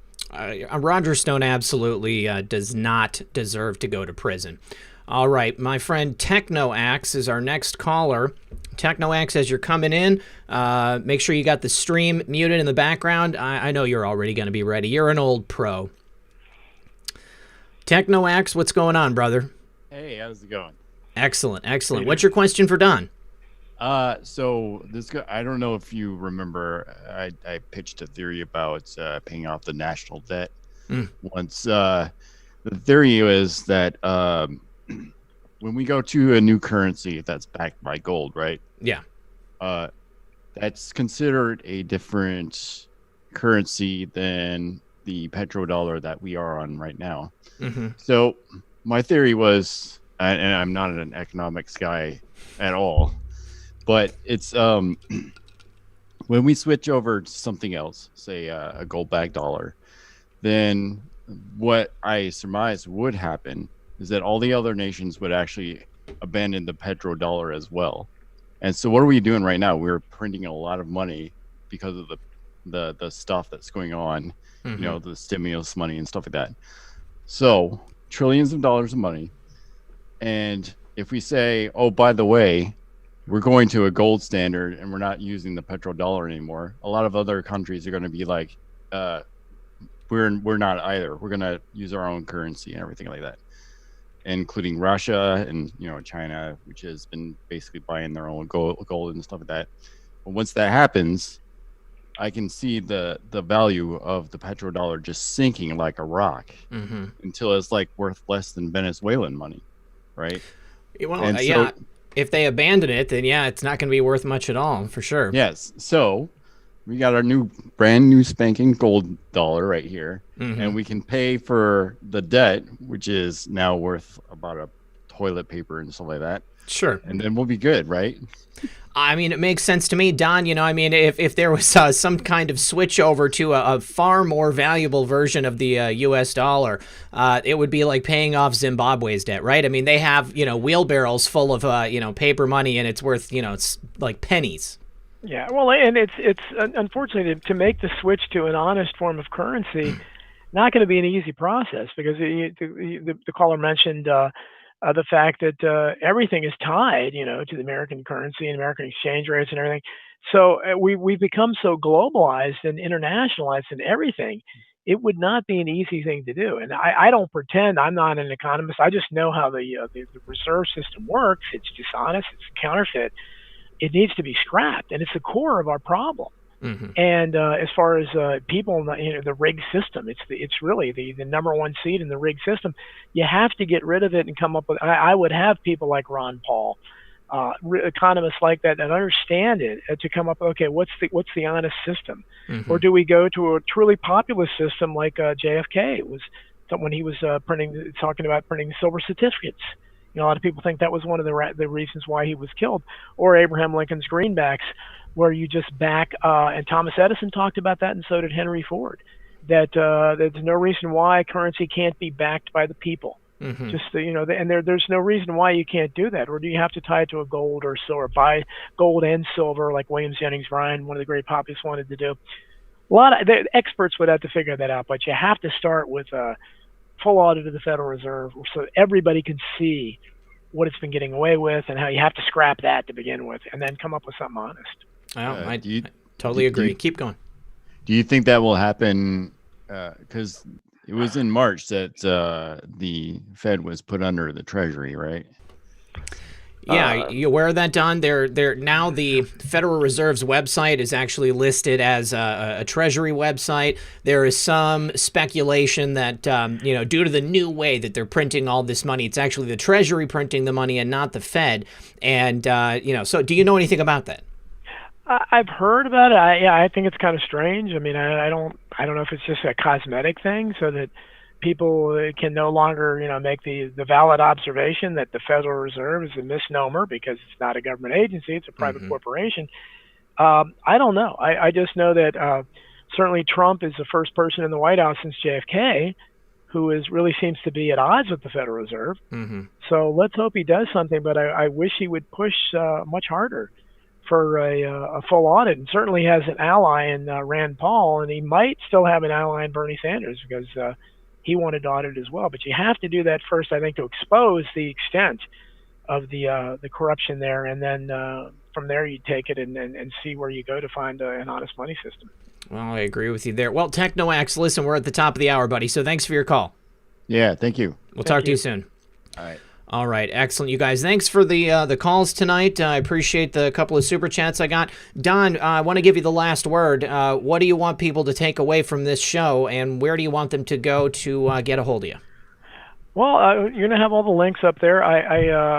Roger Stone absolutely does not deserve to go to prison. All right, my friend TechnoAxe is our next caller. TechnoAxe, as you're coming in, make sure you got the stream muted in the background. I know you're already going to be ready. You're an old pro. TechnoAxe, what's going on, brother? Hey, how's it going? Excellent, excellent. What's your question for Don? So this guy, I don't know if you remember, I pitched a theory about paying off the national debt. Once the theory is that when we go to a new currency that's backed by gold, right? Yeah. That's considered a different currency than the petrodollar that we are on right now. So my theory was, and I'm not an economics guy at all, but it's when we switch over to something else, say a gold-backed dollar, then what I surmise would happen is that all the other nations would actually abandon the petrodollar as well. And so what are we doing right now? We're printing a lot of money because of the stuff that's going on, the stimulus money and stuff like that. So trillions of dollars of money. And if we say, oh, by the way, we're going to a gold standard and we're not using the petrodollar anymore, a lot of other countries are going to be like, we're not either. We're going to use our own currency and everything like that, including Russia and China, which has been basically buying their own gold and stuff like that. But once that happens, I can see the value of the petrodollar just sinking like a rock until it's like worth less than Venezuelan money, right? Well, yeah. If they abandon it, then yeah, it's not going to be worth much at all, for sure. Yes. So we got our brand new spanking gold dollar right here, and we can pay for the debt, which is now worth about a toilet paper and stuff like that. Sure. And then we'll be good, right? I mean, it makes sense to me, Don. If there was some kind of switch over to a far more valuable version of the U.S. dollar, it would be like paying off Zimbabwe's debt, right? I mean, they have, wheelbarrows full of, paper money, and it's worth, it's like pennies. Yeah, well, and it's unfortunately to make the switch to an honest form of currency, not going to be an easy process because the caller mentioned the fact that everything is tied, to the American currency and American exchange rates and everything. So we've become so globalized and internationalized in everything. It would not be an easy thing to do. And I don't pretend I'm not an economist. I just know how the reserve system works. It's dishonest. It's counterfeit. It needs to be scrapped, and it's the core of our problem. And as far as people, the rigged system, it's really the number one seed in the rigged system. You have to get rid of it and come up with. I would have people like Ron Paul, economists like that understand it, to come up with, okay, what's the honest system, or do we go to a truly populist system like JFK was when he was talking about printing silver certificates. A lot of people think that was one of the reasons why he was killed, or Abraham Lincoln's greenbacks, where you just back, and Thomas Edison talked about that, and so did Henry Ford, that there's no reason why currency can't be backed by the people. Just and there's no reason why you can't do that. Or do you have to tie it to a gold or silver, buy gold and silver like Williams Jennings Bryan, one of the great populists, wanted to do? A lot of the experts would have to figure that out, but you have to start with a full audit of the Federal Reserve so everybody can see what it's been getting away with and how you have to scrap that to begin with, and then come up with something honest. I totally agree. Keep going. Do you think that will happen? Because it was in March that the Fed was put under the Treasury, right? Yeah, you aware of that, Don? They're now the Federal Reserve's website is actually listed as a Treasury website. There is some speculation that due to the new way that they're printing all this money, it's actually the Treasury printing the money and not the Fed. And so do you know anything about that? I've heard about it. I think it's kind of strange. I mean, I don't know if it's just a cosmetic thing, so that people can no longer, make the valid observation that the Federal Reserve is a misnomer because it's not a government agency; it's a private corporation. I don't know. I just know that certainly Trump is the first person in the White House since JFK who really seems to be at odds with the Federal Reserve. So let's hope he does something. But I wish he would push much harder for a full audit, and certainly has an ally in Rand Paul, and he might still have an ally in Bernie Sanders because he wanted to audit as well. But you have to do that first, I think, to expose the extent of the corruption there, and then from there you take it and see where you go to find an honest money system. Well, I agree with you there. Well, TechnoAx, listen, we're at the top of the hour, buddy, so thanks for your call. Yeah, thank you. We'll talk to you soon. All right. All right, excellent, you guys. Thanks for the calls tonight. I appreciate the couple of super chats I got. Don, I want to give you the last word. What do you want people to take away from this show, and where do you want them to go to get a hold of you? Well, you're gonna have all the links up there.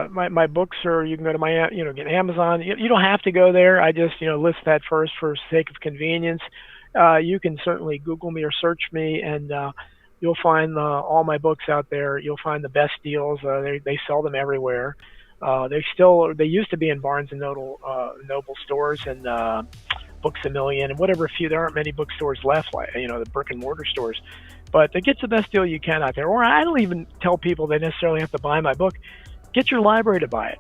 My books are. You can go to my get Amazon. You don't have to go there. I just list that first for sake of convenience. You can certainly Google me or search me, and you'll find all my books out there. You'll find the best deals. They sell them everywhere. They used to be in Barnes and Noble stores and Books A Million and whatever few. There aren't many bookstores left, like the brick and mortar stores. But it gets the best deal you can out there. Or I don't even tell people they necessarily have to buy my book. Get your library to buy it.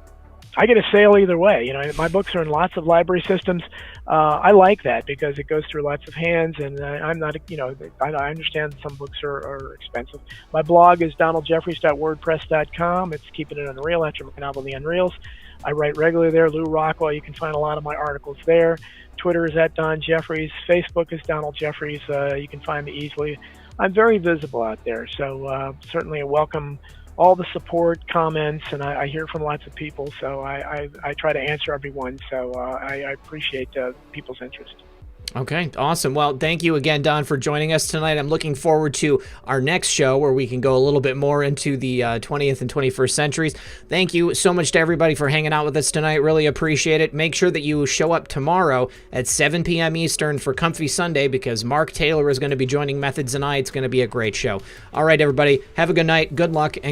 I get a sale either way. My books are in lots of library systems. I like that because it goes through lots of hands, and I'm not, I understand some books are expensive. My blog is donaldjeffries.wordpress.com. It's keeping it unreal after my novel, The Unreals. I write regularly there. Lou Rockwell, you can find a lot of my articles there. Twitter is @DonJeffries. Facebook is Donald Jeffries. You can find me easily. I'm very visible out there, so certainly I welcome all the support, comments, and I hear from lots of people, so I try to answer everyone, so I appreciate people's interest. Okay, awesome. Well, thank you again, Don, for joining us tonight. I'm looking forward to our next show where we can go a little bit more into the 20th and 21st centuries. Thank you so much to everybody for hanging out with us tonight. Really appreciate it. Make sure that you show up tomorrow at 7 p.m. Eastern for Comfy Sunday because Mark Taylor is going to be joining Methods and I. It's going to be a great show. All right, everybody, have a good night, good luck, and